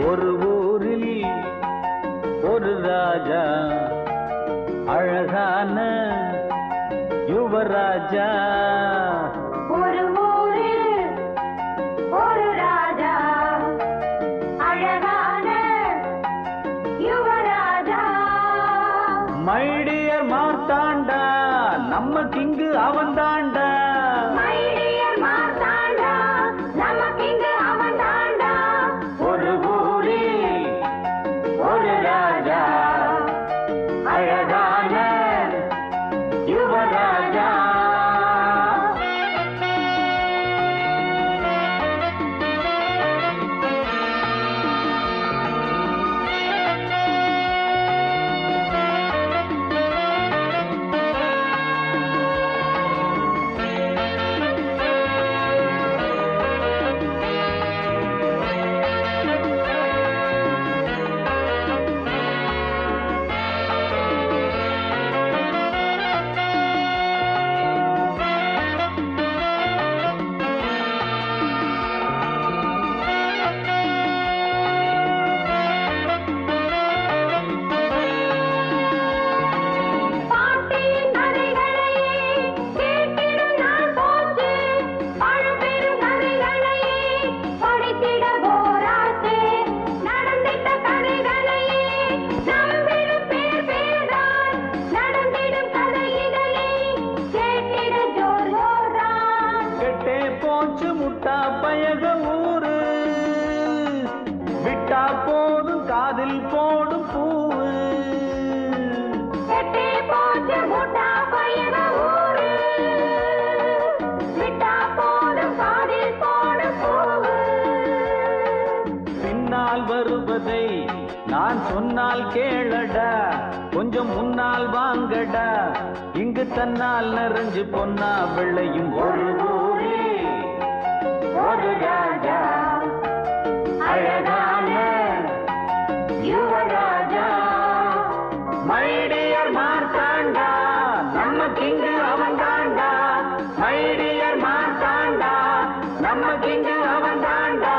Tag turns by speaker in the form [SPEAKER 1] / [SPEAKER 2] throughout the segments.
[SPEAKER 1] ஒரு ஊரில் ஒரு ராஜா, அழகான யுவராஜா.
[SPEAKER 2] ஒரு ஊரில் ஒரு ராஜா, அழகான யுவராஜா.
[SPEAKER 1] மை டியர் மார்த்தாண்டா, நம்ம கிங்கு அவன் தாண்டா.
[SPEAKER 2] மை டியர் மார்த்தாண்டா, நம்ம கிங்கு அவன் தாண்டா.
[SPEAKER 1] ஒரு ஊரில் ஒரு ராஜா, அழகான யுவராஜா. வருவதை நான் சொன்னால் கேளடா, கொஞ்சம் முன்னால் வாங்கடா. இங்கு தன்னால் நிறைஞ்சு பொன்னா வெள்ளையும் ஒரு ஊரில் ஒரு ராஜா, அழகான யுவராஜா. மை டியர் மார்த்தாண்டா, நம்ம கிங்கு அவன் தாண்டா. மை டியர் மார்த்தாண்டா, நம்ம கிங்கு அவன் தாண்டா.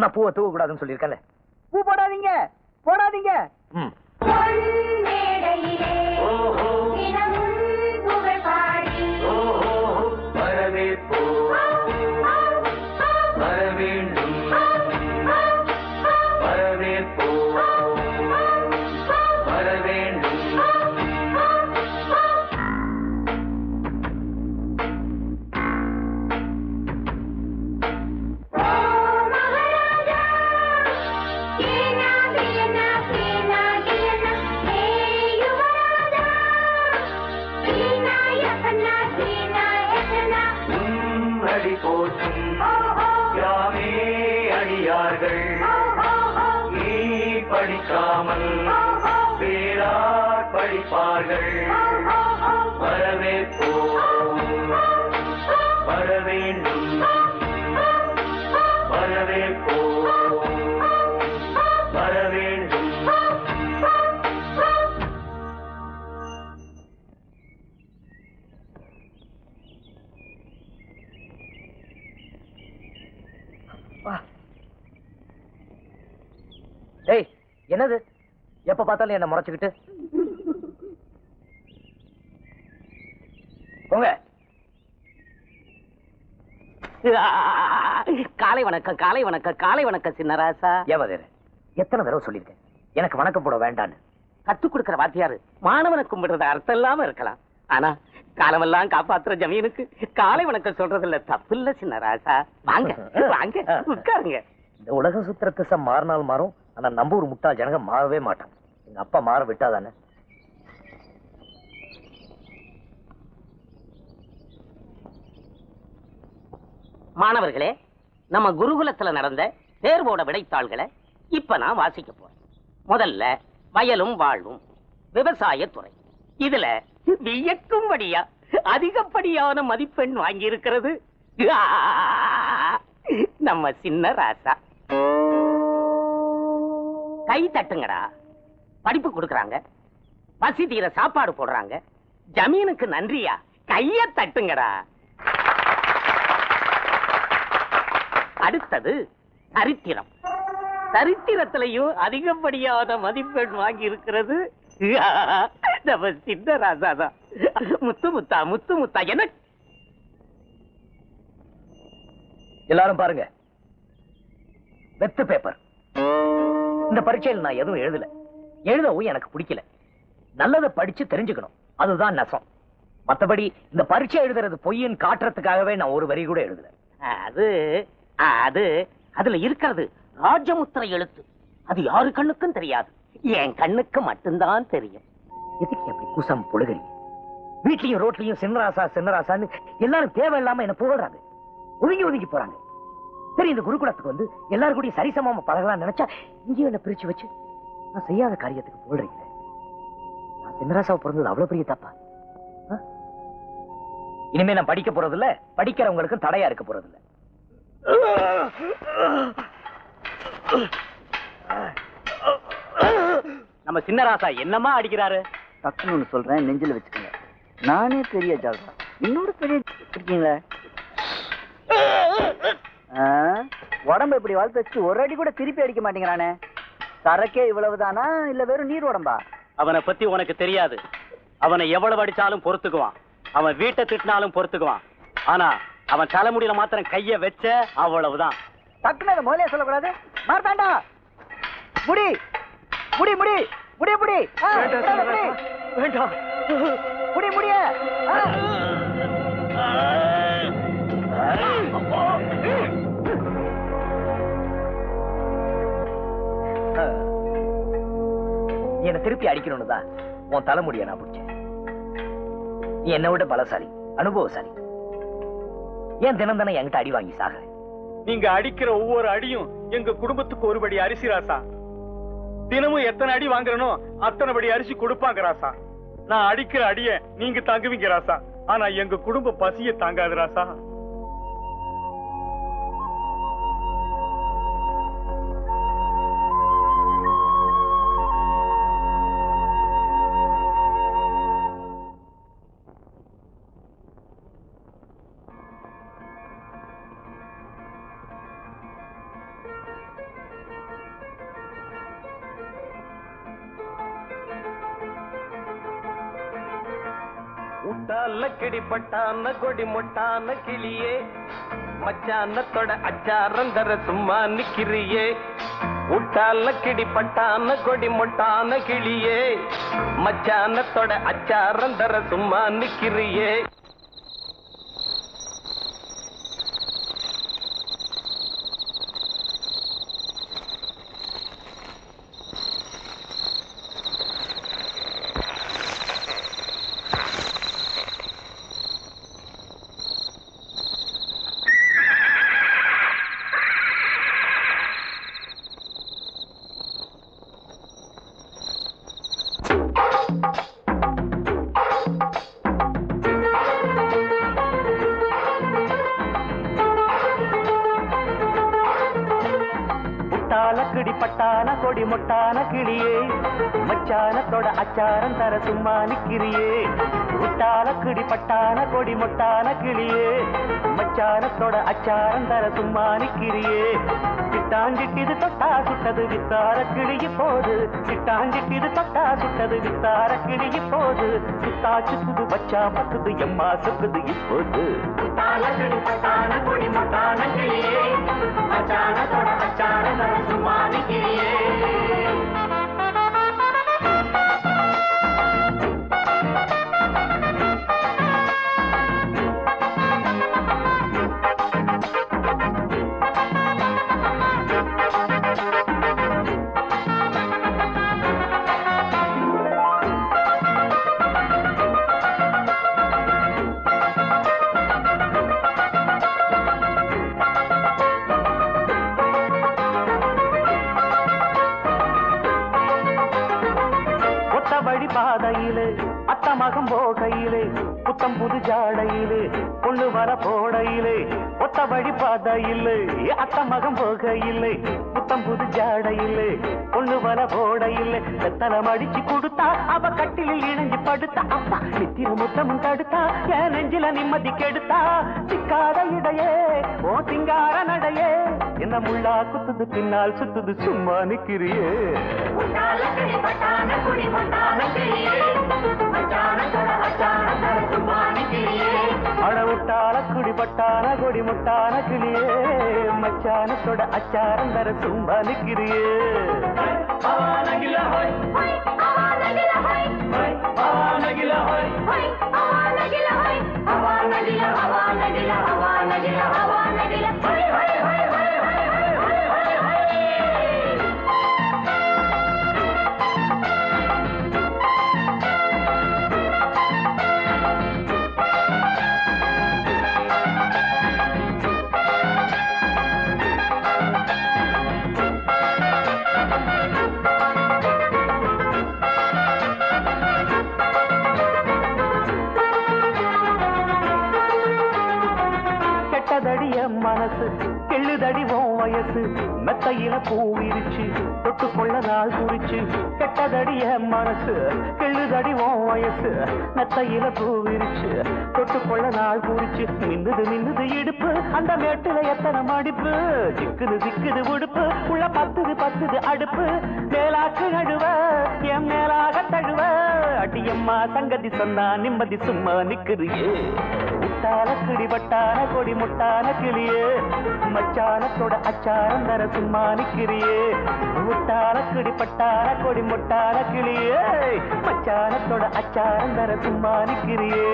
[SPEAKER 3] நான் பூவை தூவ கூடாதுன்னு சொல்லியிருக்கேன்.
[SPEAKER 4] பூ போடாதீங்க போடாதீங்க.
[SPEAKER 2] Pina, pina, pina, pina.
[SPEAKER 1] வருவார்கள் வரவேற்போம் வர வேண்டும் வரவேற்போம் வர வேண்டும்.
[SPEAKER 3] டேய், என்னது எப்ப பார்த்தாலும் என்ன முறைச்சுக்கிட்டு போங்க.
[SPEAKER 5] காலை வணக்கம் காலை வணக்கம் காலை வணக்கம் சின்னராசா.
[SPEAKER 3] ஏவாதேரு, எத்தனை தடவை சொல்லியிருக்கேன் எனக்கு வணக்கம் போட வேண்டான்னு.
[SPEAKER 5] கத்துக் கொடுக்கிற வாத்தியாரு மாணவனை கும்பிடுறது அர்த்தம் இல்லாம இருக்கலாம், ஆனா காலமெல்லாம் காப்பாத்துற ஜமீனுக்கு காலை வணக்கம் சொல்றதுல தப்பு இல்ல சின்னராசா. வாங்க வாங்க உட்காருங்க.
[SPEAKER 3] இந்த உலக சுத்திர திசை மாறினால் மாறும், ஆனா நம்ம ஒரு முட்டாள் ஜனங்க மாறவே மாட்டான். எங்க அப்பா மாற விட்டாதானே.
[SPEAKER 5] மாணவர்களே, நம்ம குருகுலத்துல நடந்த தேர்வோட விடைத்தாள்களை இப்ப நான் வாசிக்க போறேன். முதல்ல வயலும் வாழ்வும் விவசாயத்துறை. இதுல வியக்கும்படியா அதிகப்படியான மதிப்பெண் வாங்கி இருக்கிறது நம்ம சின்ன ராசா. கை தட்டுங்கடா. படிப்பு கொடுக்கறாங்க, பசி தீர சாப்பாடு போடுறாங்க, ஜமீனுக்கு நன்றியா கைய தட்டுங்கடா. அடுத்தது சரித்திரம். சரித்திரத்திலையும் அதிகப்படியான மதிப்பெண் வாங்கி இருக்கிறது நம்ம சின்ன ராசா தான். முத்து முத்தா முத்து முத்தா. என்ன
[SPEAKER 3] எல்லாரும் பாருங்க, வெத்து பேப்பர். இந்த பரீட்சையில் நான் எதுவும் எழுதவும் எனக்கு பிடிக்கல. நல்லதை படிச்சு தெரிஞ்சுக்கணும், அதுதான் நெசம். மத்தபடி இந்த பரீட்சை எழுதுறது பொய்ன்னு காட்டுறதுக்காகவே நான் ஒரு வரி கூட எழுதல.
[SPEAKER 5] அது அது அதுல இருக்கிறது ராஜமுத்திரை எழுத்து. அது யாரு கண்ணுக்கும் தெரியாது, என் கண்ணுக்கு மட்டும்தான் தெரியும்.
[SPEAKER 3] எதுக்கு அப்படி குசம் பொழுகிறீங்க? வீட்லயும் ரோட்லயும் சின்னராசா சின்னராசான்னு எல்லாரும் தேவையில்லாம என்ன புகழ்றாங்க, ஒதுங்கி போறாங்க. சரி, இந்த குருகுலத்துக்கு வந்து எல்லாரும் கூட சரிசமமா பழகலாம் நினைச்சா இங்கேயும் என்ன பிரிச்சு வச்சு நான் செய்யாத காரியத்துக்கு போடுறீங்களே. நான் சின்னராசாவை பிறந்தது அவ்வளவு பெரிய தப்பா? இனிமே நான் படிக்க போறது இல்ல, படிக்கிறவங்களுக்கும் தடையா இருக்க போறது இல்ல.
[SPEAKER 5] நம்ம சின்னராசா என்னமா அடிக்கிறாரு?
[SPEAKER 4] டக்குன்னு ஒண்ணு சொல்றேன், நெஞ்சில வச்சுக்கோங்க. நானே பெரிய ஜால்ரா, இன்னொரு பெரிய இருக்கீங்களே. உடம்ப இப்படி வளர்த்து வச்சு ஒரு அடி கூட திருப்பி அடிக்க மாட்டேங்கிறானே. சரக்கே இவ்வளவுதானா இல்ல வெறும் நீர் உடம்பா?
[SPEAKER 5] அவனை பத்தி உனக்கு தெரியாது. அவனை எவ்வளவு அடிச்சாலும் பொறுத்துக்குவான், அவன் வீட்டை திட்டினாலும் பொறுத்துக்குவான். ஆனா அவன் தலைமுடியில மாத்திரம் கைய வச்ச அவ்வளவுதான்.
[SPEAKER 4] டக்குன்னு அதை முதலே சொல்லக்கூடாது. மார்த்தாண்டா, முடி முடி முடி முடிய முடி
[SPEAKER 3] வேண்டாம்,
[SPEAKER 4] முடி முடிய.
[SPEAKER 3] என்ன திருப்பி அடிக்கணும்னு தான் உன் தலைமுடிய நான் பிடிச்சேன். நீ என்னை விட பலசாலி, அனுபவசாலி. ஏன் தினம் தானே என்கிட்ட அடி வாங்கி சாக?
[SPEAKER 1] நீங்க அடிக்கிற ஒவ்வொரு அடியும் எங்க குடும்பத்துக்கு ஒருபடி அரிசி ராசா. தினமும் எத்தனை அடி வாங்குறனோ அத்தனை படி அரிசி கொடுப்பாங்க ராசா. நான் அடிக்கிற அடிய நீங்க தாங்குவீங்க ராசா, ஆனா எங்க குடும்ப பசிய தாங்காது ராசா.
[SPEAKER 6] உட்டால கிடிப்பட்டான கொடி மொட்டான கிளியே, மச்சானத்தோட அச்சாரந்தர சும்மா நிக்கிறியே. உட்டால கிடிப்பட்டான கொடி மொட்டான கிளியே, மச்சானத்தோட அச்சாரந்தர சும்மா நிக்கிறியே. கொடி மொட்டான கிளியே மச்சானத்தோட அச்சாரம் தர சும்மா நிக்கிறியே விட்டால கிடிப்பட்டான கொடி மொட்டான கிளியே மச்சானத்தோட அச்சாரம் தர சும்மா நிக்கிறியே சிட்டாஞ்சிட்டிது தொட்டா சுட்டது வித்தார கிளிய போது சிட்டாஞ்சிட்டிது தொட்டா சுட்டது வித்தார கிளிய போது சுத்தா சுத்துது வச்சா பத்துது எம்மா சுக்குது இப்போது கொடி மொட்டான கிளியே மச்சானத்தோட அச்சாரம் தர சும்மா நிக்கிறியே பாதையிலே அத்த மகம் போகையிலே புத்தம் புது ஜாடையிலே கொண்டு வர போடையிலே ஒத்த வழி பாதையிலே அத்த மகம் போகையிலே புத்தம் புது ஜாடையிலே கொண்டு வர போடையிலே வெத்தலம் அடிச்சு கொடுத்தா அவ கட்டிலில் இணைஞ்சு படுத்தா அப்பா நித்திர முத்தமும் தடுத்தா என் நெஞ்சில நிம்மதி கெடுத்தா சிக்காத இடையே ஓ சிங்கார நடையே என்ன முள்ளா குத்துது பின்னால் சுத்துது சும்மா நிக்கிறியே அடவுட்டால குடிபட்டான கொடி முட்டான கிளியே மச்சானத்தோட அச்சாரம் தர சும்மா நிக்கிறியே மனசு கெள்ளுதடி உன் வயசு மெத்தையில பூ விரிச்சு தொட்டு கொள்ள நாள் குறிச்சு கெட்டதடிய மனசு கெள்ளுதடி உன் வயசு மெத்தையில பூ விரிச்சு தொட்டு கொள்ள நாள் குறிச்சு மின்னுது மின்னுது இடுப்பு அந்த மேட்டுல எத்தனை மடிப்பு சிக்குது சிக்குது உடுப்பு உள்ள பத்துது அடுப்பு மேலாக்கு நடுவ என் மேலாக தழுவ அடியம்மா சங்கதி சொன்னா நிம்மதி சும்மா நிக்குறியே முட்டான கிடிபட்டான கொடி முட்டான கிளியே மச்சானத்தோட அச்சாரம் தர சும்மா நிக்கிறியே முட்டான கிடிபட்டான கொடி முட்டான கிளியே மச்சானத்தோட அச்சாரம் தர சும்மா நிக்கிறியே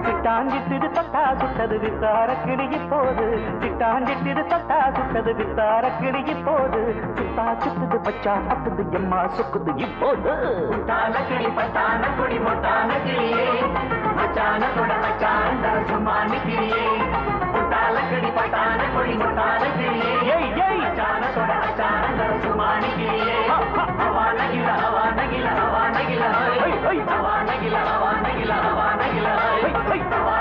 [SPEAKER 6] சிட்டாஞ்சிட்டு தொட்டா சுட்டது வித்தார கிளிய போது சிட்டாஞ்சிட்டு தொட்டா சுட்டது வித்தார கிளிய போது சுத்தா சுத்துது பச்சா பத்துது எம்மா சுக்குது இப்போது முட்டான கிடிபட்டான கொடி முட்டான கிளியே மச்சானத்தோட அச்சாரம் தர சும்மா நிக்கிறியே முட்டால கிடிபட்டான கொடி முட்டான கிளியே மச்சானத்தோட அச்சாரம் தர சும்மா நிக்கிறியே ஹவா நகில ஹவா நகில ஹவா நகில ஹவா நகில ஹவா நகில ஹவா நகில ஹவா நகில ஹவா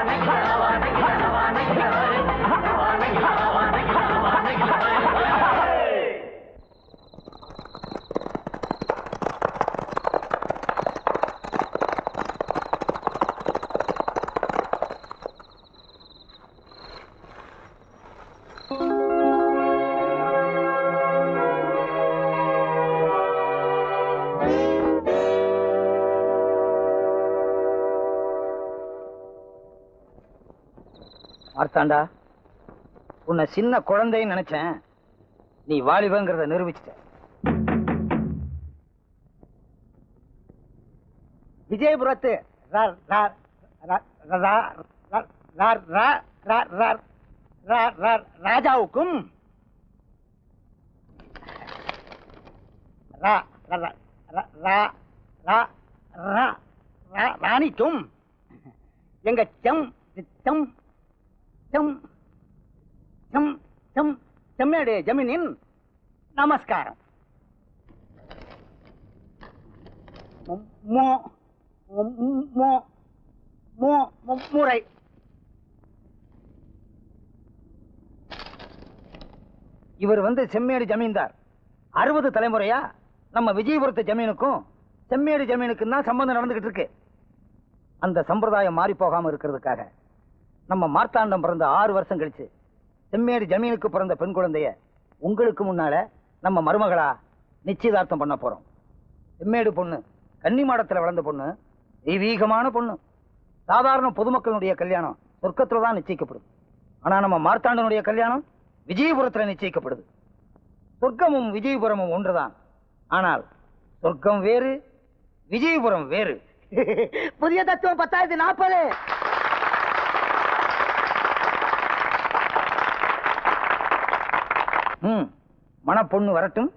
[SPEAKER 6] நகில ஹவா நகில ஹவா நகில ஹவா நகில ஹவா நகில
[SPEAKER 3] மார்த்தாண்டா, உன்னை சின்ன குழந்தைன்னு நினைச்சேன். நீ வாலிபங்கிறத நிரூபிச்சிட்ட. விஜயபுரத்து ராஜாவுக்கும் ராணிக்கும் எங்க செம்மேடு ஜமீனின் நமஸ்காரம். முறை இவர் செம்மேடு ஜமீன்தார். 60 தலைமுறையா நம்ம விஜயபுரத்து ஜமீனுக்கும் செம்மேடு ஜமீனுக்கும் தான் சம்பந்தம் நடந்துகிட்டு இருக்கு. அந்த சம்பிரதாயம் மாறி போகாம இருக்கிறதுக்காக நம்ம மார்த்தாண்டம் பிறந்த 6 வருஷம் கழிச்சு செம்மேடு ஜமீனுக்கு பிறந்த பெண் குழந்தைய உங்களுக்கு முன்னால நம்ம மருமகளா நிச்சயதார்த்தம் பண்ண போறோம். செம்மேடு பொண்ணு கன்னிமாடத்துல வளர்ந்த பொண்ணு, தெய்வீகமான பொண்ணு. சாதாரண பொதுமக்களுடைய கல்யாணம் சொர்க்கத்துல தான் நிச்சயிக்கப்படுது. ஆனா நம்ம மார்த்தாண்டனுடைய கல்யாணம் விஜயபுரத்துல நிச்சயிக்கப்படுது. சொர்க்கமும் விஜயபுரமும் ஒன்றுதான். ஆனால் சொர்க்கம் வேறு, விஜயபுரம் வேறு. புதிய தத்துவம் 1040. மணப்பொண்ணு வரட்டும்.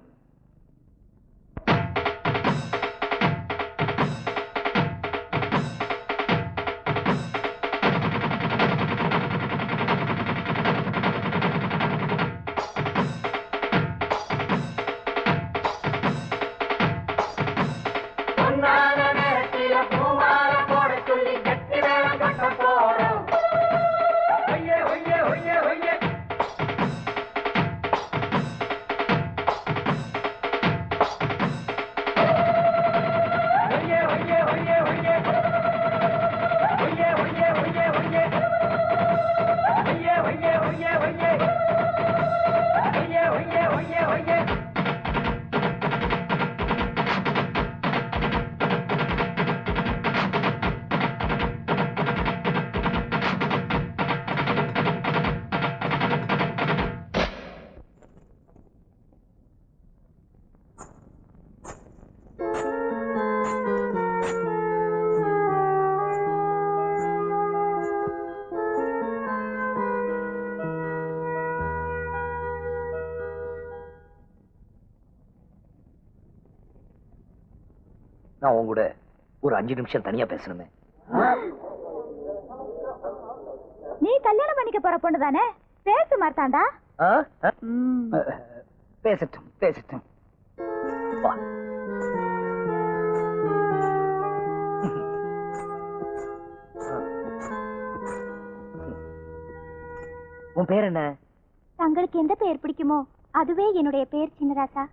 [SPEAKER 3] நான் உங்க கூட ஒரு 5 நிமிஷம் தனியா பேசணுமே.
[SPEAKER 2] நீ கல்யாணம் பண்ணிக்க போற பொண்ணு தானே? பேசு மார்த்தாண்டா.
[SPEAKER 3] பேசட்டும் பேசட்டும். வா. உன் பேர் என்ன?
[SPEAKER 2] தங்களுக்கு எந்த பெயர் பிடிக்குமோ அதுவே என்னுடைய பெயர் சின்னராசா.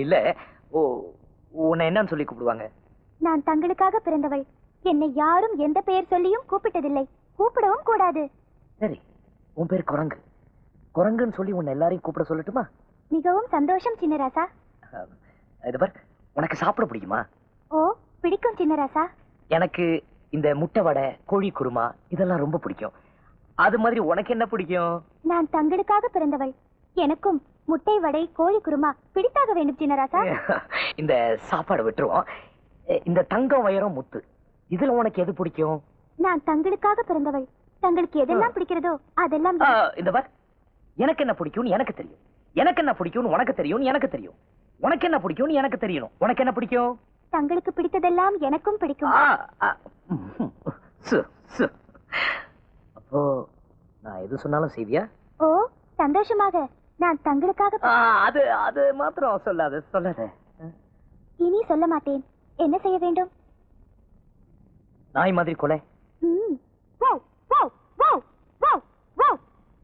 [SPEAKER 3] இல்ல, உன்னை என்னன்னு சொல்லி கூப்பிடுவாங்க?
[SPEAKER 2] நான் தங்களுக்காக பிறந்தவள். என்னை யாரும் எந்த பெயர் சொல்லியும் கூப்பிட்டதில்லை, கூப்பிடவும் கூடாது.
[SPEAKER 3] சரி, உன் பேர் குரங்கு. குரங்குன்னு சொல்லி உன்னை எல்லாரையும் கூப்பிட சொல்லட்டுமா?
[SPEAKER 2] மிகவும் சந்தோஷம் சின்னராசா.
[SPEAKER 3] இது பார், உனக்கு சாப்பிட பிடிக்குமா?
[SPEAKER 2] ஓ, பிடிக்கும் சின்னராசா.
[SPEAKER 3] எனக்கு இந்த முட்டை வடை, கோழி குருமா இதெல்லாம் ரொம்ப பிடிக்கும். அது மாதிரி உனக்கு என்ன பிடிக்கும்?
[SPEAKER 2] நான் தங்களுக்காக பிறந்தவள். எனக்கும் முட்டை வடை, கோழி குருமா பிடித்தாக வேண்டும் சின்னராசா.
[SPEAKER 3] இந்த சாப்பாடு விட்டுருவோம். இந்த தங்கம், வைரம், முத்து இதுல உனக்கு எது பிடிக்கும்?
[SPEAKER 2] நான் தங்களுக்காக பிறந்தவள். தங்களுக்கு எதெல்லாம் பிடிக்கிறதோ அதெல்லாம்.
[SPEAKER 3] இந்த பார், எனக்கு என்ன பிடிக்கும்னு எனக்கு தெரியும். எனக்கு என்ன பிடிக்கும்னு உனக்கு தெரியும். எனக்கு தெரியும். உனக்கு என்ன பிடிக்கும்னு எனக்கு தெரியணும். உனக்கு என்ன பிடிக்கும்?
[SPEAKER 2] தங்களுக்கு பிடித்ததெல்லாம் எனக்கும் பிடிக்கும்.
[SPEAKER 3] அப்போ நான் எது சொன்னாலும் செய்வியா?
[SPEAKER 2] ஓ, சந்தோஷமாக. நான் தங்களுக்காக.
[SPEAKER 3] அது அது மாத்திரம் சொல்லாத சொல்லாத.
[SPEAKER 2] இனி சொல்ல மாட்டேன். என்ன செய்ய வேண்டும்?
[SPEAKER 3] நாய் மாதிரி கொலை.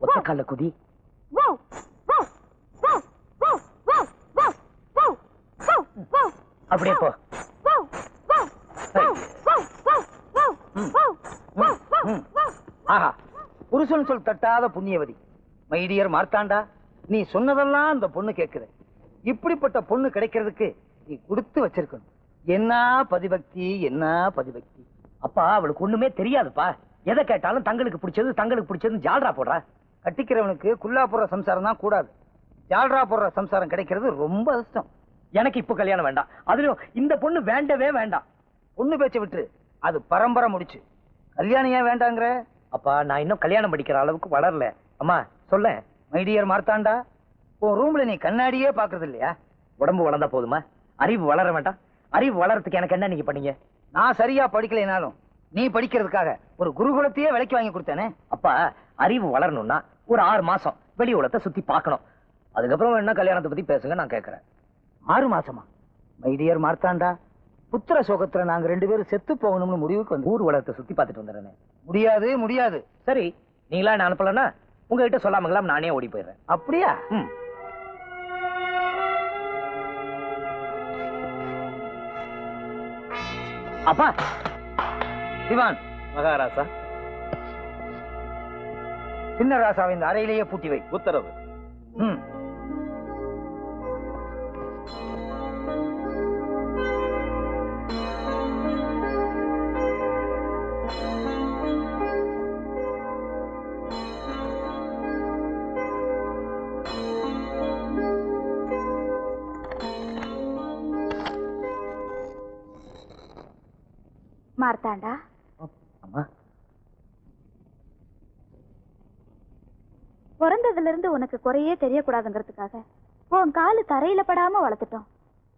[SPEAKER 3] ஒத்த கால குதி. அப்படியே போ. ஆஹா, புருஷன் சொல் தட்டாத புண்ணியவதி. மைடியர் மார்த்தாண்டா, நீ சொன்னதெல்லாம் அந்த பொண்ணு கேட்குது. இப்படிப்பட்ட பொண்ணு கிடைக்கிறதுக்கு நீ கொடுத்து வச்சிருக்கணும். என்ன பதிபக்தி, என்ன பதிபக்தி. அப்பா, அவளுக்கு ஒண்ணுமே தெரியாதுப்பா. எதை கேட்டாலும் தங்களுக்கு பிடிச்சது தங்களுக்கு பிடிச்சதுன்னு ஜால்ரா போடுறா. கட்டிக்கிறவனுக்கு குல்லா போடுற சம்சாரம் தான் கூடாது. ஜால்ரா போடுற சம்சாரம் கிடைக்கிறது ரொம்ப கஷ்டம். எனக்கு இப்ப கல்யாணம் வேண்டாம். அதுலயும் இந்த பொண்ணு வேண்டவே வேண்டாம். பொண்ணு பேச்ச விட்டு அது பரம்பரை முடிச்சு. கல்யாணம் ஏன் வேண்டாங்கிற? அப்பா, நான் இன்னும் கல்யாணம் படிக்கிற அளவுக்கு வளரல. அம்மா சொல்ல. மைடியர் மார்த்தாண்டா, உன் ரூம்ல நீ கண்ணாடியே பாக்குறது இல்லையா? உடம்பு வளர்ந்தா போதுமா? அறிவு வளர வேண்டாம்? அறிவு வளர்றதுக்கு எனக்கு என்ன நீங்க பண்ணீங்க? நான் சரியா படிக்கலைனாலும் நீ படிக்கிறதுக்காக ஒரு குருகுலத்தையே விலைக்கு வாங்கி கொடுத்தேனே. அப்பா, அறிவு வளரணும்னா ஒரு 6 மாசம் வெளி உலகத்தை சுத்தி பார்க்கணும். அதுக்கப்புறம் என்ன கல்யாணத்தை பத்தி பேசுங்க, நான் கேட்கறேன். 6 மாசமா? மைடியர் மார்த்தாண்டா, புத்திர சோகத்துல நாங்க 2 பேரும் செத்து போகணும்னு முடிவுக்கு வந்து ஊர் உலகத்தை சுத்தி பார்த்துட்டு வந்துடுறேன். முடியாது முடியாது. சரி, நீங்களா என்ன அனுப்பலன்னா உங்ககிட்ட சொல்லாமலாம் நானே ஓடி போயிடுறேன். அப்படியா? அப்பா திவான்
[SPEAKER 1] மகாராசா,
[SPEAKER 3] சின்ன ராசாவின் அறையிலேயே பூட்டி வை.
[SPEAKER 1] உத்தரவு.
[SPEAKER 3] ம்.
[SPEAKER 2] மார்த்தாண்டா,
[SPEAKER 3] அம்மா,
[SPEAKER 2] பிறந்ததுல இருந்து உனக்கு குறையே தெரியக்கூடாதுங்கிறதுக்காக உன் காலு தரையில படாம வளர்த்துட்டோம்.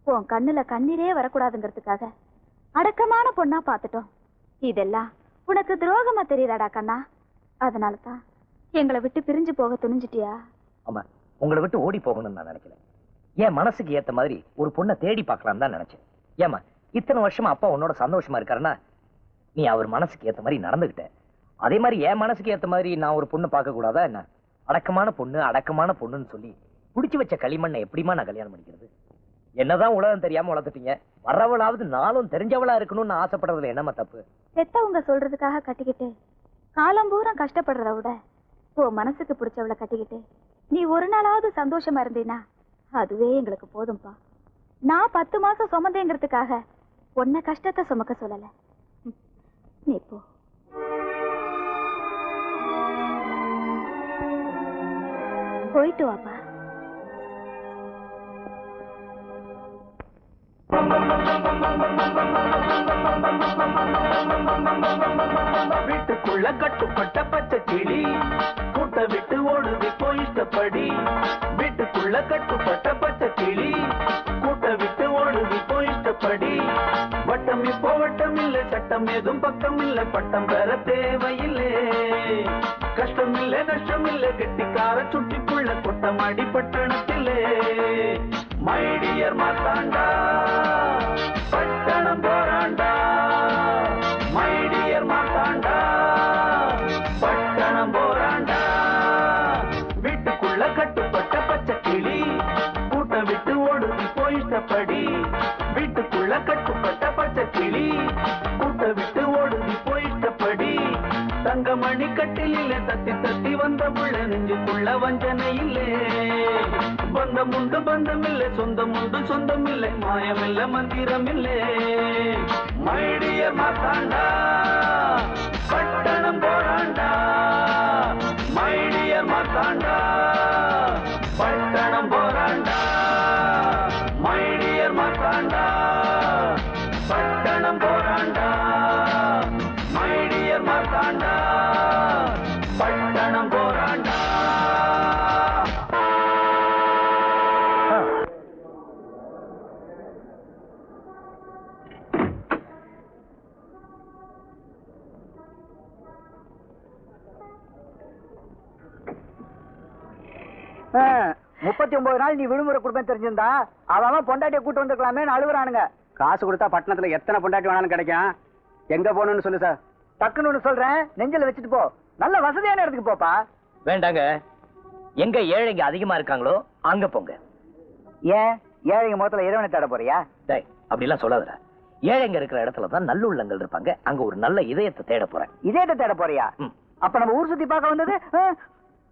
[SPEAKER 2] உன் கண்ணுல கண்ணீரே வரக்கூடாதுங்கிறதுக்காக அடக்கமான பொண்ணா பாத்துட்டோம். இதெல்லாம் உனக்கு துரோகமா தெரியுதாடா கண்ணா? அதனாலதான் எங்களை விட்டு பிரிஞ்சு போக துணிஞ்சிட்டியா?
[SPEAKER 3] அம்மா, உங்களை விட்டு ஓடி போகணும்னு நான் நினைக்கல. என் மனசுக்கு ஏத்த மாதிரி ஒரு பொண்ணை தேடி பார்க்கலாம் தான் நினைச்சேன். ஏமா, இத்தனை வருஷமா அப்பா உன்னோட சந்தோஷமா இருக்காருன்னா நீ அவர் மனசுக்கு ஏத்த மாதிரி நடந்துகிட்ட. அதே மாதிரி என் மனசுக்கு ஏத்த மாதிரி நான் ஒரு பொண்ணு பார்க்க கூடாதா என்ன? அடக்கமான பொண்ணு அடக்கமான பொண்ணுன்னு சொல்லி புடிச்சு வச்ச களிமண்ணை எப்படிமா நான் கல்யாணம் பண்ணிக்கிறது? என்னதான் உலகம் தெரியாம வளர்த்துட்டீங்க. வரவளாவது நாளும் தெரிஞ்சவளா இருக்கணும்னு ஆசைப்படுறதுல என்னமா தப்பு?
[SPEAKER 2] பெத்தவங்க சொல்றதுக்காக கட்டிக்கிட்டு காலம் பூரா கஷ்டப்படுறத விட உன் மனசுக்கு பிடிச்சவளை கட்டிக்கிட்டு நீ ஒரு நாளாவது சந்தோஷமா இருந்தீனா அதுவே எங்களுக்கு போதும்பா. நான் 10 மாசம் சுமந்தேங்கிறதுக்காக உன்னை கஷ்டத்தை சுமக்க சொல்லல. நீ போ. போயிட்டு வாப்பா.
[SPEAKER 6] வீட்டுக்குள்ள கட்டுப்பட்ட பச்சை கிளி கூட்ட விட்டு ஓடுது போய் இஷ்டப்படி. வீட்டுக்குள்ள கட்டுப்பட்ட பச்சை கிளி கூட்ட விட்டு ஓடுது போய் இஷ்டப்படி. வட்டம் இப்போ வட்டம் இல்லை, சட்டம் ஏதும் பக்கம் இல்லை, பட்டம் பெற தேவையில்லை. கஷ்டம் இல்லை நஷ்டம் இல்லை, கெட்டிக்கார சுட்டிக்குள்ள கொட்டமாடி பட்டணத்திலே. மை டியர் மாத்தாண்டா பட்டணம் போராண்டா. மை டியர் மாத்தாண்டா பட்டணம் போராண்டா. வீட்டுக்குள்ள கட்டுப்பட்ட பச்சை கிளி கூட்ட விட்டு ஓடுது போய் இஷ்டப்படி. வீட்டுக்குள்ள கட்டுப்பட்ட பச்சை கிளி கூட்ட விட்டு ஓடுது போய் இஷ்டப்படி. தங்கமணி கட்டில் இல்லை, தத்தி தத்தி வந்த புள்ள நெஞ்சுக்குள்ள வஞ்சனை இல்லை. பந்தம் உண்டு பந்தம் இல்லை, சொந்தம் உண்டு சொந்தம் இல்லை, மாயம் இல்லை மந்திரம் இல்லை. மை டியர் மாத்தாண்டா பட்டணம் போராண்டா. மை டியர் மாத்தாண்டா பட்டணம் போராண்டா. மை டியர் மாத்தாண்டா பட்டணம் போராண்டா. மை டியர் மாத்தாண்டா பட்டணம் போராண்டா.
[SPEAKER 4] ஆ, 39 நாள் நீ விடுமுறை கொடுப்பேன் தெரிஞ்சிருந்தா அவன் பொண்டாட்டியை கூட்டு வந்துக்கலாமே அழுகுறானுங்க.
[SPEAKER 7] காசு கொடுத்தா பட்டணத்துல எத்தனை பொண்டாட்டி வேணாலும் கிடைக்கும். எங்க போகணும்னு சொல்லு சார்.
[SPEAKER 4] டக்குன்னு ஒண்ணு சொல்றேன், நெஞ்சில வச்சுட்டு போ. நல்ல வசதியான இடத்துக்கு போப்பா.
[SPEAKER 3] வேண்டாங்க, எங்க ஏழைங்க அதிகமா இருக்காங்களோ அங்க போங்க.
[SPEAKER 4] ஏன் ஏழைங்க முகத்துல இறைவனை தேட போறியா?
[SPEAKER 3] டேய், அப்படிலாம் சொல்லாதடா. ஏழைங்க இருக்கிற இடத்துல தான் நல்லுள்ளங்கள் இருப்பாங்க. அங்க ஒரு நல்ல இதயத்தை தேட போறேன்.
[SPEAKER 4] இதயத்தை தேட போறியா? அப்ப நம்ம ஊர் சுத்தி பார்க்க வந்தது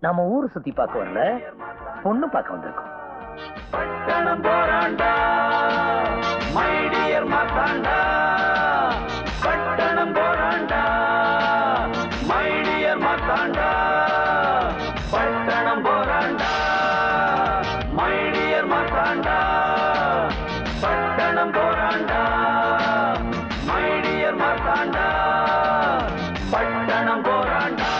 [SPEAKER 3] நம்ம ஊர் சுத்தி பார்க்க வரல, பொண்ணு பார்க்க வந்திருக்கோம்.
[SPEAKER 6] பட்டணம் போராண்டா. மை டியர் மாத்தாண்டா பட்டணம் போராண்டா. மை டியர் மாத்தாண்டா பட்டணம் போராண்டா. மை டியர் மாத்தாண்டா பட்டணம் போராண்டா. மை டியர் மாத்தாண்டா பட்டணம் போராண்டா.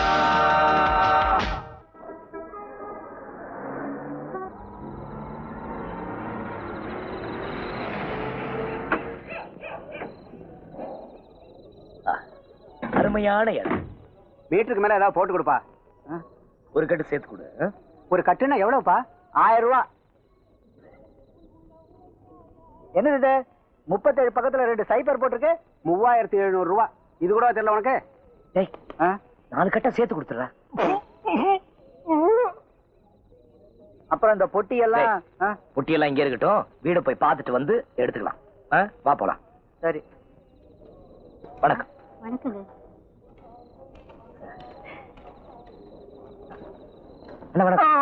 [SPEAKER 3] அருமையான இடம்.
[SPEAKER 7] வீட்டுக்கு மேல ஏதாவது போட்டு கொடுப்பா.
[SPEAKER 3] ஒரு கட்டு சேர்த்து கொடு.
[SPEAKER 4] ஒரு கட்டுனா எவ்வளவுப்பா? 1000 ரூபா. என்னது இது? 37 பக்கத்துல 2 சைபர் போட்டிருக்கு.
[SPEAKER 7] 3700 ரூபா. இது கூட தெரியல உனக்கு?
[SPEAKER 3] டேய், 4 கட்டை சேர்த்து கொடுத்துடுறா.
[SPEAKER 4] அப்புறம் இந்த பொட்டி எல்லாம்
[SPEAKER 3] பொட்டியெல்லாம் இங்க இருக்கட்டும். வீட போய் பார்த்துட்டு வந்து எடுத்துக்கலாம். வா போலாம்.
[SPEAKER 4] சரி.
[SPEAKER 3] வணக்கம்.
[SPEAKER 2] வணக்கங்க.
[SPEAKER 3] என்ன வணக்கம்?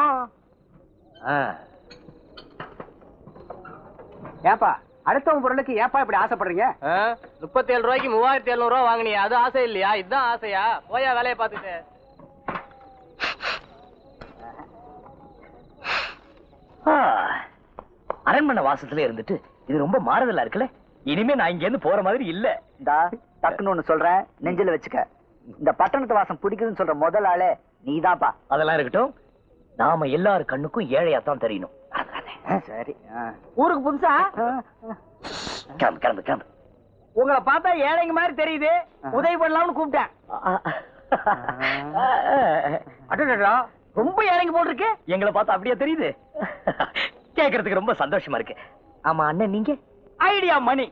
[SPEAKER 7] ஏப்பா அடுத்தவங்க பொருளுக்கு ஏப்பா இப்படி ஆசைப்படுறீங்க?
[SPEAKER 5] 37 ரூபாய்க்கு 3700 ரூபா வாங்கினியா? அது ஆசை இல்லையா? இதுதான் ஆசையா? போயா வேலையை பார்த்துட்டு.
[SPEAKER 3] அரண்மனை வாசத்துல இருந்துட்டு இது ரொம்ப மாறுதலா இருக்குல்ல. இனிமே நான் இங்க இருந்து போற மாதிரி இல்ல.
[SPEAKER 4] இந்தா டக்குன்னு ஒண்ணு சொல்றேன், நெஞ்சில வச்சுக்க. இந்த பட்டணத்து வாசம் பிடிக்குதுன்னு சொல்ற முதல் ஆளே நீதான்ப்பா.
[SPEAKER 3] அதெல்லாம் இருக்கட்டும், நாம எல்லாரு கண்ணுக்கும் ஏழையாத்தான் தெரியணும்.
[SPEAKER 4] சரி.
[SPEAKER 5] ஊருக்கு புதுசா?
[SPEAKER 3] கிளம்பு கிளம்பு கிளம்பு.
[SPEAKER 5] உங்களை பார்த்தா ஏழைங்க மாதிரி தெரியுது, உதவி பண்ணலாம்னு கூப்பிட்டேன். அடடா, ரொம்ப ஏழைங்க போட்டிருக்கு.
[SPEAKER 3] எங்களை பார்த்தா அப்படியே தெரியுது. கேக்குறதுக்கு ரொம்ப சந்தோஷமா இருக்கு. ஆமா அண்ணன், நீங்க?
[SPEAKER 5] ஐடியா மணி.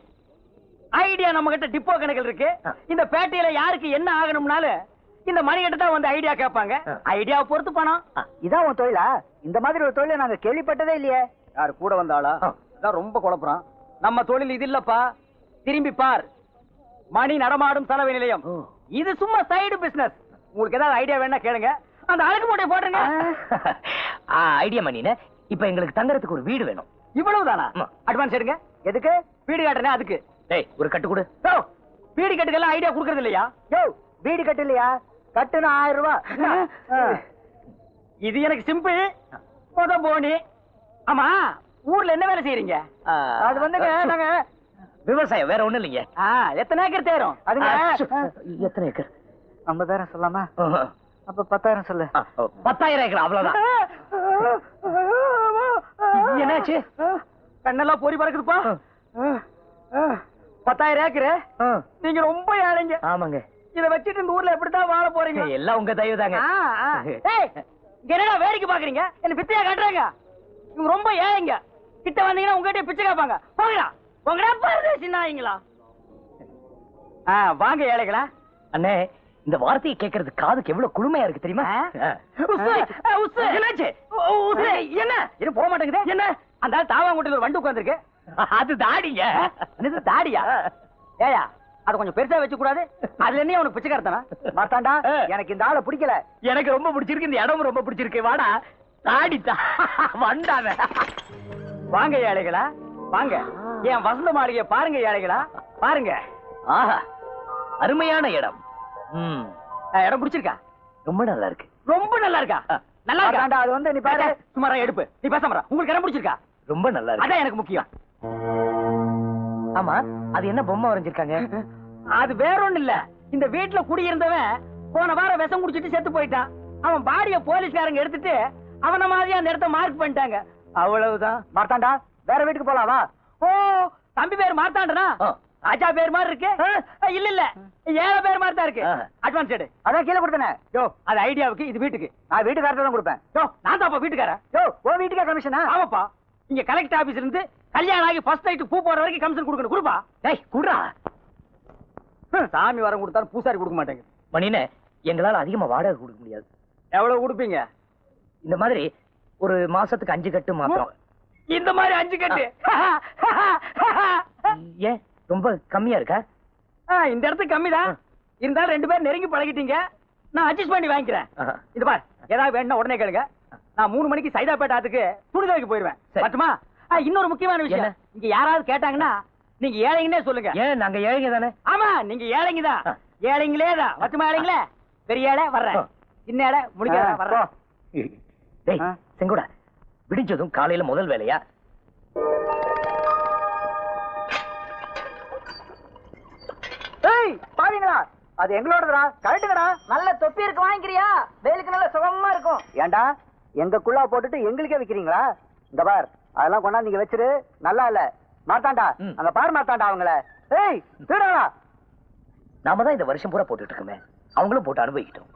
[SPEAKER 5] ஐடியா நம்ம கிட்ட டிப்போ கணக்கில் இருக்கு. இந்த பேட்டையில யாருக்கு என்ன ஆகணும்னாலும் இந்த மணி கிட்ட தான் வந்து ஐடியா கேட்பாங்க. ஐடியாவை பொறுத்து பணம்.
[SPEAKER 4] இதான் உன் தொழிலா? இந்த மாதிரி ஒரு தொழிலை நாங்க கேள்விப்பட்டதே இல்லையே.
[SPEAKER 5] யாரு கூட வந்தாளா? இதான் ரொம்ப குழப்பறான். நம்ம தொழில் இது இல்லப்பா. திரும்பி பார், மணி நடமாடும் தலைமை நிலையம். இது சும்மா சைடு பிசினஸ். உங்களுக்கு ஏதாவது ஐடியா வேணா கேளுங்க. அந்த அழகு மூட்டையை போடுங்க.
[SPEAKER 3] ஐடியா மணினே, இப்ப எங்களுக்கு தங்கறதுக்கு ஒரு வீடு வேணும்.
[SPEAKER 5] இவ்வளவுதானா? அட்வான்ஸ் எடுங்க.
[SPEAKER 4] எதுக்கு?
[SPEAKER 5] வீடு காட்டுறேன் அதுக்கு.
[SPEAKER 3] டேய், ஒரு கட்டு கொடு.
[SPEAKER 5] வீடு கட்டுக்கெல்லாம் ஐடியா கொடுக்கறது இல்லையா?
[SPEAKER 4] யோ, வீடு கட்டு இல்லையா? கட்டுனா 1000 ரூபாய்.
[SPEAKER 5] இது எனக்கு சிம்பிள். போனி. ஆமா, ஊர்ல என்ன வேலை செய்யறீங்க?
[SPEAKER 4] அது வந்துங்க நாங்க
[SPEAKER 3] விவசாயம், வேற ஒண்ணு இல்லைங்க.
[SPEAKER 5] எத்தனை ஏக்கர் தேரும்?
[SPEAKER 4] அதுங்க
[SPEAKER 3] எத்தனை ஏக்கர்?
[SPEAKER 4] 50,000 சொல்லாமா? அப்ப 10,000 சொல்லு.
[SPEAKER 3] 10,000 ஏக்கர், அவ்வளவுதான். என்னாச்சு?
[SPEAKER 5] கண்ணெல்லாம் பொறி பறக்குதுப்பா. 10,000 ஏக்கரு. நீங்க ரொம்ப ஏழைங்க.
[SPEAKER 3] ஆமாங்க.
[SPEAKER 5] இத வச்சிட்டு இந்த ஊர்ல எப்படித்தான் வாழ போறீங்க?
[SPEAKER 3] எல்லாம் உங்க தயவு தாங்க.
[SPEAKER 5] என்னடா வேடிக்கை பாக்குறீங்க? என்ன பிச்சையா காட்டுறாங்க? இவங்க ரொம்ப ஏழைங்க. கிட்ட வந்தீங்கன்னா உங்ககிட்ட பிச்சை கேட்பாங்க. போங்கடா, உங்கடா பாருங்க சின்னாங்களா. வாங்க ஏழைகளா.
[SPEAKER 3] அண்ணே, இந்த வார்த்தையை கேட்கறது காதுக்கு எவ்வளவு குளுமையா இருக்கு தெரியுமா?
[SPEAKER 5] என்னாச்சு? என்ன இது போக மாட்டேங்குது? என்ன அந்த தாவாங்குட்டில ஒரு வண்டு உட்கார்ந்துருக்கு?
[SPEAKER 3] அது தாடிங்க.
[SPEAKER 5] என்னது தாடியா? ஏயா, அது கொஞ்சம் பெருசா வச்சு கூடாது? அதுல என்ன உனக்கு பிச்சைக்காரத்தானா?
[SPEAKER 4] மாத்தாண்டா, எனக்கு இந்த ஆளை பிடிக்கல.
[SPEAKER 3] எனக்கு ரொம்ப பிடிச்சிருக்கு, இந்த இடம் ரொம்ப பிடிச்சிருக்கு. வாடா, தாடித்தா வண்டாத.
[SPEAKER 5] வாங்க ஏழைகளா, வாங்க. என் வசந்த மாளிகையை பாருங்க ஏழைகளா, பாருங்க.
[SPEAKER 3] ஆஹா, அருமையான இடம்.
[SPEAKER 5] இடம் பிடிச்சிருக்கா?
[SPEAKER 3] ரொம்ப நல்லா இருக்கு.
[SPEAKER 5] ரொம்ப நல்லா இருக்கா? நல்லா இருக்கா?
[SPEAKER 4] அது வந்து நீ பாரு.
[SPEAKER 5] சுமாரா எடுப்பு. நீ பேசாம உங்களுக்கு இடம் பிடிச்சிருக்கா?
[SPEAKER 3] ரொம்ப நல்லா இருக்கு.
[SPEAKER 5] அதான் எனக்கு முக்கியம்.
[SPEAKER 3] ஆமா, அது என்ன பொம்மை வரைஞ்சிருக்காங்க?
[SPEAKER 5] அது வேற ஒண்ணு இல்ல. இந்த வீட்டுல குடியிருந்தவன் போன வாரம் விஷம் குடிச்சிட்டு செத்து போயிட்டான். அவன் பாடிய போலீஸ்காரங்க எடுத்துட்டு அவன மாதிரியா அந்த இடத்த மார்க் பண்ணிட்டாங்க. அவ்வளவுதான்.
[SPEAKER 4] மாத்தாண்டா, வேற வீட்டுக்கு போலாம் வா.
[SPEAKER 5] ஓ, தம்பி பேர் மார்த்தாண்டனா? ராஜா பேர் மாதிரி இருக்கு. இல்ல இல்ல, 7 பேர் மாதிரி தான் இருக்கு. அட்வான்ஸ் எடு.
[SPEAKER 4] அதான் கீழே கொடுத்தனே.
[SPEAKER 5] யோ, அது ஐடியாவுக்கு, இது வீட்டுக்கு.
[SPEAKER 4] நான் வீட்டுக்காரர் தான் கொடுப்பேன்.
[SPEAKER 5] யோ, நான் தான்ப்பா வீட்டுக்காரன்.
[SPEAKER 4] யோ, உன் வீட்டுக்கே கமிஷனா?
[SPEAKER 5] ஆமாப்பா. இங்க கலெக்டர் ஆபீஸ்ல இருந்து கல்யாணம் ஆகி ஃபர்ஸ்ட் நைட் பூ போற வரைக்கும் கமிஷன் கொடுக்கணும். கொடுப்பா.
[SPEAKER 3] டேய், குடுறா.
[SPEAKER 5] சாமி வரம் கொடுத்தாலும் பூசாரி கொடுக்க மாட்டேங்க.
[SPEAKER 3] மணினே, எங்களால அதிகமா வாடகை கொடுக்க முடியாது.
[SPEAKER 5] எவ்வளவு கொடுப்பீங்க?
[SPEAKER 3] இந்த மாதிரி ஒரு மாசத்துக்கு 5 கட்டு மாத்திரம்.
[SPEAKER 5] இந்த மாதிரி 5 கட்டு?
[SPEAKER 3] ஏன் ரொம்ப கம்மியா இருக்கா?
[SPEAKER 5] இந்த இடத்துக்கு கம்மிதான். இருந்தாலும் 2 பேரும் நெருங்கி பழகிட்டீங்க. நான் அட்ஜஸ்ட் பண்ணி வாங்கிக்கிறேன். இது பார், ஏதாவது வேணும்னா உடனே கேளுங்க. நான் 3 மணிக்கு சைதாப்பேட்டை ஆத்துக்கு துணி துவைக்க போயிருவேன். மட்டுமா? இன்னொரு முக்கியமான விஷயம், இங்க யாராவது கேட்டாங்கன்னா நீங்க ஏழைங்கன்னே சொல்லுங்க.
[SPEAKER 3] ஏன், நாங்க ஏழைங்க தானே?
[SPEAKER 5] ஆமா, நீங்க ஏழைங்க தான். ஏழைங்களே தான். மட்டுமா ஏழைங்களே? பெரிய ஏழை வர்றேன், சின்ன ஏழை முடிக்கிறேன் வர்றேன்.
[SPEAKER 3] டேய் செங்கோடா, விடிஞ்சதும் காலையில முதல் வேலையா
[SPEAKER 4] பாருங்களா, அது எங்களோடதுடா. கரெக்டுங்கடா. நல்ல தொப்பி இருக்கு, வாங்கிக்கிறியா? வேலுக்கு நல்ல சுகமா இருக்கும். ஏண்டா, எங்க குள்ளா போட்டுட்டு எங்களுக்கே விக்கிறீங்களா? இந்த பார், அதெல்லாம் கொண்டாந்து நீங்க வச்சிரு. நல்லா இல்ல. மாத்தாண்டா, அங்க பாரு மாத்தாண்டா அவங்கள. ஏய், திருடா.
[SPEAKER 3] நாம தான் இந்த வருஷம் பூரா போட்டுட்டு இருக்கோமே, அவங்களும் போட்டு அனுபவிக்கிட்டோம்.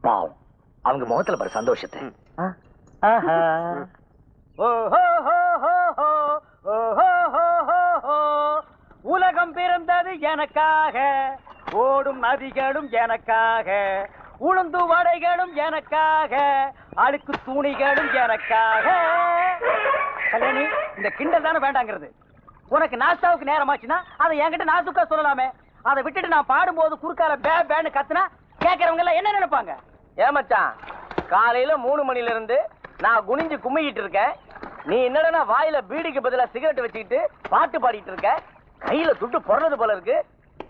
[SPEAKER 3] பாவம், அவங்க முகத்துல பாரு சந்தோஷத்தை.
[SPEAKER 5] உலகம் பிறந்தது எனக்காக, ஓடும் நதிகளும் எனக்காக, உளுந்து வடைகளும் எனக்காக, அழுக்கு துணிகளும் எனக்காக. கல்யாணி, இந்த கிண்டல் தானே வேண்டாங்கிறது. உனக்கு நாஸ்தாவுக்கு நேரமாச்சுன்னா அதை என்கிட்ட நாசுக்கா சொல்லலாமே. அதை விட்டுட்டு நான் பாடும்போது குறுக்கால பே பேன்னு கத்துனா கேட்கறவங்க எல்லாம் என்ன நினைப்பாங்க?
[SPEAKER 8] ஏமாச்சான், காலையில 3 மணில இருந்து நான் குனிஞ்சு கும்மிக்கிட்டு இருக்கேன். நீ என்னடா வாயில பீடிக்கு பதிலா சிகரெட் வச்சுக்கிட்டு பாட்டு பாடிட்டு இருக்க. கையில துட்டு பொறது போல இருக்கு.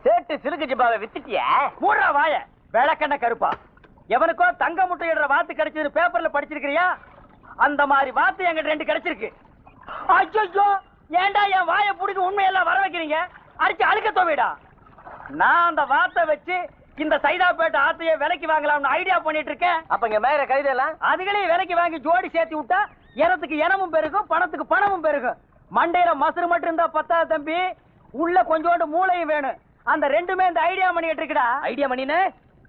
[SPEAKER 8] சேட்டு சிலுக்கு ஜிப்பாவை வித்துட்டிய.
[SPEAKER 5] மூடுறா வாய விளக்கண்ண கருப்பா. எவனுக்கோ தங்க முட்டையிடுற வாத்து கிடைச்சது பேப்பர்ல படிச்சிருக்கிறியா? அந்த மாதிரி வாத்து எங்கிட்ட 2 கிடைச்சிருக்கு. ஐயோ, ஏன்டா என் வாயை பிடிக்க உண்மையெல்லாம் வர வைக்கிறீங்க? அடிச்சு அழுக்க தோவிடா. நான் அந்த வாத்தை வச்சு இந்த சைதாப்பேட்டை ஆத்தைய விலைக்கு வாங்கலாம்னு ஐடியா பண்ணிட்டு இருக்கேன்.
[SPEAKER 8] அப்ப இங்க மேல கைதெல்லாம்
[SPEAKER 5] அதுகளையும் விலைக்கு வாங்கி ஜோடி சேர்த்து விட்டா இனத்துக்கு இனமும் பெருகும், பணத்துக்கு பணமும் பெருகும். மண்டையில மசுறு மட்டும் இருந்தா பத்தாது தம்பி, உள்ள கொஞ்சோண்டு மூளையும் வேணும். அந்த ரெண்டுமே இந்த ஐடியா பண்ணிட்டு இருக்குடா.
[SPEAKER 8] ஐடியா பண்ணினே.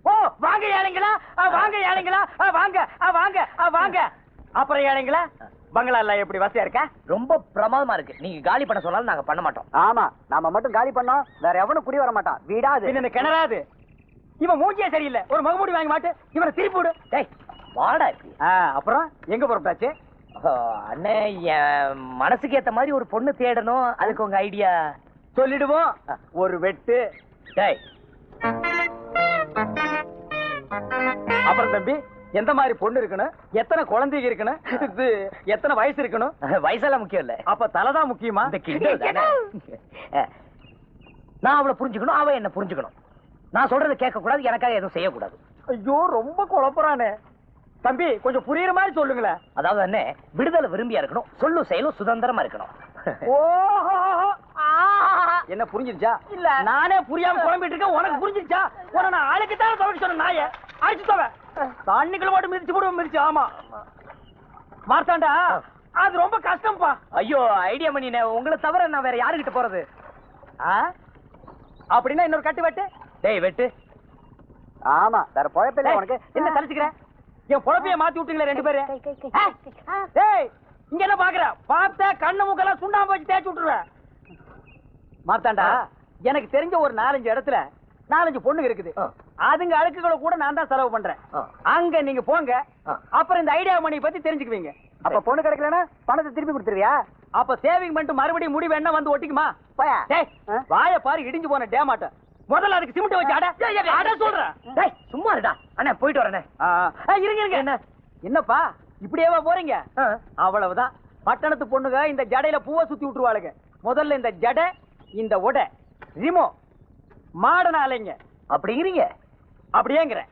[SPEAKER 5] ஓ வாங்க ஏழைங்களா, வாங்க ஏழைங்களா, வாங்க வாங்க வாங்க. அப்புறம் ஏழைங்களா, பங்களா எல்லாம் எப்படி வசதியா இருக்கா?
[SPEAKER 3] ரொம்ப பிரமாதமா இருக்கு. நீங்க காலி பண்ண சொன்னாலும் நாங்க பண்ண மாட்டோம்.
[SPEAKER 4] ஆமா, நாம மட்டும் காலி பண்ணோம், வேற எவனும் குடி வர மாட்டான். வீடாது
[SPEAKER 5] என்ன கிணறாது. இவன் மூஞ்சியே சரியில்லை. ஒரு மகுமூடி வாங்கி மாட்டு, இவனை திருப்பி விடு.
[SPEAKER 3] டேய் வாடா இப்படி.
[SPEAKER 5] அப்புறம் எங்க புறப்பட்டாச்சு?
[SPEAKER 3] அண்ணே, என் மனசுக்கு ஏத்த மாதிரி ஒரு பொண்ணு தேடணும். அதுக்கு உங்க ஐடியா
[SPEAKER 5] சொல்லிடுவோம். ஒரு வெட்டு.
[SPEAKER 3] டேய்
[SPEAKER 5] அப்புறம் தம்பி, எந்த மாதிரி பொண்ணு இருக்கணும், எத்தனை குழந்தைங்க இருக்கணும், இது எத்தனை வயசு இருக்கணும்?
[SPEAKER 3] வயசெல்லாம் முக்கியம் இல்ல.
[SPEAKER 5] அப்ப தலைதான் முக்கியமா?
[SPEAKER 3] இந்த கிண்டல் தானே. நான் அவளை புரிஞ்சுக்கணும், அவ என்ன புரிஞ்சுக்கணும். நான் சொல்றதை கேட்க கூடாது, எனக்காக எதுவும் செய்யக்கூடாது.
[SPEAKER 5] ஐயோ ரொம்ப குழப்பறானே தம்பி, கொஞ்சம் புரியுற மாதிரி சொல்லுங்களேன்.
[SPEAKER 3] அதாவது என்ன, விடுதலை விரும்பியா இருக்கணும், சொல்லும் செயலும் சுதந்திரமா இருக்கணும்.
[SPEAKER 5] என்ன புரிஞ்சிருச்சா? இல்ல நானே புரியாம குழம்பிட்டு இருக்கேன். உனக்கு புரிஞ்சிருச்சா? உன நான் ஆளுக்கு தான் துவைக்க சொன்ன நாய அடிச்சு தவ தண்ணிக்குள்ள மட்டும் மிதிச்சு போடுவோம். மிதிச்சு ஆமா மார்த்தாண்டா, அது ரொம்ப கஷ்டம்ப்பா.
[SPEAKER 3] ஐயோ ஐடியா பண்ணினே, உங்களை தவிர நான் வேற யாருகிட்ட போறது?
[SPEAKER 5] அப்படின்னா இன்னொரு கட்டு வெட்டு.
[SPEAKER 3] டேய் வெட்டு.
[SPEAKER 4] ஆமா, வேற பொழப்பில்ல உனக்கு.
[SPEAKER 5] என்ன தலிச்சுக்கிறேன்? என் பொழப்பைய மாத்தி விட்டீங்களே 2 பேரு. ஏய் இங்க என்ன பாக்குற? பார்த்த கண்ணு மூக்கெல்லாம் சுண்ணாம்பு வச்சு தேய்ச்சி விட்டுருவேன். மார்த்தாண்டா, எனக்கு தெரிஞ்ச ஒரு 4-5 இடத்துல 4-5 பொண்ணுங்க இருக்குது. அதுங்க அழுக்குகளை கூட நான் தான் செலவு பண்றேன். அங்க நீங்க போங்க, அப்புறம் இந்த ஐடியா மணி பத்தி தெரிஞ்சுக்குவீங்க.
[SPEAKER 4] அப்ப பொண்ணு கிடைக்கலன்னா பணத்தை திருப்பி கொடுத்துருவியா?
[SPEAKER 5] அப்ப சேவிங் பண்ணிட்டு மறுபடியும் முடி வேணா வந்து ஒட்டிக்குமா? டேய் வாய பாரு, இடிஞ்சு போன டேமாட்ட. முதல்ல அதுக்கு சிமெண்ட் வச்சு அட சொல்றேன்.
[SPEAKER 3] டேய் சும்மா இருடா. அண்ணா போயிட்டு வரேனே.
[SPEAKER 5] இருங்க இருங்க. என்ன என்னப்பா இப்படியேவா போறீங்க? அவ்வளவுதான். பட்டணத்து பொண்ணுங்க இந்த ஜடையில பூவை சுத்தி விட்டுருவாளுங்க. முதல்ல இந்த ஜடை, இந்த உடை, ரிமோ மாடன அலைங்க.
[SPEAKER 3] அப்படிங்கிறீங்க?
[SPEAKER 5] அப்படியேங்கிறேன்.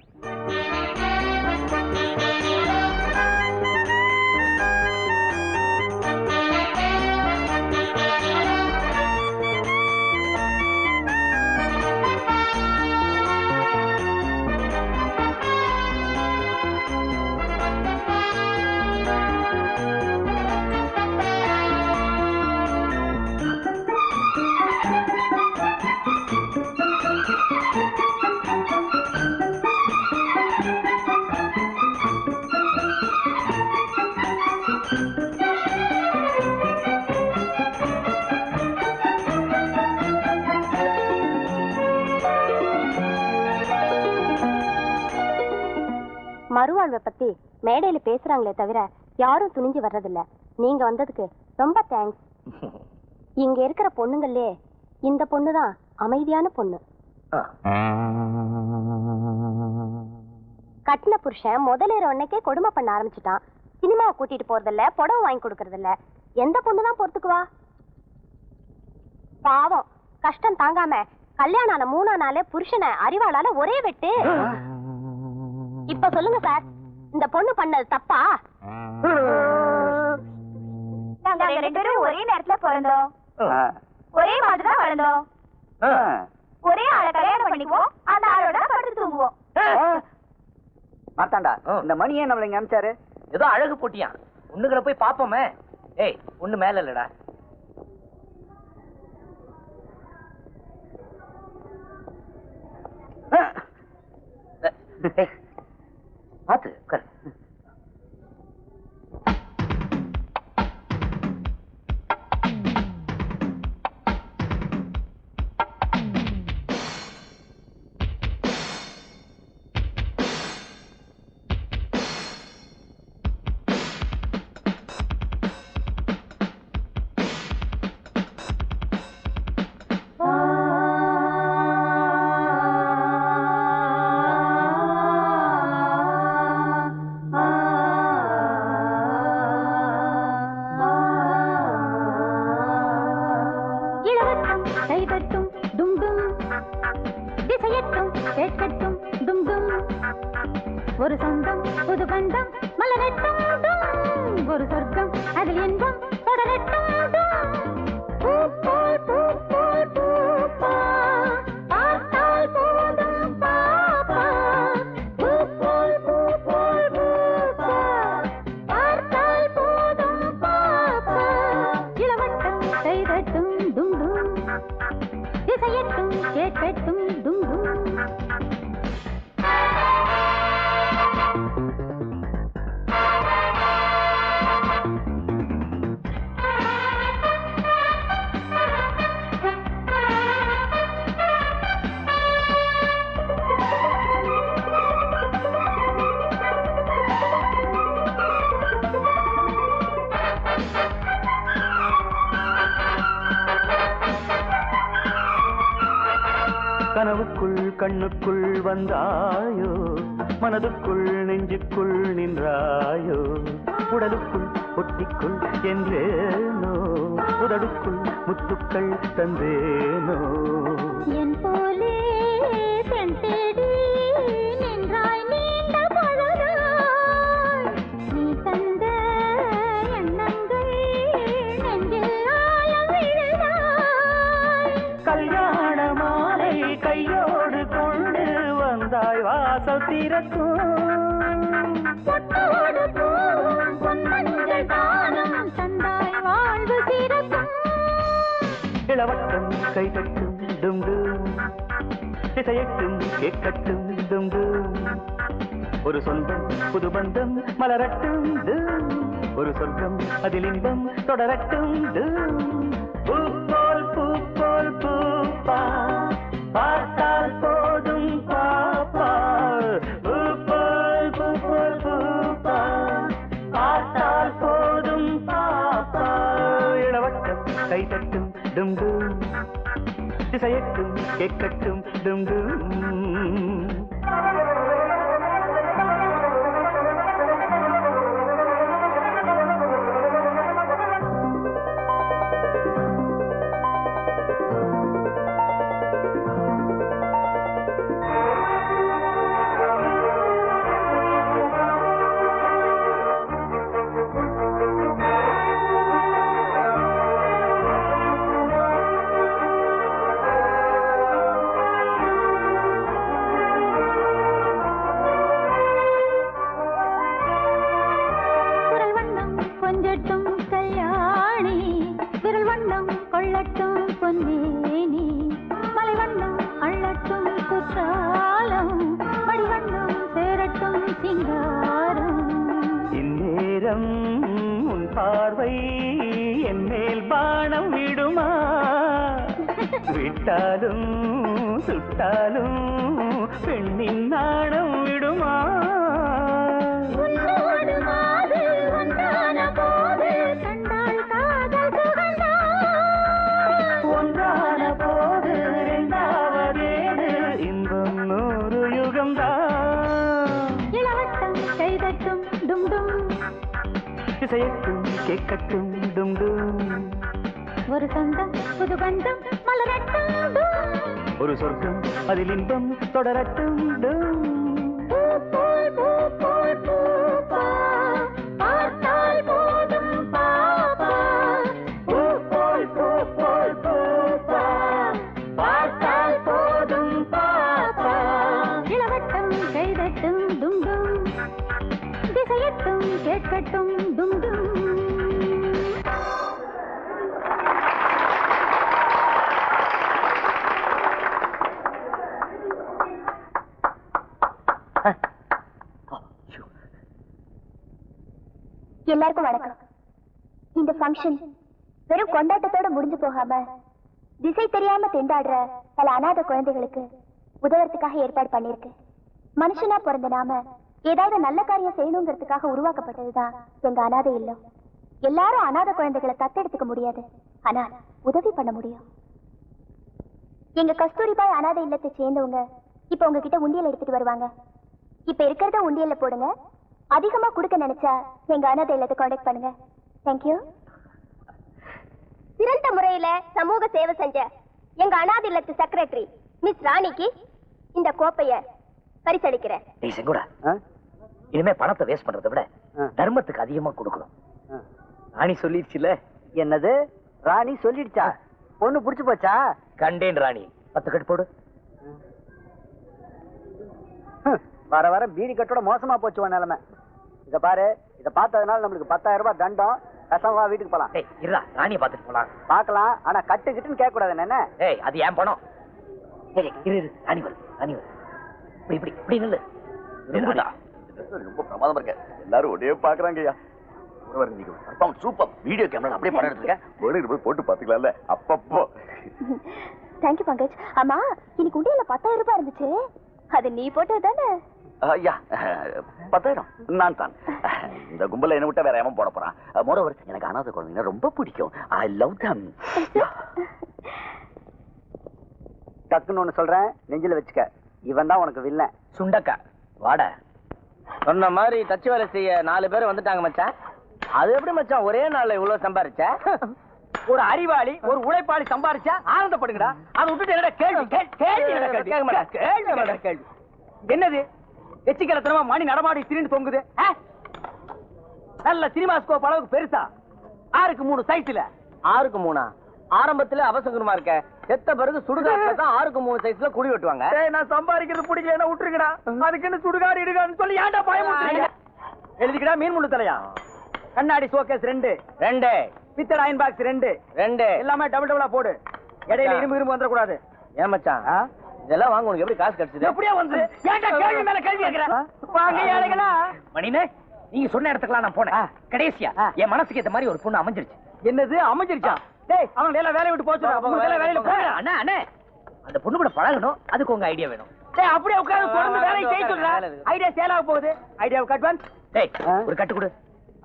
[SPEAKER 2] மறுவாழ்வை பத்தி மேடையில பேசுறாங்களே தவிர யாரும் துணிஞ்சு வர்றதில்ல. நீங்க வந்ததுக்கு ரொம்ப தேங்க்ஸ். இங்க இருக்கிற பொண்ணுங்களே இந்த பொண்ணுதான் அமைதியான பொண்ணு. கட்டின புருஷன் முதலேற உடனே கொடுமை பண்ண ஆரம்பிச்சுட்டான். சினிமாவை கூட்டிட்டு போறதில்ல, புடவை வாங்கி கொடுக்கறதில்ல. எந்த பொண்ணுதான் பொறுத்துக்குவா? பாவம் கஷ்டம் தாங்காம கல்யாணம் ஆன 3ஆம் நாளே புருஷனை அறிவாளால ஒரே வெட்டு. இப்ப சொல்லுங்க சார், இந்த பொண்ணு பண்ணது தப்பா? நாங்க 2 பேரும் ஒரே நேரத்துல பிறந்தோம், ஒரே மாதிரி தான் வளர்ந்தோம், ஒரே ஆளை கல்யாணம் பண்ணிக்குவோம், அந்த ஆளோட படுத்து தூங்குவோம்.
[SPEAKER 4] மார்த்தாண்டா, இந்த மணி ஏன் நம்மள இங்க அனுப்பிச்சாரு?
[SPEAKER 3] ஏதோ அழகு போட்டியா? ஒண்ணுகளை போய் பாப்போமே. ஏய் ஒண்ணு மேல இல்லடா. பாத்து உட்காரு.
[SPEAKER 2] ஒரு சொந்தம் புது பந்தம் மலரட்டும் ஒரு சொர்க்கம் அதில் இன்பம் தொடரட்டும் பூ போல் பூ போல் பூப்பா பார்த்தால் போதும் பாப்பா பூ போல் பூ போல் பூப்பா பார்த்தால் போதும் பாப்பா இளவட்டம் செய்தட்டும் டும் டும் திசையட்டும் கேட்கட்டும் டும் டும்
[SPEAKER 6] கனவுக்குள் கண்ணுக்குள் வந்தாயோ மனதுக்குள் நெஞ்சுக்குள் நின்றாயோ உடலுக்குள் ஒட்டிக்குள் என்றேனோ உதடுக்குள் முத்துக்கள் தந்தேனோ
[SPEAKER 2] என் போலே பெண் தேடி நின்றாய் நீண்ட பொழுதாய் நீ தந்த எண்ணங்கள் நெஞ்சில் ஆழம் விழுதாய்
[SPEAKER 6] கல்யாண மாலை கையோடு கொண்டு வந்தாய் வாசல் திறக்கும்
[SPEAKER 2] பொட்டோடு பூவும் பொன்மஞ்சள் தானம் தந்தாய் வாழ்வு சிறக்கும்
[SPEAKER 6] இளவட்டம் கைதட்டும் டும் டும் திசையட்டும் கேட்கட்டும் டும் டும் ஒரு சொந்தம் புது பந்தம் மலரட்டும் டும் ஒரு சொர்க்கம் அதில் இன்பம் தொடரட்டும் டும் பூ போல் பூப்பா பார்த்தால் போதும் பாப்பா பூ போல் பூப்பா பார்த்தால் போதும் பாப்பா இளவட்டம் கைதட்டும் டும் டும் திசையட்டும் கேட்கட்டும் டும் டும் விட்டாலும் சுட்டாலும் பெண்ணின் நாணம் விடுமா ஒன்றான போது இரண்டாவதேது இன்பம் 100 யுகம்தான்
[SPEAKER 2] இளவட்டம் கைதட்டும் டும் டும்
[SPEAKER 6] இசையட்டும் கேட்கட்டும் டும் டும்
[SPEAKER 2] ஒரு சொந்தம் புது பந்தம் மலரட்டும்
[SPEAKER 6] ஒரு சொர்க்கம் அதில் இன்பம் தொடரட்டும்
[SPEAKER 2] பூ போல் பூப்பா பார்த்தால் போதும் பாப்பா
[SPEAKER 6] பூ போல் பூப்பா பார்த்தால் போதும் பாப்பா
[SPEAKER 2] இளவட்டம் கைதட்டும் டும் டும் திசையட்டும் கேட்கட்டும் டும் டும்
[SPEAKER 9] எல்லாருக்கும் வணக்கம். இந்த ஃபங்க்ஷன் வெறும் கொண்டாட்டத்தோட முடிஞ்சு போகாம திசை தெரியாம திண்டாடுற பல அநாத குழந்தைகளுக்கு உதவுறதுக்காக ஏற்பாடு பண்ணிருக்கு. மனுஷனா பிறந்த நாம ஏதாவது நல்ல காரியம் செய்யணுங்கிறதுக்காக உருவாக்கப்பட்டதுதான் எங்க அநாதை இல்லம். எல்லாரும் அநாத குழந்தைகளை தத்தெடுத்துக்க முடியாது, ஆனா உதவி பண்ண முடியும். எங்க கஸ்தூரிபாய் அநாதை இல்லத்தை சேர்ந்தவங்க இப்ப உங்ககிட்ட உண்டியல் எடுத்துட்டு வருவாங்க. இப்ப இருக்கிறத உண்டியல்ல போடுங்க. அதிகமா கொடுக்க நினைச்சா எங்க அநாதை இல்லத்தை கான்டாக்ட் பண்ணுங்க. தேங்க்யூ. சிறந்த முறையில சமூக சேவை செஞ்ச எங்க அநாதை இல்லத்து செக்ரட்டரி மிஸ் ராணிக்கு இந்த கோப்பைய பரிசளிக்கிறேன்.
[SPEAKER 3] இனிமே பணத்தை வேஸ்ட் பண்றதை விட தர்மத்துக்கு அதிகமா கொடுக்கணும். ராணி சொல்லிடுச்சுல.
[SPEAKER 4] என்னது ராணி சொல்லிடுச்சா? பொண்ணு புடிச்சு போச்சா?
[SPEAKER 3] கண்டேன் ராணி. 10 கட்டு போடு.
[SPEAKER 4] வர வர பீடி கட்டோட மோசமா போச்சு நிலைமை. இத பாரு, இத பார்த்ததுனால நம்மளுக்கு 10,000 ரூபாய் தண்டம். கசவா வீட்டுக்கு போலாம்.
[SPEAKER 3] இருடா, ராணியை பார்த்துட்டு போலாம்.
[SPEAKER 4] பார்க்கலாம், ஆனா கட்டுக்கிட்டுன்னு கேட்க கூடாது என்ன?
[SPEAKER 3] அது ஏன் பணம்? இரு ராணி வரு, ராணி வரு. இப்படி இப்படி இப்படி நில்லு.
[SPEAKER 10] ரொம்ப பிரமாதமா இருக்க. எல்லாரும் ஒரே பாக்குறாங்கய்யா. சூப்பர் வீடியோ கேமரா அப்படியே படம் எடுத்துருக்கேன். போய் போட்டு பாத்துக்கலாம்ல அப்பப்போ.
[SPEAKER 9] தேங்க்யூ பங்கஜ். ஆமா, இன்னைக்கு உண்டியல 10,000 ரூபாய் இருந்துச்சு. அது நீ போட்டது தானே?
[SPEAKER 10] ஐயா 10,000 நான் தான். இந்த கும்பல என்ன விட்டா வேற எவன் போட போறான்? மோரோவர் எனக்கு அனாதை குழந்தைங்க ரொம்ப பிடிக்கும். ஐ லவ் தம்.
[SPEAKER 4] டக்குன்னு ஒண்ணு சொல்றேன், நெஞ்சில வச்சுக்க. இவன் தான் உனக்கு வில்ல.
[SPEAKER 3] சுண்டக்கா வாட.
[SPEAKER 8] சொன்ன மாதிரி தச்சு வேலை செய்ய 4 பேர் வந்துட்டாங்க மச்சான். அது எப்படி மச்சான் ஒரே நாள்ல இவ்வளவு சம்பாரிச்ச?
[SPEAKER 5] ஒரு அறிவாளி ஒரு உழைப்பாளி சம்பாரிச்சா ஆனந்தப்படுங்கடா. அதை விட்டுட்டு என்னடா கேள்வி கேள்வி என்னது? எச்சிக்கலத்தனமா மணி நடமாடி திரிந்து தொங்குது. நல்ல சினிமா ஸ்கோப் அளவுக்கு பெருசா 6க்கு 3 சைஸ்ல.
[SPEAKER 8] 6க்கு 3 ஆரம்பத்துல அவசகுணமா இருக்க. செத்த பிறகு சுடுகாட்டுல தான் 6க்கு 3 சைஸ்ல குடி வெட்டுவாங்க.
[SPEAKER 5] நான் சம்பாதிக்கிறது பிடிக்கலன்னா விட்டுருக்கடா. அதுக்குன்னு சுடுகாடு இடுகான்னு சொல்லி ஏன்டா பயமுறுத்துறீங்க? எழுதிக்கடா. மீன் முள்ளு தலையா, கண்ணாடி ஷோகேஸ் 2 பித்தளை அயன் பாக்ஸ் 2 எல்லாமே டபுளா போடு. இடையில இரும்பு வந்துட கூடாது.
[SPEAKER 8] ஏன் மச்சான் இதெல்லாம் வாங்க உனக்கு எப்படி காசு கிடைச்சது?
[SPEAKER 5] எப்படியா வந்து ஏன்டா கேள்வி மேல கேள்வி கேக்குற? வாங்க ஏழைகளா.
[SPEAKER 3] மணினே, நீங்க சொன்ன இடத்துக்குலாம் நான் போனேன். கடைசியா என் மனசுக்கு ஏத்த மாதிரி ஒரு பொண்ணு அமைஞ்சிருச்சு.
[SPEAKER 5] என்னது அமைஞ்சிருச்சா? டேய் அவன் வேலை விட்டு போச்சு. வேலையில போற
[SPEAKER 3] அண்ணா அண்ணே, அந்த பொண்ணு கூட பழகணும். அதுக்கு உங்க ஐடியா வேணும்.
[SPEAKER 5] டேய் அப்படியே உட்கார்ந்து தொடர்ந்து வேலையை செய்ய சொல்றா. ஐடியா சேல் ஆக போகுது. ஐடியாவுக்கு அட்வான்ஸ்.
[SPEAKER 3] டேய் ஒரு கட்டு கொடு.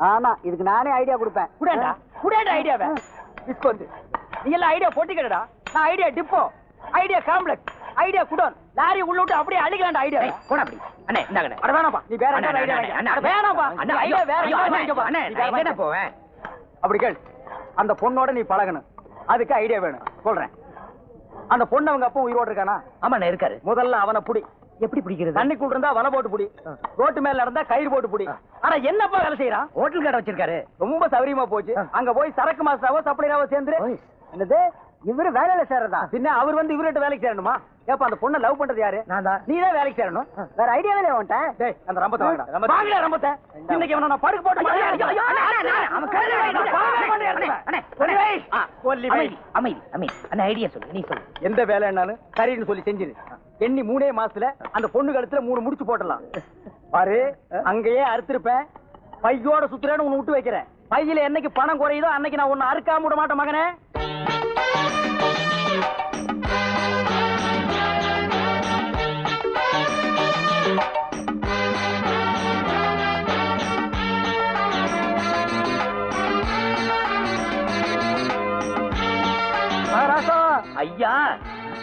[SPEAKER 4] ஆமா, இதுக்கு நானே ஐடியா கொடுப்பேன்.
[SPEAKER 5] குடேடா ஐடியாவை. டிஸ்கவுண்ட். நீ எல்லாம் ஐடியா போட்டிக்கடா. நான் idea depot, idea complex, idea godown, lorry உள்ள விட்டு அப்படியே அழிக்கலாம்டா ஐடியா.
[SPEAKER 3] போடா அப்படி. அண்ணே இந்தாங்க.
[SPEAKER 5] அட வேணாம்ப்பா, நீ வேற என்ன ஐடியா வாங்க. அட வேணாம்ப்பா,
[SPEAKER 3] அண்ணா
[SPEAKER 5] ஐடியா வேற
[SPEAKER 3] அண்ணே நான் என்ன போவேன்?
[SPEAKER 5] அப்படி கேள். அந்த பொண்ணோட நீ பழகணும். அதுக்கு ஐடியா வேணும். சொல்றேன். அந்த பொண்ணு அவங்க அப்பா உயிரோடு இருக்கானா?
[SPEAKER 3] ஆமா இருக்காரு.
[SPEAKER 5] முதல்ல அவனை புடி.
[SPEAKER 3] எப்படி பிடிக்கிறது?
[SPEAKER 5] தண்ணிக்குள்ள இருந்தா வலை போட்டு புடி. ரோட்டு மேல இருந்தா கயிறு போட்டு புடி. ஆனா என்னப்பா வேலை செய்யறான்?
[SPEAKER 3] ஹோட்டல் கடை வச்சிருக்காரு.
[SPEAKER 5] ரொம்ப சௌரியமா போச்சு. அங்க போய் சரக்கு மாஸ்டராவோ சப்ளையராவோ சேர்ந்து.
[SPEAKER 4] என்னது இவரு வேலையில சேர்றதா?
[SPEAKER 5] பின்ன அவர் வந்து இவர்கிட்ட வேலைக்கு சேரணுமா? ஏப்பா அந்த பொண்ணை லவ் பண்றது யாரு?
[SPEAKER 3] நான் தான்.
[SPEAKER 5] நீ தான் வேலைக்கு சேரணும்.
[SPEAKER 4] வேற ஐடியாவே இல்ல உன்கிட்ட.
[SPEAKER 5] டேய் அந்த ரம்பத்தை வாங்கடா. வாங்கடா ரம்பத்தை. இன்னைக்கு அவனை நான் படுக்க போட்டு
[SPEAKER 3] அவன் ஐடியா சொல்லு. நீ சொல்லு.
[SPEAKER 5] எந்த வேலைன்னாலும் சரின்னு சொல்லி செஞ்சிரு. எண்ணி 3 மாசத்துல அந்த பொண்ணு கழுத்துல 3 முடிச்சு போட்டலாம். பாரு அங்கேயே அறுத்திருப்பேன். பையோட சுத்துறேன்னு உன்னை விட்டு வைக்கிறேன். பையில என்னைக்கு பணம் குறையுதோ அன்னைக்கு நான் உன்னை அறுக்காம விட மாட்டேன் மகனே.
[SPEAKER 3] ஐயா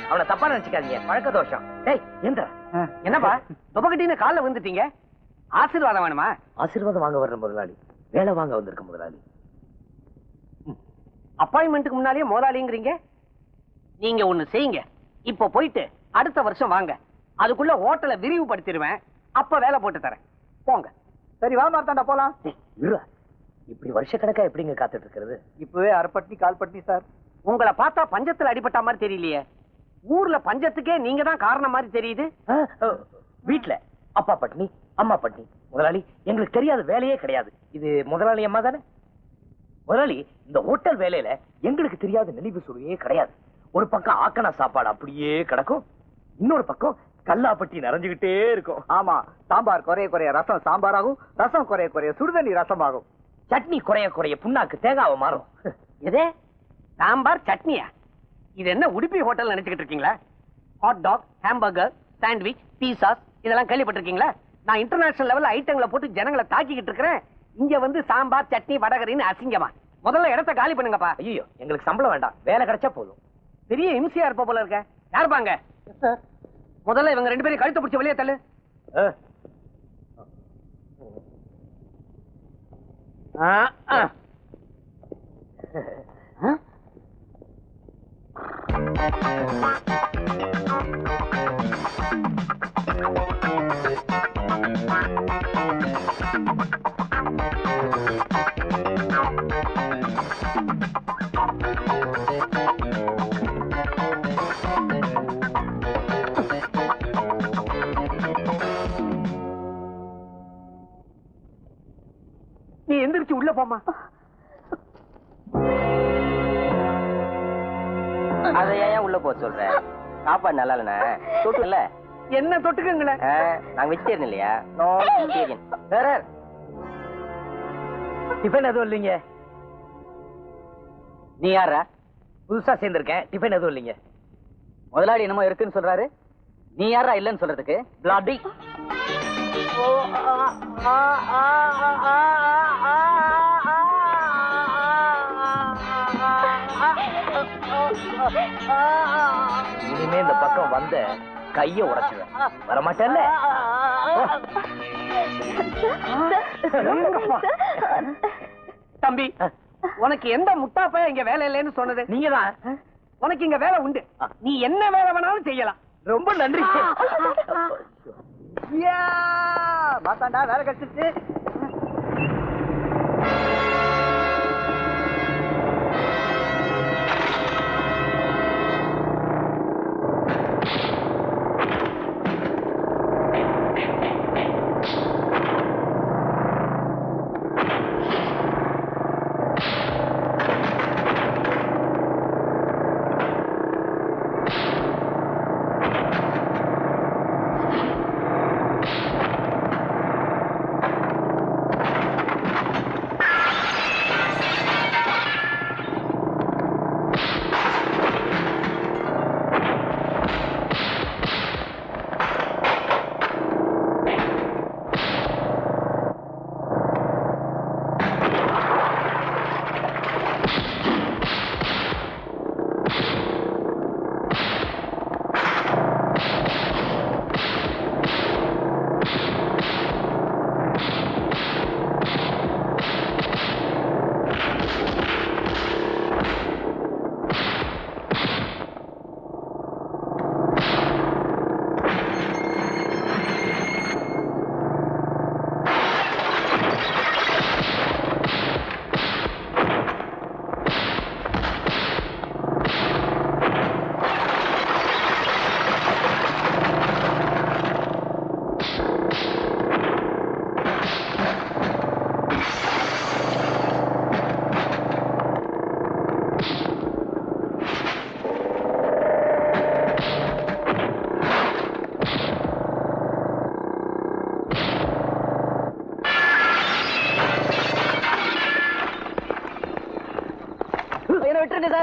[SPEAKER 3] அவனை தப்பா நினைச்சுக்காதீங்க. பழக்க தோஷம். டேய் எந்திரா.
[SPEAKER 5] என்னப்பா துபக்கட்டின்னு கால்ல வந்துட்டீங்க? ஆசீர்வாதம் வேணுமா?
[SPEAKER 3] ஆசீர்வாதம் வாங்க வர்ற முதலாளி, வேலை வாங்க வந்திருக்க முதலாளி.
[SPEAKER 5] அப்பாயின்மெண்ட்டுக்கு முன்னாலேயே முதலாளிங்கிறீங்க. நீங்க ஒண்ணு செய்யுங்க. இப்ப போயிட்டு அடுத்த வருஷம் வாங்க. அதுக்குள்ள ஹோட்டலை விரிவுபடுத்திடுவேன். அப்ப வேலை போட்டு தரேன். போங்க.
[SPEAKER 4] சரி வா மார்த்தாண்டா போலாம்.
[SPEAKER 3] இப்படி வருஷ கணக்கா எப்படிங்க காத்துட்டு இருக்கிறது?
[SPEAKER 4] இப்பவே அரைப்பட்டி கால்பட்டி சார்.
[SPEAKER 5] உங்களை பார்த்தா பஞ்சத்துல அடிபட்ட மாதிரி தெரியலையே. ஊர்ல பஞ்சத்துக்கே நீங்க தான் காரணம் மாதிரி தெரியுது.
[SPEAKER 3] வீட்டுல அப்பா பட்னி அம்மா பட்னி. முதலாளி எங்களுக்கு தெரியாத வேலையே கிடையாது. இது முதலாளி அம்மா தானே? முதலாளி இந்த ஹோட்டல் வேலையில எங்களுக்கு தெரியாத நெளிவு சுவையே கிடையாது. ஒரு பக்கம் ஆக்கணா சாப்பாடு அப்படியே கிடக்கும், இன்னொரு பக்கம் கல்லாப்பட்டி நிறைஞ்சுகிட்டே இருக்கும்.
[SPEAKER 4] ஆமா, சாம்பார் குறைய குறைய ரசம் சாம்பாராகும், ரசம் குறைய குறைய சுடுதண்ணி ரசமாகும்,
[SPEAKER 3] சட்னி குறைய குறைய புண்ணாக்கு தேங்காவை மாறும்.
[SPEAKER 5] எதே சாம்பார் சட்னியா? இது என்ன உடுப்பி ஹோட்டல் நினைச்சுக்கிட்டு இருக்கீங்களா? Hot dog, hamburger, sandwich, pizzas இதெல்லாம் கேள்விப்பட்டிருக்கீங்களா? நான் இன்டர்நேஷனல் லெவல்ல ஐட்டங்களை போட்டு ஜனங்களை தாக்கிக்கிட்டு இருக்கிறேன். இங்க வந்து சாம்பார் சட்னி வடகரின்னு அசிங்கமா. முதல்ல இடத்த காலி பண்ணுங்கப்பா.
[SPEAKER 3] ஐயோ எங்களுக்கு சம்பளம் வேண்டாம், வேலை கிடைச்சா போதும்.
[SPEAKER 5] பெரிய இம்சியா இருப்ப போல இருக்க. யாருப்பாங்க? முதல்ல இவங்க 2 பேரும் கழுத்தை பிடிச்சி வெளியே தள்ளு. போமா.
[SPEAKER 8] அதை ஏன் உள்ள போக சொல்ற? சாப்பாடு நல்லா இல்லைண்ணா. தொட்டுல
[SPEAKER 5] என்ன தொட்டுக்குங்களேன்?
[SPEAKER 8] நாங்க வெஜிடேரியன் இல்லையா? No vegetarian. வேற
[SPEAKER 3] டிஃபன் எதுவும் இல்லைங்க.
[SPEAKER 8] நீ யாரா?
[SPEAKER 3] புதுசா சேர்ந்திருக்கேன். டிஃபன் எதுவும் இல்லைங்க.
[SPEAKER 8] முதலாளி என்னமோ இருக்குன்னு சொல்றாரு. நீ யாரா இல்லன்னு சொல்றதுக்கு?
[SPEAKER 3] பிளாடி. இனிமே இந்த பக்கம் வந்த கைய உடைச்சுவேன். வரமாட்டேன்ல?
[SPEAKER 5] தம்பி, உனக்கு எந்த முட்டாப்பைய இங்க வேலை இல்லைன்னு சொன்னது?
[SPEAKER 3] நீங்கதான்.
[SPEAKER 5] உனக்கு இங்க வேலை உண்டு. நீ என்ன வேலை வேணாலும் செய்யலாம்.
[SPEAKER 3] ரொம்ப நன்றி.
[SPEAKER 4] மாத்தாண்டா வேலை கழிச்சிருச்சு.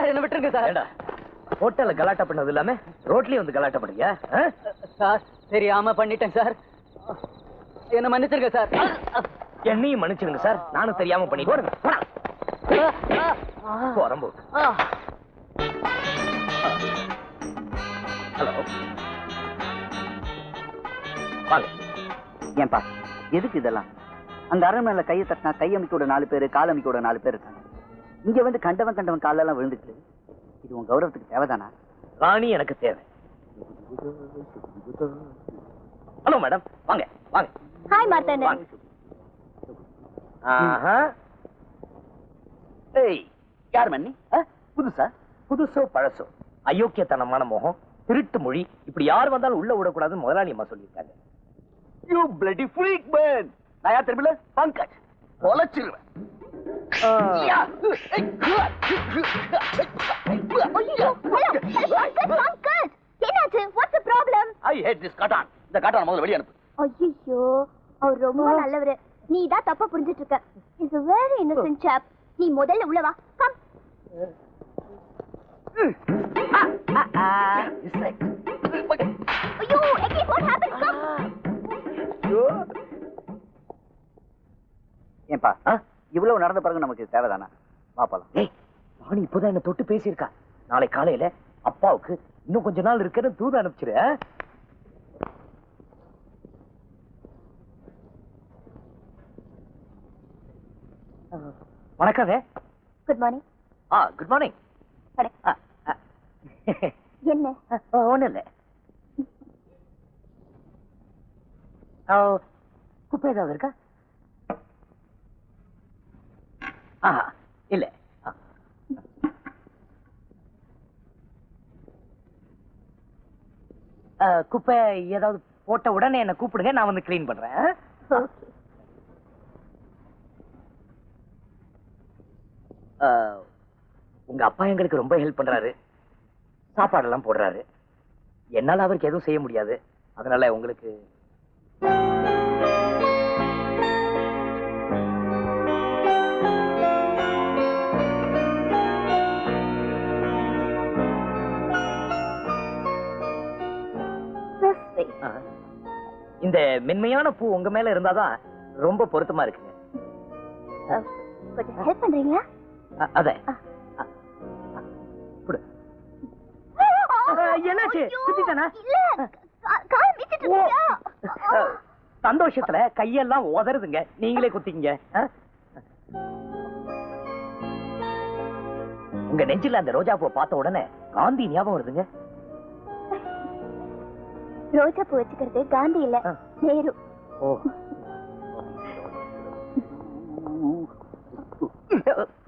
[SPEAKER 3] என்ன விட்டுருங்க சார். ஹோட்டல்ல கலாட்டா பண்ணது இல்லாம ரோட்லயே வந்து கலாட்டா பண்ணுங்க
[SPEAKER 5] சார். தெரியாம பண்ணிட்டேன் சார். என்ன மன்னிச்சிருங்க சார்.
[SPEAKER 3] என்னையும் மன்னிச்சிருங்க சார். நானும் தெரியாம பண்ணிட்டேன். ஹலோ, வாங்க.
[SPEAKER 4] ஏன்பா எதுக்கு இதெல்லாம்? அந்த அரண்மனையில கையை தட்டினா கையமைக்கோட 4 பேரு, காலமைக்கோட 4 பேர் இருக்காங்க. இங்க வந்து கண்டவன் காலெல்லாம் விழுந்துட்டு இது உன் கௌரவத்துக்கு தேவைதானா?
[SPEAKER 3] ராணி எனக்கு தேவை. ஹலோ மேடம், வாங்க வாங்க.
[SPEAKER 9] ஹாய் மார்த்தண்டன்.
[SPEAKER 3] ஏய், யார் மன்னி?
[SPEAKER 4] புதுசா?
[SPEAKER 3] புதுசோ பழசோ, அயோக்கியத்தனமான முகம், திருட்டு மொழி, இப்படி யார் வந்தாலும் உள்ள விடக்கூடாதுன்னு முதலாளி அம்மா சொல்லியிருக்காங்க.
[SPEAKER 10] You bloody freak man. நான் யார் தெரியுமில்ல? பங்கஜ். பொலச்சிருவேன். I hate this காட்டான். இந்த காட்டான் முதல்ல வெளிய அனுப்பு.
[SPEAKER 9] ஐயோ, அவர் ரொம்ப நல்லவரு. நீ தான் தப்பா புரிஞ்சிட்டு இருக்க. He's a very innocent chap. நீ முதல்ல உள்ள வா. கம். ஐயோ, again what happened? Come.
[SPEAKER 4] ஏன்பா இவ்வளவு நடந்த பிறகு நமக்கு தேவைதானா? பாப்பலாம்.
[SPEAKER 3] ஏய், ராணி இப்போதான் என்ன தொட்டு பேசியிருக்கா. நாளை காலையில அப்பாவுக்கு இன்னும் கொஞ்ச நாள் இருக்குன்னு தூது அனுப்பிச்சிரு. வணக்கங்க.
[SPEAKER 9] Good morning.
[SPEAKER 3] Good morning.
[SPEAKER 9] என்ன?
[SPEAKER 3] ஒண்ணு இல்ல. குப்பை ஏதாவது இருக்கா? இல்ல. குப்பை ஏதாவது போட்ட உடனே என்ன கூப்பிடுங்க, நான் வந்து கிளீன் பண்றேன். உங்க அப்பா எங்களுக்கு ரொம்ப ஹெல்ப் பண்றாரு, சாப்பாடெல்லாம் போடுறாரு. என்னால அவருக்கு எதுவும் செய்ய முடியாது. அதனால உங்களுக்கு இந்த மென்மையான பூ உங்க மேல இருந்தாதான் ரொம்ப பொருத்தமா இருக்குங்க.
[SPEAKER 9] கொஞ்சம் ஹெல்ப் பண்றீங்களா?
[SPEAKER 3] அத என்னாச்சு? குத்திட்டானா? சந்தோஷத்துல கையெல்லாம் உதறுதுங்க. நீங்களே குத்திங்க. உங்க நெஞ்சில அந்த ரோஜா பூ பார்த்த உடனே காந்தி ஞாபகம் வருதுங்க.
[SPEAKER 9] ரோஜா பூ வச்சுக்கிறது காந்தி இல்ல, நேரு.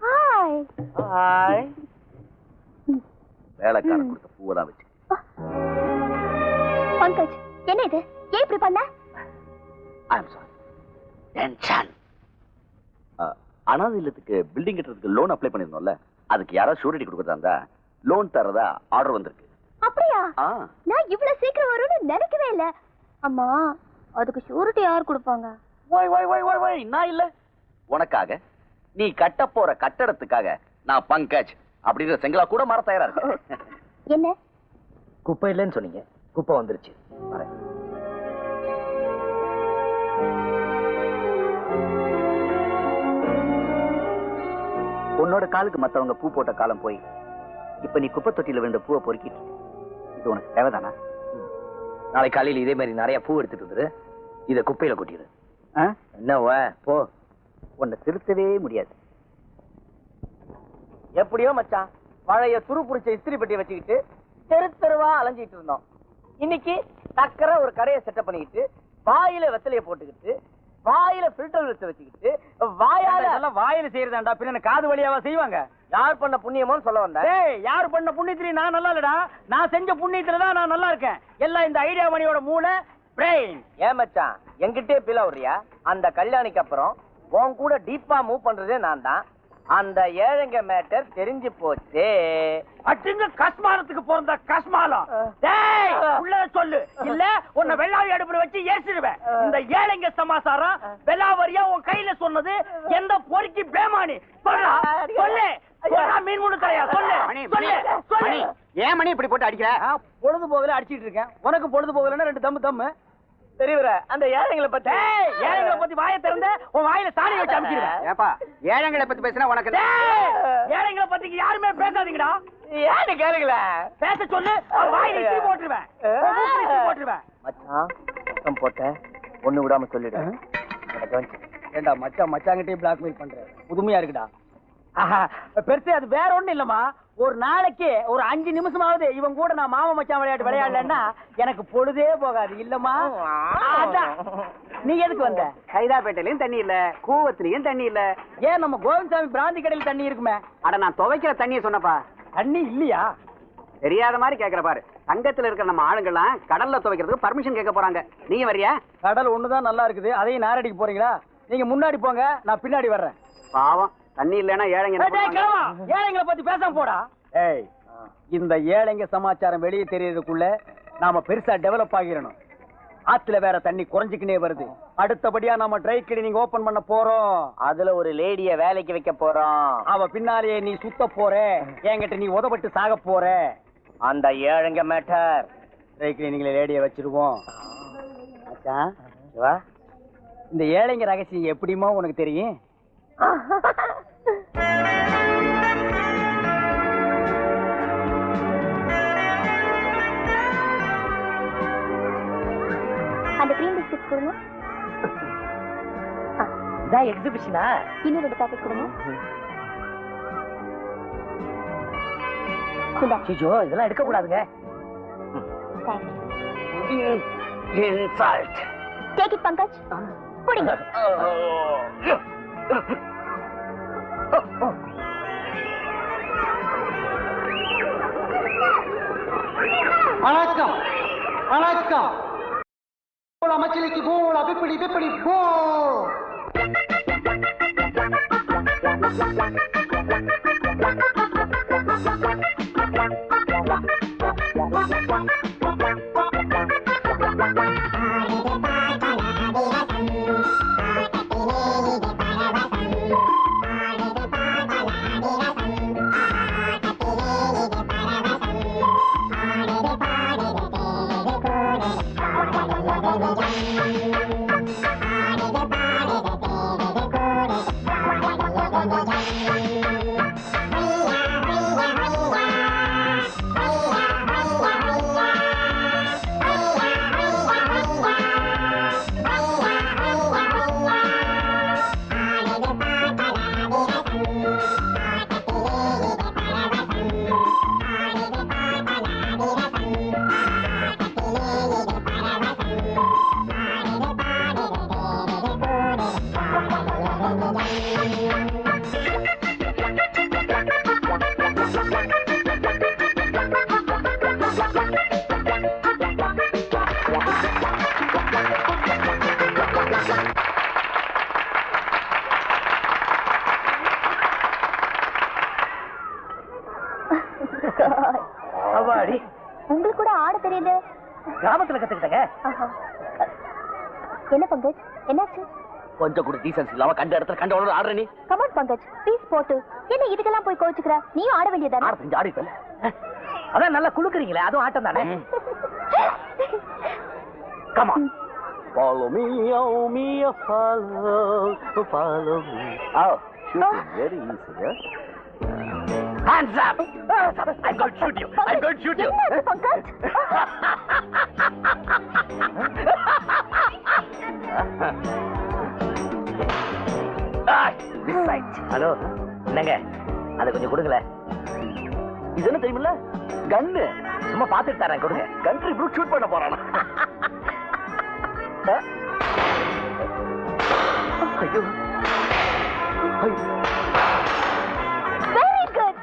[SPEAKER 9] Hi
[SPEAKER 10] hi. வேலைக்காரன் கொடுத்த பூவெல்லாம் வச்சு.
[SPEAKER 9] பங்கஜ், என்ன இது? ஏன் இப்படி பண்ண?
[SPEAKER 10] I'm sorry. டென்ஷன். அனாதை இல்லத்துக்கு பில்டிங் கட்டுறதுக்கு லோன் அப்ளை பண்ணிருந்தோம்ல, அதுக்கு யாராவது ஷூரிட்டி கொடுக்கறதா இருந்தா லோன் தரதா ஆர்டர் வந்திருக்கு.
[SPEAKER 9] அப்படியா? நான் இவ்வளவு சீக்கிரம் வரும்னு நினைக்கவே இல்ல. அம்மா, அதுக்கு ஷூரிட்டி யார் கொடுப்பாங்க?
[SPEAKER 10] நான் இல்ல. உனக்காக, நீ கட்ட போற கட்டடத்துக்காக நான் பங்கஜ் அப்படிங்கிற செங்கலா கூட மாற தயாரா இருக்கேன்.
[SPEAKER 9] என்ன?
[SPEAKER 3] குப்பை இல்லைன்னு சொன்னீங்க, குப்பை வந்துருச்சு.
[SPEAKER 4] உன்னோட காலுக்கு மத்தவங்க பூ போட்ட காலம் போய் இப்ப நீ குப்பை தொட்டியில விழுந்த பூவை பொறுக்கிட்டு இது உனக்கு தேவைதானா?
[SPEAKER 3] நாளை காலையில் இதே மாதிரி நிறைய பூ எடுத்துட்டு வந்துரு, இத குப்பையில கொட்டிடு. என்ன போ,
[SPEAKER 4] உன்னை திருத்தவே முடியாது.
[SPEAKER 8] எப்படியோ மச்சான், பழைய துரு புடிச்ச இஸ்திரி பெட்டி வச்சுக்கிட்டு தெரு தெருவா அலைஞ்சிட்டு இருந்தோம். இன்னைக்கு டக்கர ஒரு கடையை செட்டப் பண்ணிக்கிட்டு, வாயில வெத்தலைய போட்டுக்கிட்டு, வாயில ஃபில்டர் வச்சுக்கிட்டு,
[SPEAKER 5] வாயில செய்யறதாண்டா, பின்ன காது வழியாவா செய்வாங்க?
[SPEAKER 8] யார் பண்ண புண்ணியமோன்னு சொல்ல வந்தேன்.
[SPEAKER 5] யார் பண்ண புண்ணியத்திலே நான் நல்லா இல்லடா, நான் செஞ்ச புண்ணியத்துல தான் நான் நல்லா இருக்கேன். எல்லாம் இந்த ஐடியா மணியோட மூளை, பிரெயின்.
[SPEAKER 8] ஏன் மச்சான், என்கிட்டே பீலா வர்றியா? அந்த கல்யாணிக்கு அப்புறம் உன் கூட டீப்பா மூவ் பண்றதே நான் தான். அந்த ஏழைங்க மேட்டர் தெரிஞ்சு போச்சு.
[SPEAKER 5] அட்டுங்க கஸ்மாலத்துக்கு பிறந்த கஸ்மாலம். டேய், உள்ள சொல்லு, இல்ல உன்னை வெள்ளாவி அடுப்புல வச்சு ஏசிடுவேன். இந்த ஏழைங்க சமாசாரம் வெள்ளாவரியா உன் கையில சொன்னது எந்த பொறுக்கி பேமானி? சொல்லா சொல்லு. மீன் முன்னு தரையா சொல்லு. சொல்லு.
[SPEAKER 7] ஏன் மணி இப்படி போட்டு அடிக்கிற?
[SPEAKER 5] பொழுது போகல அடிச்சிட்டு இருக்கேன். உனக்கு பொழுது போகலன்னா ரெண்டு தம்மு தம்மு.
[SPEAKER 8] தெரியவர அந்த ஏழைங்களை
[SPEAKER 5] பத்தி வாயை திறந்த உன் வாயில சாணி வச்சு அனுப்பிடுவேன்.
[SPEAKER 7] ஏப்பா, ஏழைங்களை பத்தி பேசினா உனக்கு
[SPEAKER 5] ஏழைங்களை பத்தி யாருமே பேசாதீங்கடா.
[SPEAKER 8] ஏன்னு கேளுங்கள,
[SPEAKER 5] பேச சொல்லு, வாயில இஸ்திரி போட்டுருவேன்.
[SPEAKER 8] மச்சான் சத்தம் போட்ட ஒண்ணு விடாம சொல்லிடு.
[SPEAKER 5] ஏண்டா மச்சான் மச்சாங்கிட்டே பிளாக்மெயில் பண்ற? புதுமையா இருக்குடா. பெருசு அது வேற ஒண்ணும் இல்லம்மா. ஒரு நாளைக்கு ஒரு 5 நிமிஷமாவது இவன் கூட நான் மாமா மச்சான் விளையாட்டு விளையாடலன்னா எனக்கு பொழுதே போகாது இல்லம்மா. நீ எதுக்கு வந்த?
[SPEAKER 7] கைதாப்பேட்டையிலயும் தண்ணி இல்ல, கூவத்திலயும் தண்ணி இல்ல.
[SPEAKER 5] ஏன் நம்ம கோவிந்தசாமி பிராந்தி கடையில் தண்ணி இருக்குமே?
[SPEAKER 7] அட நான் துவைக்கிற தண்ணியை சொன்னப்பா.
[SPEAKER 5] தண்ணி இல்லையா?
[SPEAKER 7] தெரியாத மாதிரி கேக்குற பாரு. சங்கத்துல இருக்கிற நம்ம ஆளுங்கெல்லாம் கடல்ல துவைக்கிறதுக்கு பர்மிஷன் கேட்க போறாங்க. நீங்க வரியா?
[SPEAKER 5] கடல் ஒண்ணுதான் நல்லா இருக்குது, அதையும் நாரடிக்கு போறீங்களா? நீங்க முன்னாடி போங்க, நான் பின்னாடி வர்றேன்.
[SPEAKER 7] பாவம், தண்ணி இல்லைன்னா ஏழைங்க.
[SPEAKER 5] ஏழைங்களை பத்தி பேசாம போடா. ஏய், இந்த ஏழைங்க சமாச்சாரம் வெளியே தெரியறதுக்குள்ள நாம பெருசா டெவலப் ஆகிரணும். ஆத்துல வேற தண்ணி குறைஞ்சுக்கினே வருது. அடுத்தபடியா நாம ட்ரை கிளீனிங் ஓபன் பண்ண போறோம்.
[SPEAKER 8] அதுல ஒரு லேடிய வேலைக்கு வைக்க போறோம்.
[SPEAKER 5] அவ பின்னாலேயே நீ சுத்த போற, என்கிட்ட நீ உதப்பட்டு சாக போற.
[SPEAKER 8] அந்த ஏழைங்க மேட்டர்
[SPEAKER 5] ட்ரை கிளீனிங்ல லேடிய வச்சிருவோம். இந்த ஏழைங்க ரகசியம் எப்படிமா உனக்கு தெரியும்?
[SPEAKER 9] அந்த கிரீம் பிஸ்கட் கொடுங்க.
[SPEAKER 3] இதான் எக்ஸிபிஷனா?
[SPEAKER 9] இன்னும் 2 பாக்கெட் கொடுங்க.
[SPEAKER 3] சிஜோ, இதெல்லாம் எடுக்க கூடாதுங்க.
[SPEAKER 10] இன்சல்ட்.
[SPEAKER 9] Take it Pankaj. குடிங்க.
[SPEAKER 11] வணக்கம் வணக்கம். மச்சிலிக்கு போல பிப்பிடி பிப்பிடி போ.
[SPEAKER 9] உங்களுக்கு கூட ஆட தெரியுது.
[SPEAKER 3] கிராமத்துல கத்துக்கிட்டங்க.
[SPEAKER 9] என்ன பங்கஜ், என்னாச்சு?
[SPEAKER 10] கொஞ்சம் கூட டீசன்ஸ் இல்லாம கண்ட இடத்துல கண்ட உடனே ஆடுற நீ.
[SPEAKER 9] கமான் பங்கஜ், ப்ளீஸ் போட்டு. என்ன இதுக்கெல்லாம் போய் கோச்சுக்கிற? நீயும் ஆட வேண்டியதானே?
[SPEAKER 10] ஆடிட்டல.
[SPEAKER 3] அதான் நல்லா குளுக்குறீங்களே, அதுவும் ஆட்டம் தானே.
[SPEAKER 10] Come on. Follow me, oh me, follow me. Oh, shooting very easy, huh? Hands up! I'm going to shoot you. I'm going to shoot you.
[SPEAKER 9] Pankaj.
[SPEAKER 3] Hello, என்னங்க அதை கொஞ்சம் கொடுங்கள.
[SPEAKER 10] இது என்ன தெரியுமில்ல? கன்னு.
[SPEAKER 3] சும்மா பாத்துட்டு தரேன், கொடுங்க.
[SPEAKER 10] கண்ட்ரி ப்ரூட் ஷூட் பண்ண போறானா? ஐயோ.
[SPEAKER 9] Very good.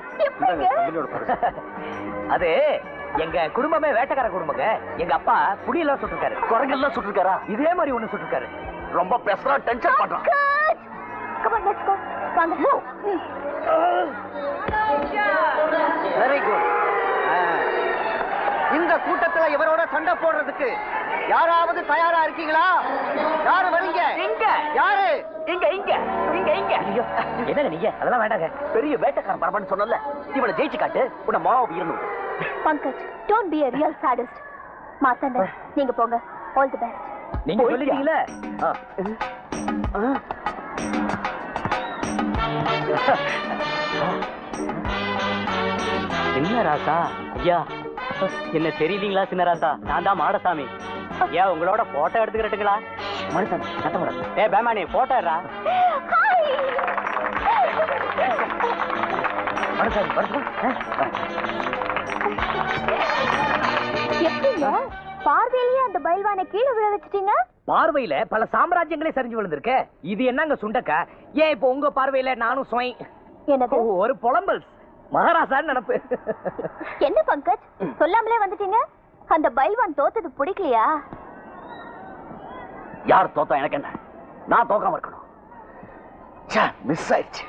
[SPEAKER 3] அது எங்க குடும்பமே வேட்டைக்கார குடும்பங்க. எங்க அப்பா புலியெல்லாம் சுட்டிருக்காரு,
[SPEAKER 10] குரங்கெல்லாம் சுட்டிருக்காரா?
[SPEAKER 3] இதே மாதிரி ஒண்ணு சுட்டிருக்காரு.
[SPEAKER 10] ரொம்ப பெஸ்டா டென்ஷன் பண்றான்.
[SPEAKER 9] Come on, let's go. வாங்க.
[SPEAKER 4] Very good. இந்த கூட்டத்துல இவரோட சண்டை போடுறதுக்கு யாராவது தயாரா இருக்கீங்களா? யாரு வரீங்க?
[SPEAKER 3] இங்க
[SPEAKER 4] யாரு?
[SPEAKER 3] இங்க இங்க இங்க இங்க. என்னங்க நீங்க அதெல்லாம் வேண்டாங்க.
[SPEAKER 10] பெரிய வேட்டைக்காரன் பரபரன்னு சொன்னல, இவனை ஜெயிச்சு காட்டு, உன்னை மாவு இருணும்.
[SPEAKER 9] Pankaj, don't be a real sadist. மாத்தண்ட, நீங்க போங்க. All the best.
[SPEAKER 3] நீங்க சொல்லிட்டீங்களே.
[SPEAKER 5] என்ன ராசா ஐயா, என்ன தெரியலீங்களா? சின்ன ராசா, நான் தான் மாடசாமி. ஏன் உங்களோட போட்டோ எடுத்துக்கிறட்டுங்களா?
[SPEAKER 3] மனுஷன் சத்தம்.
[SPEAKER 5] ஏ பேமானி, போட்டோ எடுறா.
[SPEAKER 3] மனுஷன்
[SPEAKER 9] எப்படிங்க பார்வையிலேயே அந்த பைல்வானை கீழே விழ வச்சிட்டீங்க?
[SPEAKER 3] பார்வையில பல சாம்ராஜ்யங்களே சரிஞ்சு விழுந்திருக்க. இது என்னங்க சுண்டக்கா? ஏன் இப்ப உங்க பார்வையில நானும் சுவை
[SPEAKER 9] என்னது?
[SPEAKER 3] ஒரு புலம்பல் மகாராசான்னு நினைப்பு.
[SPEAKER 9] என்ன பங்கஜ், சொல்லாமலே வந்துட்டீங்க? அந்த பைல்வான் தோத்தது பிடிக்கலையா?
[SPEAKER 10] யார் தோத்தா எனக்கு என்ன? நான் தோக்காம இருக்கணும். மிஸ் ஆயிடுச்சு.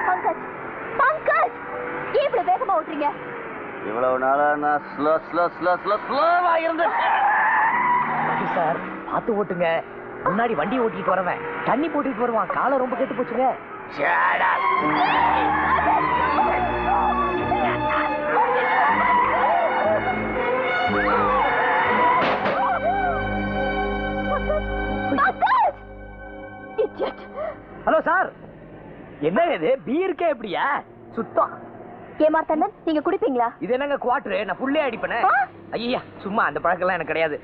[SPEAKER 9] பங்கஜ், பங்கஜ், ஏன் இவ்வளவு வேகமா ஓட்டுறீங்க?
[SPEAKER 10] இவ்வளவு நாளா நான் ஸ்லோவா இருந்தேன்
[SPEAKER 3] சார். பார்த்து ஓட்டுங்க. முன்னாடி வண்டி ஓட்டிட்டு வரவன் தண்ணி போட்டுட்டு வருவான். காலை ரொம்ப கெட்டு போச்சுங்க. ஹலோ சார், என்ன இது பீருக்கே எப்படியா சுத்தம்?
[SPEAKER 9] ஏமாத்தண்ணன், நீங்க குடிப்பீங்களா?
[SPEAKER 3] இது என்னங்க குவார்டர்? நான் புள்ளே அடிப்பேன். ஐயா சும்மா அந்த பழக்கம்லாம் எனக்கு கிடையாது.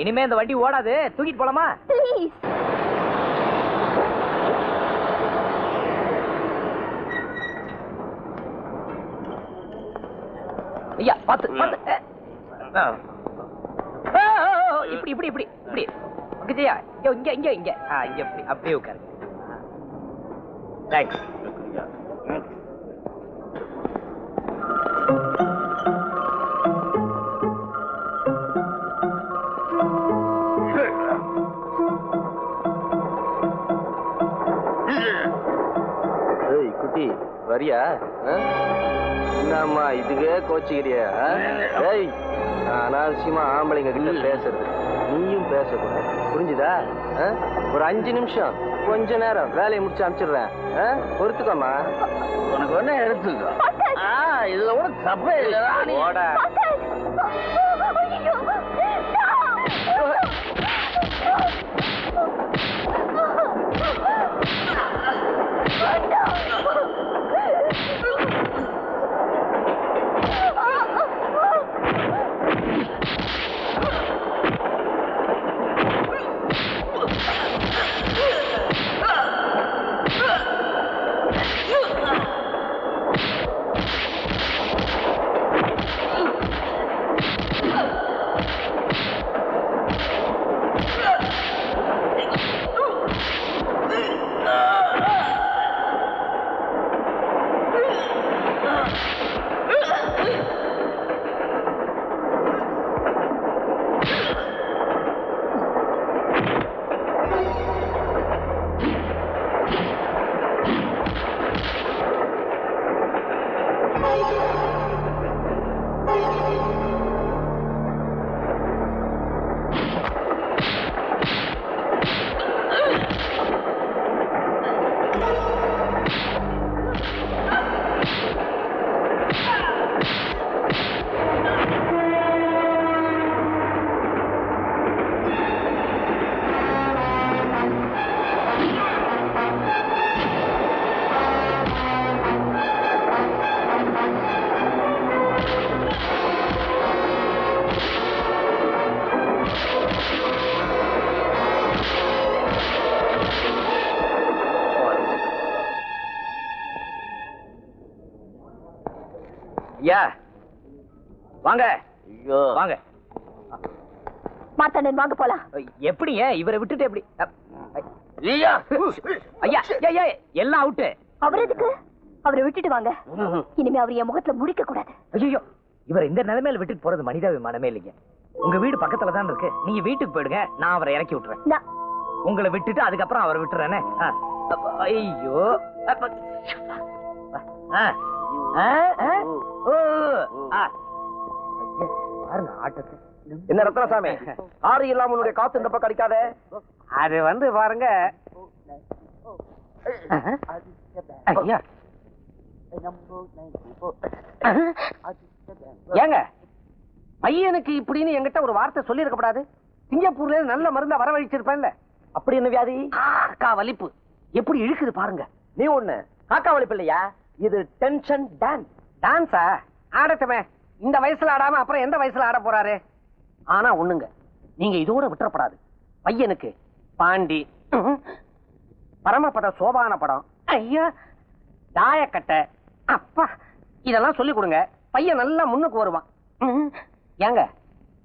[SPEAKER 3] இனிமே இந்த வண்டி ஓடாது, தூக்கிட்டு போலாமா?
[SPEAKER 9] ப்ளீஸ்.
[SPEAKER 3] ஐயா பாத்து பாத்து. இப்படி இப்படி இப்படி இப்படி. விஜயா இங்க இங்க இங்க இங்க இப்படி அப்படியே உட்காரு. தேங்க்ஸ்.
[SPEAKER 8] என்னம்மா இதுவே கோச்சிக்கிறியா? ஏய், அனாவசியமா ஆம்பளைங்க கிட்ட பேசுறது நீயும் பேசக்கூடாது, புரிஞ்சுதா? ஒரு 5 நிமிஷம் கொஞ்ச நேரம் வேலையை முடிச்சு அனுப்பிச்சிடுறேன், பொறுத்துக்கோமா. உனக்கு ஒண்ணு எடுத்துக்கோ. இதுல கூட தப்பே இல்லடா. ஐயா வாங்க. ஐயோ வாங்க.
[SPEAKER 9] மார்த்தாண்டன் வாங்க போலாம்.
[SPEAKER 5] எப்படிங்க இவரை விட்டுட்டு எப்படி? ஐயா ஐயா ஐயா எல்லாம் அவுட்டு.
[SPEAKER 9] அவர் எதுக்கு? அவரை விட்டுட்டு வாங்க. இனிமே அவர் என் முகத்துல முடிக்க கூடாது.
[SPEAKER 3] ஐயோ இவர் இந்த நிலைமையில விட்டுட்டு போறது மனிதாபிமானமே இல்லைங்க. உங்க வீடு பக்கத்துல தான் இருக்கு, நீங்க வீட்டுக்கு போயிடுங்க, நான் அவரை இறக்கி விட்டுறேன். உங்களை விட்டுட்டு அதுக்கப்புறம் அவரை விட்டுறேனே. ஐயோ ஆட்டத்தை
[SPEAKER 8] என்ன ரத்னசாமி, ஆறு இல்லாம உன்னுடைய காத்து இந்த பக்கம் அடிக்காத.
[SPEAKER 5] அது வந்து பாருங்க ஏங்க, பையனுக்கு இப்படின்னு என்கிட்ட ஒரு வார்த்தை சொல்லி இருக்கப்படாது. சிங்கப்பூர்ல நல்ல மருந்தா வரவழைச்சிருப்பேன்ல.
[SPEAKER 8] அப்படி என்ன வியாதி?
[SPEAKER 5] காக்கா வலிப்பு எப்படி இழுக்குது பாருங்க.
[SPEAKER 8] நீ ஒண்ணு காக்கா வலிப்பு இல்லையா, இது டென்ஷன் டான்ஸ்.
[SPEAKER 5] டான்ஸா? ஆடட்டுமே. இந்த வயசுல ஆடாம அப்புறம் எந்த வயசுல ஆட போறாரு? ஆனா ஒண்ணுங்க, நீங்க இதோட விட்டுறப்படாது. பையனுக்கு பாண்டி, பரமபத சோபான படம், ஐயா தாயக்கட்டை, அப்பா இதெல்லாம் சொல்லி கொடுங்க. பையன் நல்லா முன்னுக்கு வருவான். ஏங்க,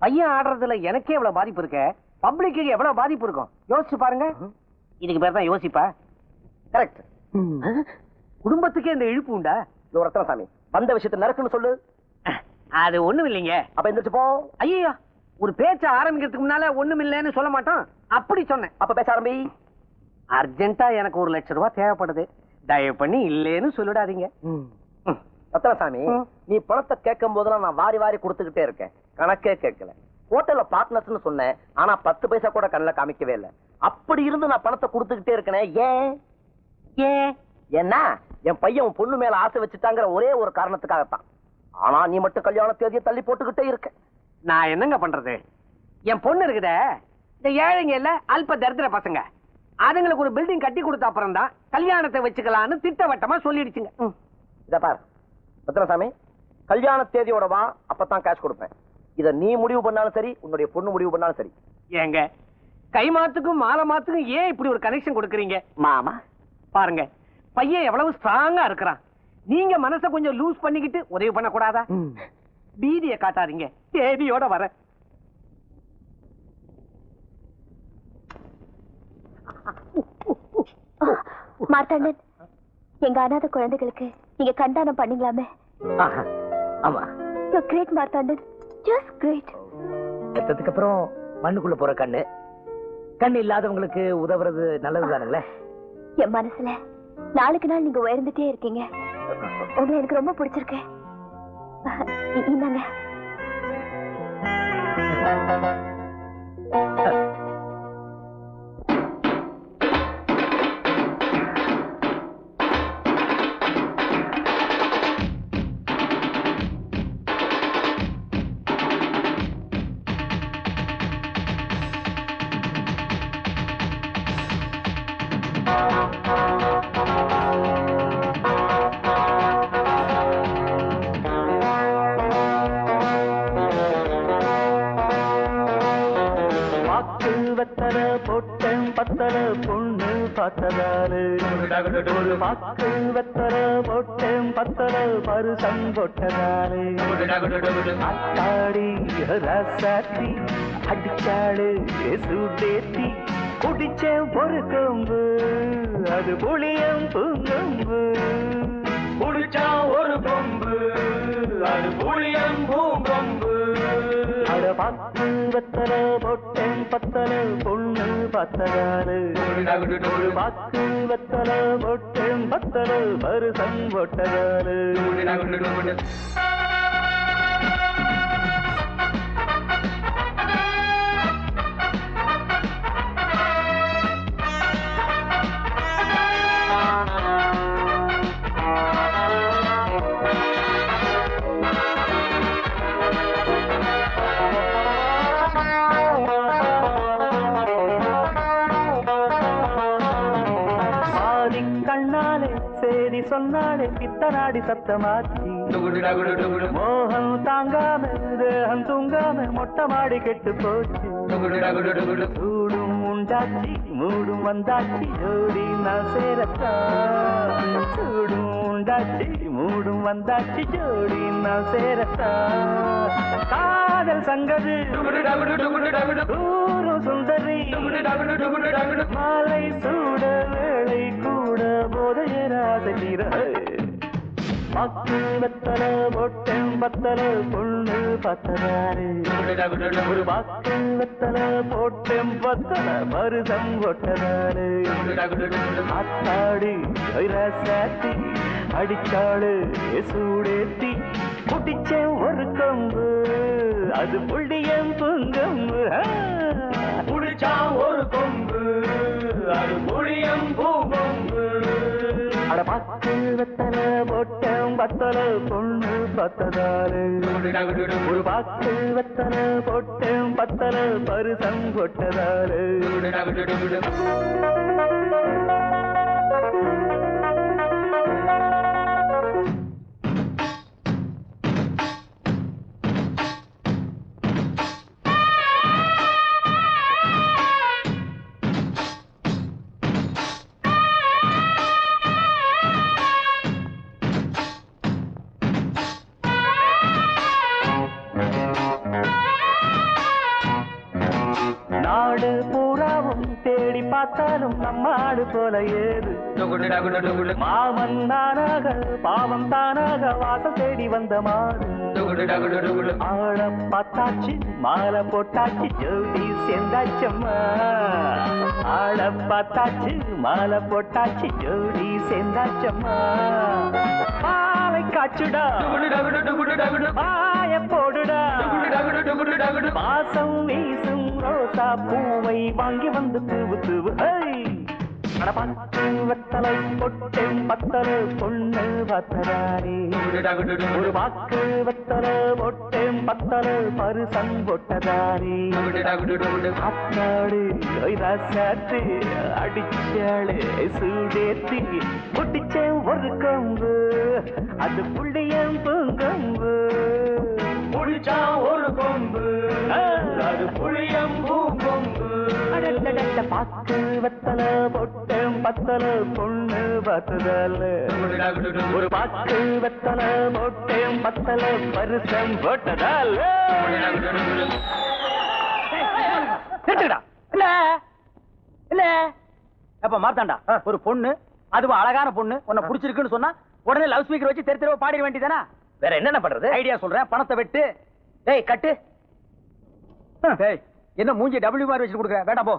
[SPEAKER 5] பையன் ஆடுறதுல எனக்கே எவ்வளவு பாதிப்பு இருக்க, பப்ளிக்கு எவ்வளவு பாதிப்பு இருக்கும் யோசிச்சு பாருங்க. இதுக்கு பேர் தான் யோசிப்பா.
[SPEAKER 8] கரெக்ட்.
[SPEAKER 5] குடும்பத்துக்கே இந்த இழுப்பு உண்டா?
[SPEAKER 8] ரத்னசாமி, வந்த விஷயத்தை நடக்குன்னு சொல்லு.
[SPEAKER 5] அது ஒண்ணும் இல்லைங்க.
[SPEAKER 8] அப்ப எந்திரிச்சு போ.
[SPEAKER 5] ஐயோ, ஒரு பேச்ச ஆரம்பிக்கிறதுக்கு முன்னால ஒண்ணும் இல்லைன்னு சொல்ல மாட்டோம். அப்படி சொன்னேன்.
[SPEAKER 8] அப்ப பேச ஆரம்பி.
[SPEAKER 5] அர்ஜென்ட்டா எனக்கு 1 லட்சம் ரூபாய் தேவைப்படுது, தயவு பண்ணி இல்லேன்னு சொல்லிடாதீங்க.
[SPEAKER 8] ரத்னசாமி, நீ பணத்தை கேட்கும் போதெல்லாம் நான் வாரி வாரி கொடுத்துக்கிட்டே இருக்கேன், கணக்கே கேட்கல. ஹோட்டல்ல பார்ட்னர்ஸ்னு சொன்னேன், ஆனா 10 பைசா கூட கண்ணில் காமிக்கவே இல்லை. அப்படி இருந்து நான் பணத்தை கொடுத்துக்கிட்டே இருக்கேன். ஏன்? ஏன்னா என் பையன் உன் பொண்ணு மேல ஆசை வச்சுட்டாங்கிற ஒரே ஒரு காரணத்துக்காகத்தான். ஆனா நீ மட்டும் கல்யாண தேதியை தள்ளி போட்டுக்கிட்டே இருக்க.
[SPEAKER 5] நான் என்னங்க பண்றது? என் பொண்ணு இருக்குதே, இந்த ஏழைங்க இல்ல அல்ப தரித்திர பசங்க, அதுங்களுக்கு ஒரு பில்டிங் கட்டி கொடுத்த அப்புறம் தான் கல்யாணத்தை வச்சுக்கலான்னு திட்டவட்டமா சொல்லிடுச்சுங்க.
[SPEAKER 8] இத பாரு ரத்னசாமி, கல்யாண தேதியோட வா, அப்பதான் கேஷ் கொடுப்பேன். இத நீ முடிவு பண்ணாலும் சரி, உன்னுடைய பொண்ணு முடிவு பண்ணாலும் சரி.
[SPEAKER 5] ஏங்க, கை மாத்துக்கும் மாலை மாத்துக்கும் ஏன் இப்படி ஒரு கனெக்ஷன் கொடுக்கறீங்க?
[SPEAKER 8] மாமா
[SPEAKER 5] பாருங்க, பையன் எவ்வளவு ஸ்ட்ராங்கா இருக்கிறான். நீங்க மனசை கொஞ்சம் லூஸ் பண்ணிக்கிட்டு உதவி பண்ண கூடாதா? பீதியை காட்டாதீங்க, தேதியோட வர.
[SPEAKER 9] மார்த்தாண்டன், எங்க அனாதை குழந்தைகளுக்கு நீங்க கண்டானம் பண்ணீங்களாமே.
[SPEAKER 3] ஆமா,
[SPEAKER 9] கிரேட் மார்த்தாண்டன், ஜஸ்ட் கிரேட்.
[SPEAKER 3] ரத்தத்துக்கு அப்புறம் மண்ணுக்குள்ள போற கண்ணு, கண்ணு இல்லாதவங்களுக்கு உதவுறது நல்லது தானுங்களே.
[SPEAKER 9] என் மனசுல நாளுக்கு நாள் நீங்க உயர்ந்துட்டே இருக்கீங்க. உங்களை எனக்கு ரொம்ப பிடிச்சிருக்கு. இந்தாங்க.
[SPEAKER 6] போட்டேன் பத்தல பொண்ணு பார்த்ததாரு ஒரு பாக்கு வெத்தல போட்டேன் பத்தல பருசம் போட்டதாரு அத்தாடி ரசாத்தி அடிச்சாடு சுடேத்தி குடிச்சேன் ஒரு கொம்பு அது புளியம் பூங்கொம்பு குடிச்சா ஒரு கொம்பு அது புளியம் பூங்கொம்பு அட பாக்கு வெத்தல போட்டேன் பத்தல பொண்ணு பார்த்ததாரு ஒரு பாக்கு வெத்தல போட்டேன் பத்தல பருசம் போட்டதாரு சொன்னாலே பித்தனாடி சத்தமாச்சி மோகம் தாங்காம தேகம் தூங்காம மொட்டை மாடி கெட்டு போச்சு சூடும் உண்டாச்சி மூடும் வந்தாச்சி ஜோடி நான் சேரத்தா சூடும் உண்டாச்சி மூடும் வந்தாச்சி ஜோடி நான் சேரத்தா காதல் சங்கது தூரும் சுந்தரி மாலை சூட வேளை கூட போதையராசை மக்கு வெத்தல போட்டேன் பத்தல பொண்ணு பத்ததாரு ஒரு பாக்கு வெத்தல போட்டேன் பத்தல மருதம் கொட்டதாரு அத்தாடி சாத்தி அடிச்சாடு சூடேத்தி குடிச்சேன் ஒரு கொம்பு அது புள்ளியம் பூங்கொம்பு குடிச்சா ஒரு கொம்பு அது புளியம் பூங்கொம்பு அட பாக்கு வெத்தல போட்டேன் பத்தல பொண்ணு பத்ததாரு ஒரு பாக்கு வெத்தல போட்டேன் பத்தல பருசம் கொட்டதாரு நாடு பூராவும் தேடி பார்த்தாலும் நம்ம ஆடு போல ஏது மாமன் தானாக பாவம் தானாக வாசம் தேடி வந்த மாடு ஆள பார்த்தாச்சு மாலை போட்டாச்சு ஜோடி சேர்ந்தாச்சம்மா ஆள பார்த்தாச்சு மாலை போட்டாச்சு ஜோடி சேர்ந்தாச்சம்மா பாலை காச்சுடா பாய போடுடா பாசம் வீசும் ரோசா பூவை வாங்கி வந்து தூவு தூவு வெத்தலை பொட்டேன் பத்தல பொண்ணு பத்ததாரி ஒரு பாக்கு வெத்தல பொட்டேன் பத்தல பருசம் பொட்டதாரி அத்தாடு சாத்து அடிச்சாடு சூடேத்தி குடிச்சேன் ஒரு கொம்பு அது புள்ளியம் பூங்கொம்பு புடிச்சா ஒரு கொம்பு அது புளியம் பூங்கொம்பு பாக்கு வெத்தல பொட்டேன் பத்தல பொண்ணு பத்ததால ஒரு பாக்கு வெத்தல பொட்டேன் பத்தல பருசம் போட்டதால
[SPEAKER 5] இல்ல இல்ல அப்ப மாத்தாண்டா ஒரு பொண்ணு அதுவும் அழகான பொண்ணு உன்னை புடிச்சிருக்குன்னு சொன்னா உடனே லவ் ஸ்பீக்கர் வச்சு தெரு தெருவா பாடிட வேண்டியதானா?
[SPEAKER 3] வேற என்ன பண்றது?
[SPEAKER 5] ஐடியா சொல்றேன், பணத்தை வெட்டு. டேய் கட்டு. டேய் என்ன மூஞ்சி டபிள்யூ மாதிரி வச்சு கொடுக்குற? வேண்டாம் போ.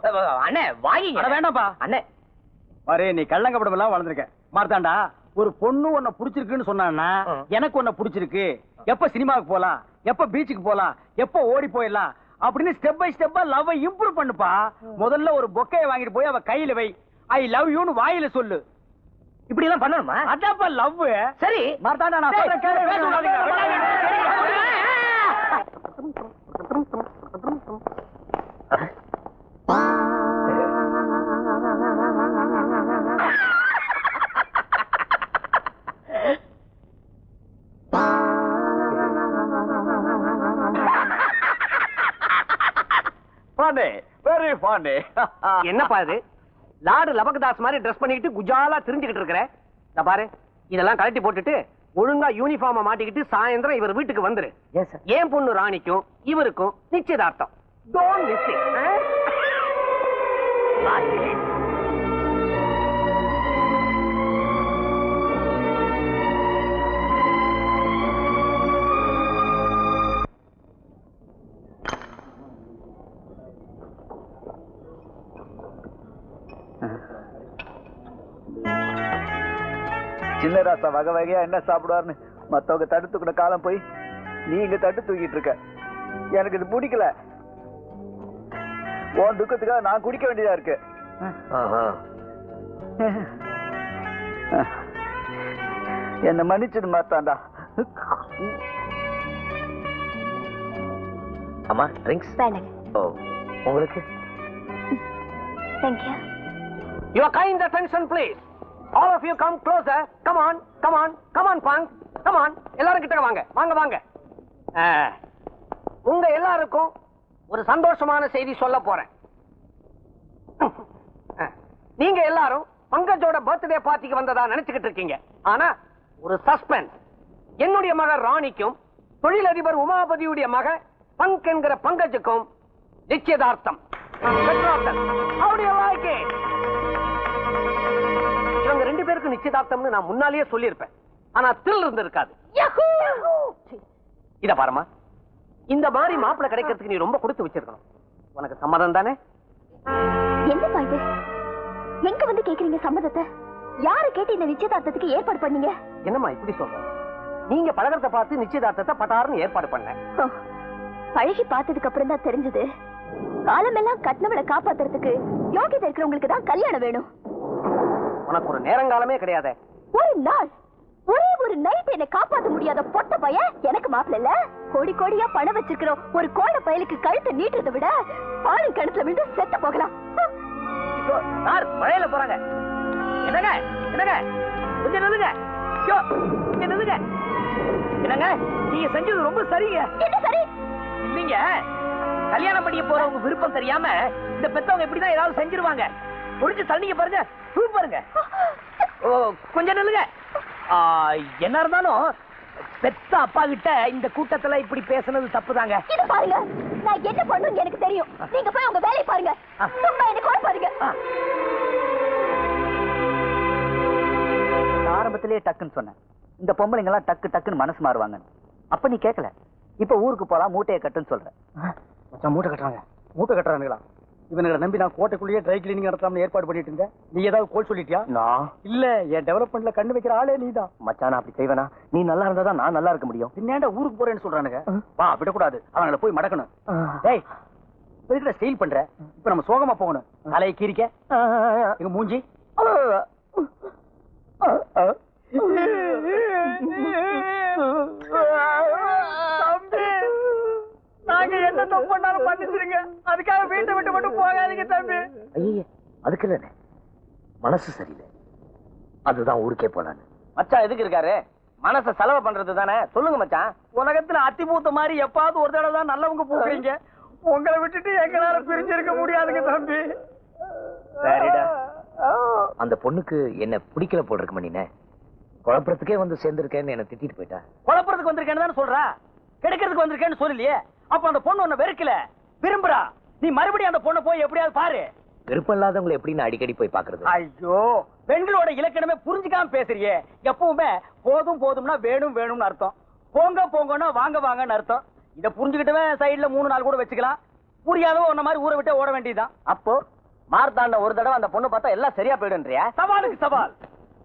[SPEAKER 3] அண்ணே வாங்கி.
[SPEAKER 5] வேண்டாம்ப்பா
[SPEAKER 3] அண்ணே
[SPEAKER 5] பாரு, நீ கள்ளங்கப்படம் எல்லாம் வளர்ந்துருக்க. மார்த்தாண்டா ஒரு பொண்ணு உன்னை பிடிச்சிருக்குன்னு சொன்னான்னா எனக்கு உன்னை பிடிச்சிருக்கு, எப்ப சினிமாவுக்கு போலாம், எப்ப பீச்சுக்கு போலாம், எப்ப ஓடி போயிடலாம் அப்படின்னு ஸ்டெப் பை ஸ்டெப்பா லவ் இம்ப்ரூவ் பண்ணுப்பா. முதல்ல ஒரு பொக்கையை வாங்கிட்டு போய் அவ கையில வை, ஐ லவ் யூன்னு வாயில சொல்லு.
[SPEAKER 3] இப்படி எல்லாம் பண்ணணுமா?
[SPEAKER 5] அதாப்பா லவ். சரி மார்த்தாண்டா, நான் சொல்றேன் கேளு.
[SPEAKER 7] என்னப்பா இது லாடு லபகதாஸ் மாதிரி ட்ரெஸ் பண்ணிக்கிட்டு குஜாலா திரிஞ்சுக்கிட்டு இருக்கிற? இந்த பாரு, இதெல்லாம் கழட்டி போட்டுட்டு ஒழுங்கா யூனிஃபார்ம மாட்டிக்கிட்டு சாயந்தரம் இவர் வீட்டுக்கு வந்துரு. ஏன் பொண்ணு ராணிக்கும் இவருக்கும் நிச்சயதார்த்தம். Don't miss it.
[SPEAKER 4] சின்ன ராசா வகை வகையா என்ன சாப்பிடுவாருன்னு மத்தவங்க தடுத்துக்கிற காலம் போய் நீங்க தட்டு தூக்கிட்டு இருக்க. எனக்கு இது பிடிக்கல. உன் துக்கத்துக்காக நான் குடிக்க வேண்டியதா இருக்கு. என்ன மன்னிச்சிடு மாத்தாண்டா.
[SPEAKER 3] அம்மா ட்ரிங்க்ஸ் உங்களுக்கு.
[SPEAKER 9] Thank you.
[SPEAKER 7] Your kind attention please. All of you come closer. Come on, come on, come on, punk. Come on. எல்லாரும் கிட்ட வாங்க, வாங்க வாங்க. உங்க எல்லாருக்கும் ஒரு சந்தோஷமான செய்தி சொல்ல போறேன். நீங்க எல்லாரும் பங்கஜோட பர்த்டே பார்ட்டிக்கு வந்ததா நினைச்சுக்கிட்டு இருக்கீங்க. ஆனா ஒரு சஸ்பென்ஸ். என்னுடைய மக ராணிக்கும் தொழிலதிபர் உமாபதியுடைய மக பங்க் என்கிற பங்கஜுக்கும் நிச்சயதார்த்தம். How do you like it? இவங்க ரெண்டு பேருக்கு நிச்சயதார்த்தம்னு நான் முன்னாலேயே சொல்லியிருப்பேன். ஆனா தில் இருந்திருக்காது. இத பாருமா, இந்த மாதிரி மாப்பிள்ளை கிடைக்கிறதுக்கு நீ ரொம்ப கொடுத்து வச்சிருக்கணும். உனக்கு சம்மதம் தானே?
[SPEAKER 9] என்னப்பா இது? எங்க வந்து கேக்குறீங்க சம்மதத்தை? யாரு கேட்டு இந்த நிச்சயதார்த்தத்துக்கு ஏற்பாடு பண்ணீங்க?
[SPEAKER 7] என்னம்மா இப்படி சொல்ற? நீங்க பழகத்தை பார்த்து நிச்சயதார்த்தத்தை பட்டாருன்னு ஏற்பாடு பண்ணேன்.
[SPEAKER 9] பழகி பார்த்ததுக்கு அப்புறம் தான் தெரிஞ்சது, காலமெல்லாம் கட்டினவளை காப்பாத்துறதுக்கு யோகிதை இருக்கிறவங்களுக்கு தான் கல்யாணம் வேணும்.
[SPEAKER 7] உனக்கு ஒரு நேரங்காலமே கிடையாது.
[SPEAKER 9] ஒரு நாள், ஒரே ஒரு நைட் என்ன காப்பாற்ற முடியாத பொட்ட பையன் எனக்கு மாப்பிள்ள இல்ல. கோடி கோடியா பணம் வச்சிருக்கிறோம் ஒரு கோட பயலுக்கு கழுத்தை நீட்டுறதை விட பாலு கிணத்துல விழுந்து செத்து போகலாம்.
[SPEAKER 3] மழையில போறாங்க. என்னங்க என்னங்க கொஞ்சம் நில்லுங்க. நில்லுங்க. என்னங்க நீங்க செஞ்சது ரொம்ப சரிங்க.
[SPEAKER 9] என்ன சரி?
[SPEAKER 3] இல்லீங்க, கல்யாணம் பண்ணிக்க போறவங்க விருப்பம் தெரியாம இந்த பெத்தவங்க இப்படிதான் ஏதாவது செஞ்சிருவாங்க. முடிஞ்சு தள்ளிங்க பாருங்க. பாருங்க கொஞ்சம் நில்லுங்க. என்ன இருந்தாலும் பெத்த அப்பா கிட்ட இந்த கூட்டத்துல இப்படி பேசுனது தப்புதாங்க.
[SPEAKER 9] இது பாருங்க, நான் என்ன பண்ணுன்னு எனக்கு தெரியும். நீங்க போய் உங்க வேலையை பாருங்க. சும்மா என்ன குழப்பாதீங்க.
[SPEAKER 4] ஆரம்பத்திலேயே டக்குன்னு சொன்னேன், இந்த பொம்பளைங்க எல்லாம் டக்கு டக்குன்னு மனசு மாறுவாங்க. அப்ப நீ கேட்கல. இப்ப ஊருக்கு போலாம், மூட்டையை கட்டுன்னு சொல்றேன்.
[SPEAKER 5] மூட்டை கட்டுறாங்க. மூட்டை கட்டுறானுங்களா? இவனுங்களை நம்பி நான் கோட்டைக்குள்ளேயே ட்ரை கிளீனிங் நடத்தாம ஏற்பாடு பண்ணிட்டு இருந்தேன். நீ ஏதாவது கோல் சொல்லிட்டியா? நான் இல்ல, என் டெவலப்மெண்ட்ல கண்ணு வைக்கிற ஆளே நீதான்.
[SPEAKER 3] மச்சான் அப்படி செய்வேனா? நீ நல்லா இருந்தா தான் நான் நல்லா இருக்க முடியும்.
[SPEAKER 5] பின்னாண்ட ஊருக்கு போறேன்னு சொல்றானுங்க. வா, விடக்கூடாது. அவங்களை போய் மடக்கணும். டேய், இதுல ஸ்டைல் பண்ற. இப்ப நம்ம சோகமா போகணும். தலையை கீரிக்க எங்க மூஞ்சி. நாங்க என்ன தப்பு பண்ணாலும் பண்ணிச்சிருங்க. அதுக்காக வீட்டை விட்டு மட்டும் போகாதீங்க தம்பி.
[SPEAKER 3] ஐயே, அதுக்கு இல்ல, மனசு சரியில்லை, அதுதான் ஊருக்கே போலான்னு.
[SPEAKER 8] மச்சான் எதுக்கு இருக்காரு? மனச செலவு பண்றது தானே. சொல்லுங்க மச்சான்.
[SPEAKER 5] உலகத்துல அத்தி பூத்த மாதிரி எப்பாவது ஒரு தடவை தான் நல்லவங்க பூக்குறீங்க. உங்களை விட்டுட்டு எங்களால பிரிஞ்சிருக்க முடியாதுங்க தம்பி.
[SPEAKER 3] சரிடா, அந்த பொண்ணுக்கு என்ன பிடிக்கல போட்டிருக்க மணினே. குழப்பறதுக்கே வந்து சேர்ந்திருக்கேன்னு என்ன திட்டிட்டு போயிட்டா.
[SPEAKER 5] குழப்பறதுக்கு வந்திருக்கேன்னு தானே சொல்றா, கிடைக்கிறதுக்கு வந்திருக்கேன்னு சொல்லலையே. அப்ப அந்த பொண்ணு உன்னை வெறுக்கல, விரும்புறா. நீ மறுபடியும் அந்த பொண்ணை போய் எப்படியாவது பாரு.
[SPEAKER 3] விருப்பம் இல்லாதவங்களை எப்படி நான் அடிக்கடி போய் பாக்குறது?
[SPEAKER 5] ஐயோ, பெண்களோட இலக்கணமே புரிஞ்சுக்காம பேசுறியே. எப்பவுமே போதும் போதும்னா வேணும் வேணும்னு அர்த்தம், போங்க போங்கன்னா வாங்க வாங்கன்னு அர்த்தம். இத புரிஞ்சுக்கிட்டவே சைடுல 3 நாள் கூட வச்சுக்கலாம். புரியாதவ உன்ன மாதிரி ஊரை விட்டு ஓட வேண்டியதுதான்.
[SPEAKER 8] அப்போ மார்த்தாண்ட ஒரு தடவை அந்த பொண்ணு பார்த்தா எல்லாம் சரியா போயிடுன்றியா?
[SPEAKER 5] சவாலுக்கு சவால்.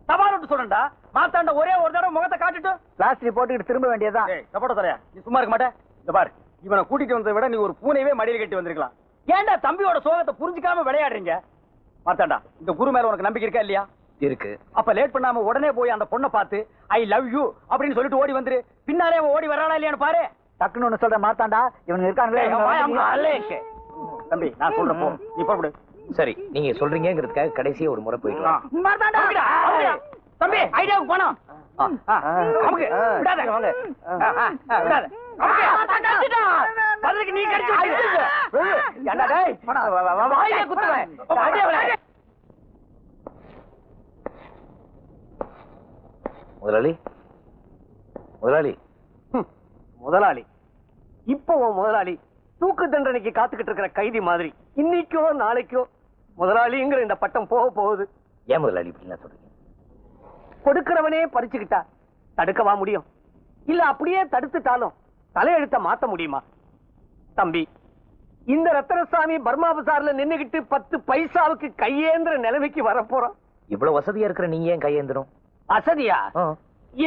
[SPEAKER 5] சவால் சொல்றா. மாத்தாண்ட ஒரே ஒரு தடவை முகத்தை காட்டிட்டு
[SPEAKER 4] பிளாஸ்டர் போட்டுக்கிட்டு திரும்ப வேண்டியதுதான்.
[SPEAKER 5] சப்போட்ட தலையா நீ சும்மா இருக்க மாட்டே. இந்த பாரு, இவனை கூட்டிட்டு வந்ததை விட நீ ஒரு பூனையவே மடியில் கட்டி வந்திருக்கலாம். ஏன்டா தம்பியோட சோகத்தை புரிஞ்சுக்காம விளையாடுறீங்க? மாத்தாண்டா, இந்த குரு மேல உனக்கு நம்பிக்கை இருக்கா இல்லையா?
[SPEAKER 3] இருக்கு.
[SPEAKER 5] அப்ப லேட் பண்ணாம உடனே போய் அந்த பொண்ணை பார்த்து ஐ லவ் யூ அப்படின்னு சொல்லிட்டு ஓடி வந்துரு. பின்னாலே ஓடி வரானா இல்லையான்னு பாரு.
[SPEAKER 4] டக்குன்னு ஒண்ணு சொல்ற மாத்தாண்டா, இவனுங்க இருக்கானுங்களே.
[SPEAKER 5] தம்பி நான் சொல்றப்போ நீ போடு.
[SPEAKER 3] சரி, நீங்க சொல்றீங்கிறதுக்காக கடைசியா ஒரு முறை போயிட்டு வா.
[SPEAKER 5] தம்பி ஐடியாவுக்கு போனோம். நீ
[SPEAKER 3] முதலாளி, முதலாளி,
[SPEAKER 7] முதலாளி இப்போ முதலாளி தூக்கு தண்டனைக்கு காத்துக்கிட்டு இருக்கிற கைதி மாதிரி இன்னைக்கோ நாளைக்கோ முதலாளிங்கிற இந்த பட்டம் போக போகுது.
[SPEAKER 3] ஏன் முதலாளி இப்படிலாம் சொல்றீங்க?
[SPEAKER 7] கொடுக்கிறவனே பறிச்சுக்கிட்டா தடுக்கவா முடியும்? இல்ல அப்படியே தடுத்துட்டாலும் தலையெழுத்த மாத்த முடியுமா? தம்பி, இந்த ரத்தனசாமி பர்மா பசார்ல நின்னுகிட்டு 10 பைசாவுக்கு கையேந்திர நிலைமைக்கு வரப்போறோம்.
[SPEAKER 3] இவ்வளவு வசதியா இருக்கிற நீங்க ஏன் கையேந்திரம்?
[SPEAKER 7] வசதியா?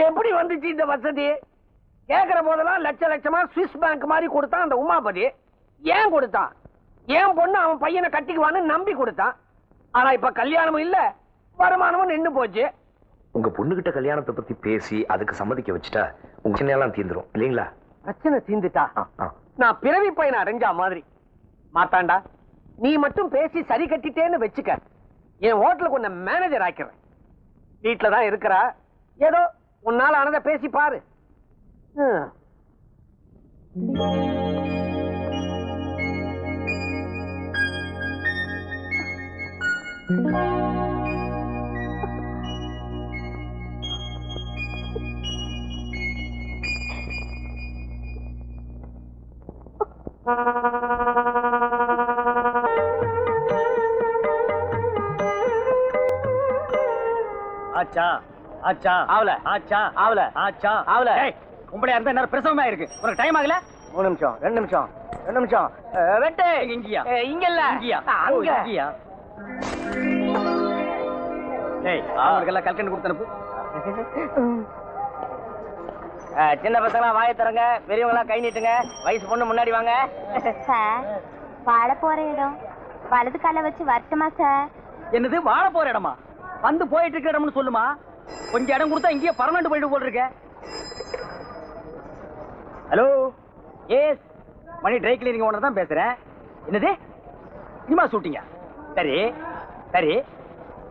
[SPEAKER 7] எப்படி வந்துச்சு இந்த வசதி? கேக்குற போதெல்லாம் லட்ச லட்சமா சுவிஸ் பேங்க் மாதிரி கொடுத்தான் அந்த உமாபதி. ஏன் கொடுத்தான்? ஏன் பொண்ணு அவன் பையனை கட்டிக்குவான்னு நம்பி கொடுத்தான். ஆனா இப்ப கல்யாணமும் இல்ல, வருமானமும் நின்னு போச்சு.
[SPEAKER 3] உங்க பொண்ணுகிட்ட கல்யாணத்தை பத்தி பேசி அதுக்கு சம்மதிக்க வச்சுட்டா உங்க சின்ன தீந்துரும் இல்லீங்களா?
[SPEAKER 7] பிரச்சனை தீந்துட்டா நான் பிறவி பையனை அடைஞ்சா மாதிரி. மாத்தாண்டா, நீ மட்டும் பேசி சரி கட்டிட்டேன்னு வச்சுக்க, என் ஹோட்டலுக்கு உன்னை மேனேஜர் ஆக்கிறேன். வீட்டுலதான் இருக்கிறா, ஏதோ உன்னால ஆனதை பேசி பாரு.
[SPEAKER 5] ஆச்சா ஆச்சா
[SPEAKER 8] ஆவல
[SPEAKER 5] ஆச்சா
[SPEAKER 8] ஆவல
[SPEAKER 5] ஆச்சா
[SPEAKER 8] ஆவல.
[SPEAKER 5] உங்களுடைய இருந்தா என்ன பிரசவமா இருக்கு? உனக்கு டைம் ஆகல?
[SPEAKER 8] 3 நிமிஷம் 2 நிமிஷம் 2 நிமிஷம் வெட்டு.
[SPEAKER 5] இங்கயா?
[SPEAKER 8] இங்க இல்ல,
[SPEAKER 5] இங்கயா?
[SPEAKER 8] அங்க.
[SPEAKER 5] இங்கயா? டேய், அவங்களுக்கெல்லாம் கல்கண்டு கொடுத்து அனுப்பு.
[SPEAKER 8] சின்ன பசங்களா வாயை தரங்க, பெரியவங்க எல்லாம் கை நீட்டுங்க. வயசு பொண்ணு முன்னாடி வாங்க.
[SPEAKER 9] சார், வாழ போற இடம் வலது கால வச்சு வரட்டுமா சார்?
[SPEAKER 5] என்னது வாழ போற இடமா? வந்து போயிட்டு இருக்கிற இடம்னு சொல்லுமா. கொஞ்சம் இடம் கொடுத்தா இங்கேயே பர்மனன்ட் போயிட்டு போல் இருக்க. ஹலோ, எஸ், மணி ட்ரை கிளீனிங் ஓனர் தான் பேசுறேன். என்னது சினிமா ஷூட்டிங்க? சரி சரி,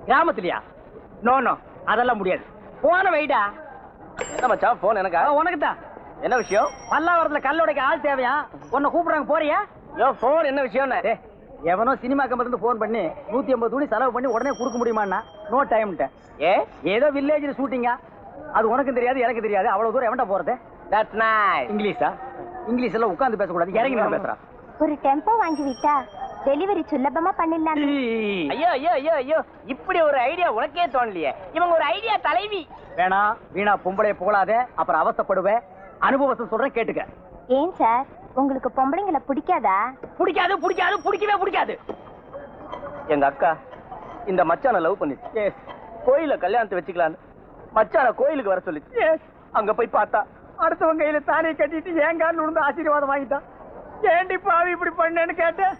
[SPEAKER 5] கிராமத்துலயா? நோ நோ, அதெல்லாம் முடியாது. போன வைடா.
[SPEAKER 8] என்ன மச்சான் போன் எனக்கா?
[SPEAKER 5] உனக்கு தான்.
[SPEAKER 8] என்ன விஷயம்?
[SPEAKER 5] பல்லாவரத்துல கல்லோடைக்கு ஆள் தேவையா? உன்னை கூப்பிடுறாங்க, போறியா?
[SPEAKER 8] யோ போன் என்ன விஷயம்?
[SPEAKER 5] எவனோ சினிமா கம்பெனில போன் பண்ணி 150 துணி செலவு பண்ணி உடனே கொடுக்க முடியுமான்னா நோ டைம்ட்ட. ஏதோ வில்லேஜ்ல ஷூட்டிங்கா, அது உனக்கும் தெரியாது எனக்கு தெரியாது. அவ்வளவு தூரம் எவன்டா போறது?
[SPEAKER 8] That's nice.
[SPEAKER 5] இங்கிலீஷா? இங்கிலீஷ் எல்லாம் உட்கார்ந்து பேசக்கூடாது, இறங்கி நின்னு பேசுறா.
[SPEAKER 9] ஒரு டெம்போ வாங்கி விட்டா டெலிவரி சுலபமா பண்ணிடலாம்.
[SPEAKER 8] ஐயோ ஐயோ ஐயோ ஐயோ, இப்படி ஒரு ஐடியா உனக்கே தோணலையே. இவங்க ஒரு ஐடியா தலைவி.
[SPEAKER 5] வேணா வீணா பொம்பளைய போகலாதே, அப்புறம் அவஸ்தைப்படுவேன். அனுபவத்தை சொல்றேன், கேட்டுக்க.
[SPEAKER 9] ஏன் சார், உங்களுக்கு பொம்பளைங்களை பிடிக்காதா?
[SPEAKER 5] பிடிக்காது பிடிக்காது பிடிக்கவே பிடிக்காது.
[SPEAKER 8] எங்க அக்கா இந்த மச்சான லவ் பண்ணிச்சு. கோயில கல்யாணத்தை வச்சுக்கலான்னு மச்சான கோயிலுக்கு வர சொல்லிச்சு. அங்க போய் பார்த்தா
[SPEAKER 5] அடுத்தவங்க கையில தானே கட்டிட்டு ஏங்கான்னு விழுந்து ஆசீர்வாதம் வாங்கிட்டான். ஏண்டி பாவி இப்படி பண்ணேன்னு கேட்டேன்.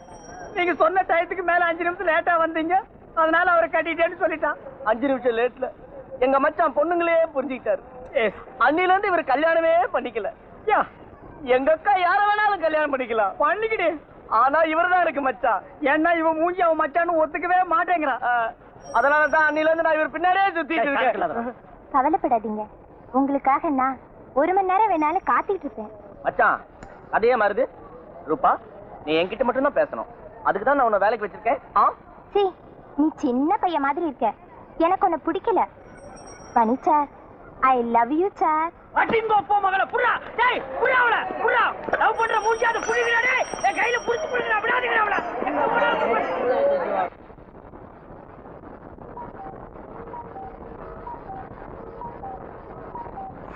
[SPEAKER 5] நீங்க சொன்ன டயத்துக்கு மேல 5 நிமிஷம் லேட்டா வந்தீங்க, அதனால அவரை கட்டிட்டேன்னு சொல்லிட்டான்.
[SPEAKER 8] 5 நிமிஷம் லேட்ல எங்க மச்சான் பொண்ணுங்களே புரிஞ்சுக்கிட்டாரு. அன்னில இருந்து இவர் கல்யாணமே பண்ணிக்கல. எங்க அக்கா யார வேணாலும் கல்யாணம் பண்ணிக்கலாம், பண்ணிக்கிடு. ஆனா இவர்தான் எனக்கு மச்சான்.
[SPEAKER 5] ஏன்னா இவன் மூஞ்சி அவன் மச்சான்னு ஒத்துக்கவே மாட்டேங்கிறான்.
[SPEAKER 8] அதனாலதான் அன்னில இருந்து நான் இவர் பின்னாடியே சுத்திட்டு இருக்கேன்.
[SPEAKER 9] கவலைப்படாதீங்க, உங்களுக்காக நான் 1 மணி நேரம் வேணாலும் காத்துக்கிட்டு இருப்பேன்.
[SPEAKER 8] மச்சான் அதே மாதிரி ரூபா, நீ என்கிட்ட மட்டும் தான் பேசணும். அதுக்கு தான் நான் உன்னை வேலைக்கு வச்சிருக்கேன்.
[SPEAKER 9] சீ, நீ சின்ன பையன் மாதிரி இருக்க, எனக்கு உன்னை பிடிக்கல. பனி sir, I love you sir.
[SPEAKER 5] அடிங்கோ போ மகள, புறா. டேய் புறா, அவள புறா. லவ் பண்ற மூஞ்சாத புடிங்கடா. டேய் என் கையில புடிச்சு புடிங்கடா, விடாதீங்க அவள.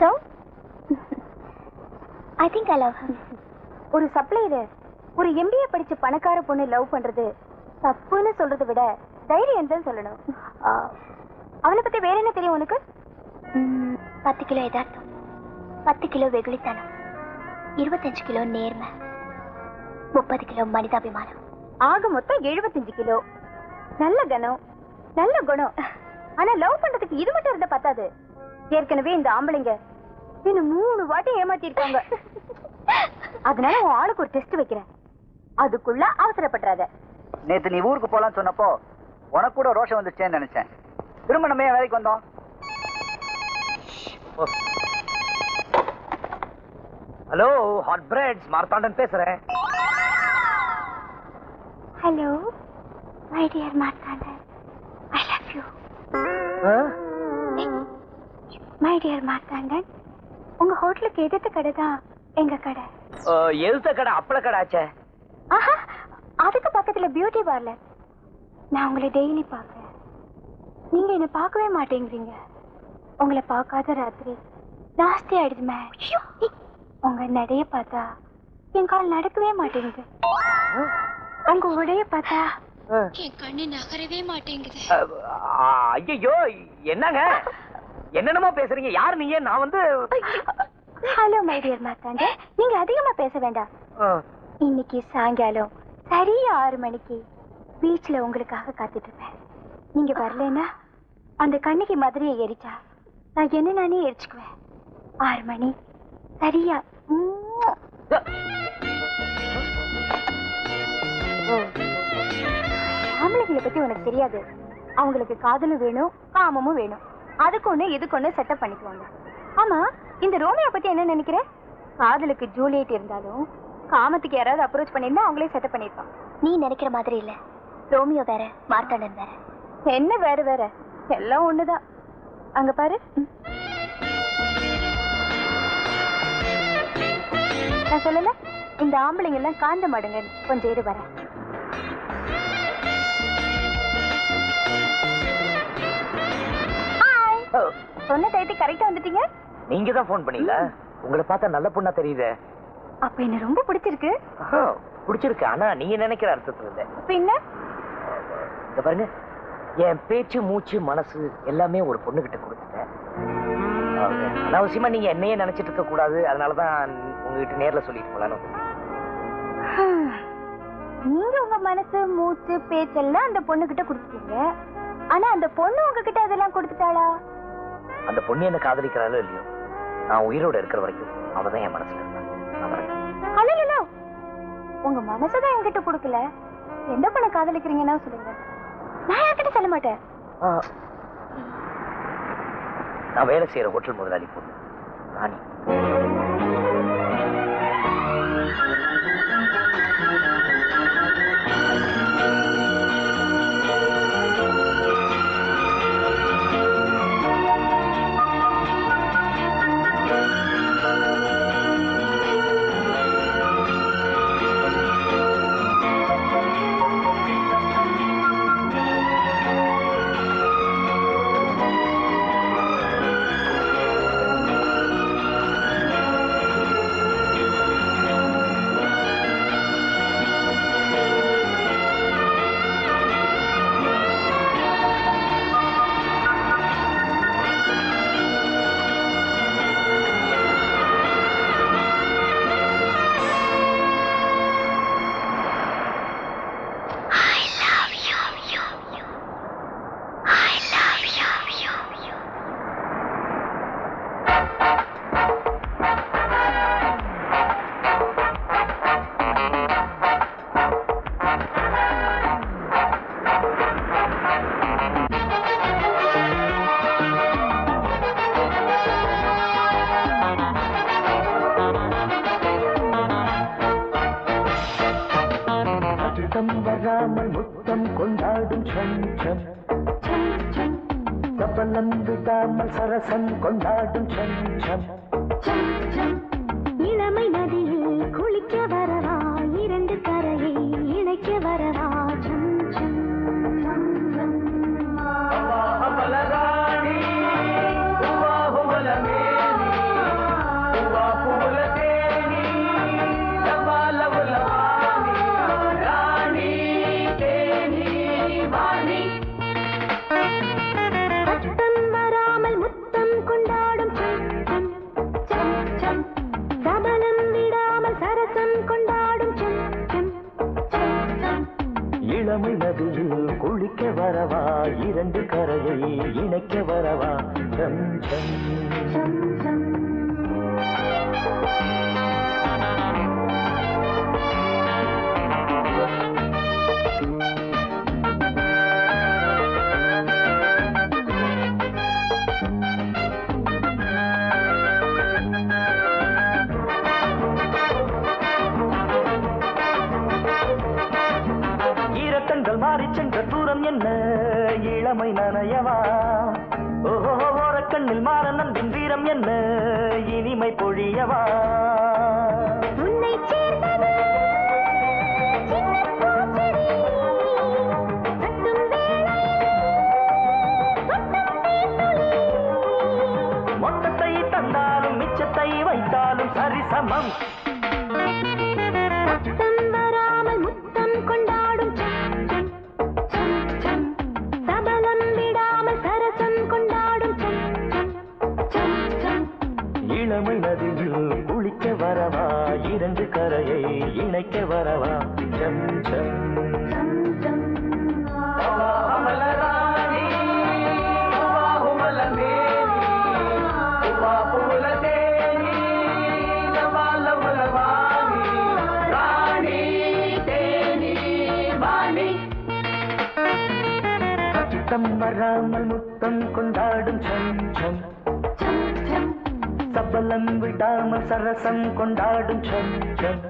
[SPEAKER 9] So, I think I love her.
[SPEAKER 2] ஒரு சப்ளையர் ஒரு MBA படிச்ச பணக்கார பொண்ணு லவ் பண்றது தப்புன்னு சொல்றதை விட தைரியம் தான் சொல்லணும். அவளை பத்தி வேற என்ன தெரியும் உனக்கு?
[SPEAKER 9] 10 கிலோ யதார்த்தம், 10 கிலோ வெகுளித்தனம், 25 கிலோ நேர்மை, 30 கிலோ மனிதாபிமானம்.
[SPEAKER 2] ஆக மொத்தம் 75 கிலோ. நல்ல கணம், நல்ல குணம். ஆனா லவ் பண்றதுக்கு இது மட்டும் இருந்தா பத்தாது. ஏற்கனவே இந்த ஆம்பளைங்க இன்னும் 3 வாட்டி ஏமாத்தி இருக்காங்க. அதனால உன் ஆளுக்கு ஒரு டெஸ்ட் வைக்கிறேன். அதுக்குள்ள அவசரப்படாத.
[SPEAKER 4] நேத்து நீ ஊருக்கு போலான்னு சொன்னப்போ உனக்கு கூட ரோஷம் வந்துச்சேன்னு நினைச்சேன். திரும்ப நம்ம ஏன் வேலைக்கு வந்தோம்?
[SPEAKER 3] ஹலோ, ஹாட் பிரெட்ஸ், மார்த்தாண்டன் பேசுறேன்.
[SPEAKER 9] Hello my dear Marthandan, I love you. My dear Marthandan, உங்க ஹோட்டலுக்கு எதிர்த்த கடை தான் எங்க கடை.
[SPEAKER 3] எழுத்த கடை அப்பள கடை ஆச்சே.
[SPEAKER 9] ஆஹா, அதுக்கு பக்கத்துல பியூட்டி பார்லர். நான் உங்களை டெய்லி பார்க்கறேன். நீங்க என்ன பார்க்கவே மாட்டேங்கிறீங்க. உங்களை பார்க்காத ராத்திரி ஜாஸ்தி ஆயிடுது மேம். உங்க நடைய பார்த்தா என் கால் நடக்கவே மாட்டேங்குது. உங்க உடைய பார்த்தா என் கண்ணு நகரவே மாட்டேங்குது.
[SPEAKER 3] ஐயோ, என்னங்க என்னென்னமோ பேசுறீங்க? யார் நீங்க? நான் வந்து
[SPEAKER 9] ஹலோ மை டியர் மார்த்தாண்டன், நீங்க அதிகமா பேச வேண்டாம். இன்னைக்கு சாயங்காலம் சரியா 6 மணிக்கு பீச்ல உங்களுக்காக காத்துட்டு இருப்பேன். நீங்க வரலன்னா அந்த கண்ணிக்கு மதுரையை எரிச்சா நான் என்ன நானே எரிச்சுக்குவேன். 6 மணி சரியா. ஆம்பளைங்களை பத்தி உனக்கு தெரியாது. அவங்களுக்கு காதலும் வேணும், காமமும் வேணும். அதுக்கு ஒண்ணு இதுக்கு ஒண்ணு செட்டப் பண்ணிக்குவாங்க. ஆமா, இந்த ரோமியோ பத்தி என்ன நினைக்கிற? காதலுக்கு ஜூலியட் இருந்தாலும் காமத்துக்கு யாராவது அப்ரோச் பண்ணிருந்தா அவங்களே செட்டப் பண்ணிருப்பாங்க. நீ நினைக்கிற மாதிரி இல்ல. ரோமியோ வேற, மார்த்தாண்டன் வேற. என்ன வேற வேற? எல்லாம் ஒண்ணுதான். அங்க பாரு. நான் சொல்லல, இந்த ஆம்பளைங்க எல்லாம் காஞ்ச மாடுங்க. கொஞ்சம் இரு வர. சொன்ன டைத்துக்கு கரெக்டா வந்துட்டீங்க.
[SPEAKER 3] நீங்க தான் போன் பண்ணீங்களா? உங்களை பார்த்தா நல்ல பொண்ணா தெரியுது.
[SPEAKER 9] அப்ப என்ன ரொம்ப பிடிச்சிருக்கு.
[SPEAKER 3] பிடிச்சிருக்கு, ஆனா நீங்க நினைக்கிற அர்த்தத்துல இல்ல.
[SPEAKER 9] பின்ன
[SPEAKER 3] இத பாருங்க, என் பேச்சு மூச்சு மனசு எல்லாமே ஒரு பொண்ணு கிட்ட கொடுத்துட்டேன். அனாவசியமா நீங்க என்னையே நினைச்சிட்டு இருக்க கூடாது. அதனாலதான் உங்ககிட்ட நேர்ல சொல்லிட்டு போலான்னு.
[SPEAKER 9] நீங்க உங்க மனசு மூச்சு பேச்செல்லாம் அந்த பொண்ணு கிட்ட கொடுத்துட்டீங்க. ஆனா அந்த பொண்ணு உங்ககிட்ட அதெல்லாம் கொடுத்துட்டாளா?
[SPEAKER 3] அந்த பொண்ணு என்ன காதலிக்கிறாளோ இல்லையோ, நான் உயிரோட இருக்கிற வரைக்கும் அவதான் என் மனசுல இருந்தா.
[SPEAKER 9] உங்க மனசுதான் என்கிட்ட கொடுக்கல. எந்த பொண்ணை காதலிக்கிறீங்கன்னா சொல்லுங்க, நான் யார்கிட்ட சொல்ல மாட்டேன்.
[SPEAKER 3] நான் வேலை செய்யற ஹோட்டல் முதலாளி பொண்ணு ராணி.
[SPEAKER 6] வராமல் முத்தம் கொண்டாடும் சஞ்சம், சபலம் விடாமல் சரசம் கொண்டாடும் சஞ்சம்.
[SPEAKER 9] இளமை நதியில் குளிக்க வரவா, 2 கரையை இணைக்க வரவா. வராமல் முத்தம் கொண்டு
[SPEAKER 6] இளமை நதியில் குளிக்க வரவா இரண்டு கரையை இணைக்க வரவா சம் சம் மாறி சென்ற தூரம் என்ன இளமை நனையவா ஓஹோ ஓரக்கண்ணில் மாற நம்பின் வீரம் என்ன இனிமை பொழியவா
[SPEAKER 9] உன்னை சேர்ந்தது
[SPEAKER 6] மொத்தத்தை தந்தாலும் மிச்சத்தை வைத்தாலும் சரிசமம்
[SPEAKER 9] வராமல் முத்தம் கொண்டாடும்
[SPEAKER 6] இளமை நதியில் குளிக்க வரவா இரண்டு கரையை இணைக்க வரவா சம் சம் சத்தம் வராமல் முத்தம் கொண்டாடும் சம் சம் சபலம் விடாமல் சரசம் கொண்டாடும் சம் சம்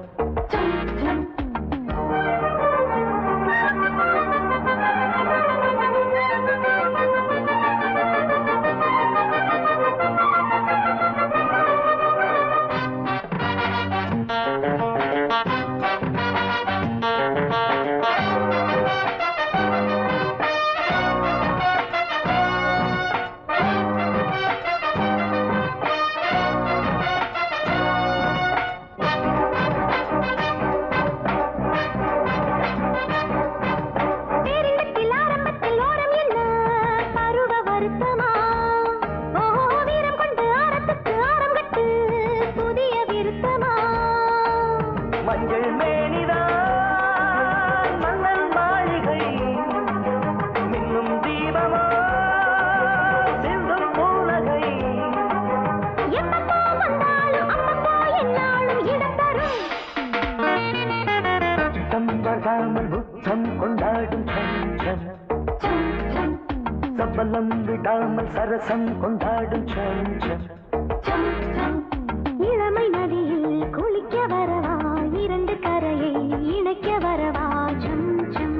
[SPEAKER 6] மஞ்சள் மேனிதான் மன்னன் மாளிகை மின்னும் தீபமா சிந்தும் பூலகை வராமல் முத்தம் கொண்டாடும் சம் சபலம் விடாமல் சரசம் கொண்டாடும் சம்
[SPEAKER 9] இளமை நதியில் குளிக்க வரவா இரண்டு கரையை இணைக்க வரவா சம் சம்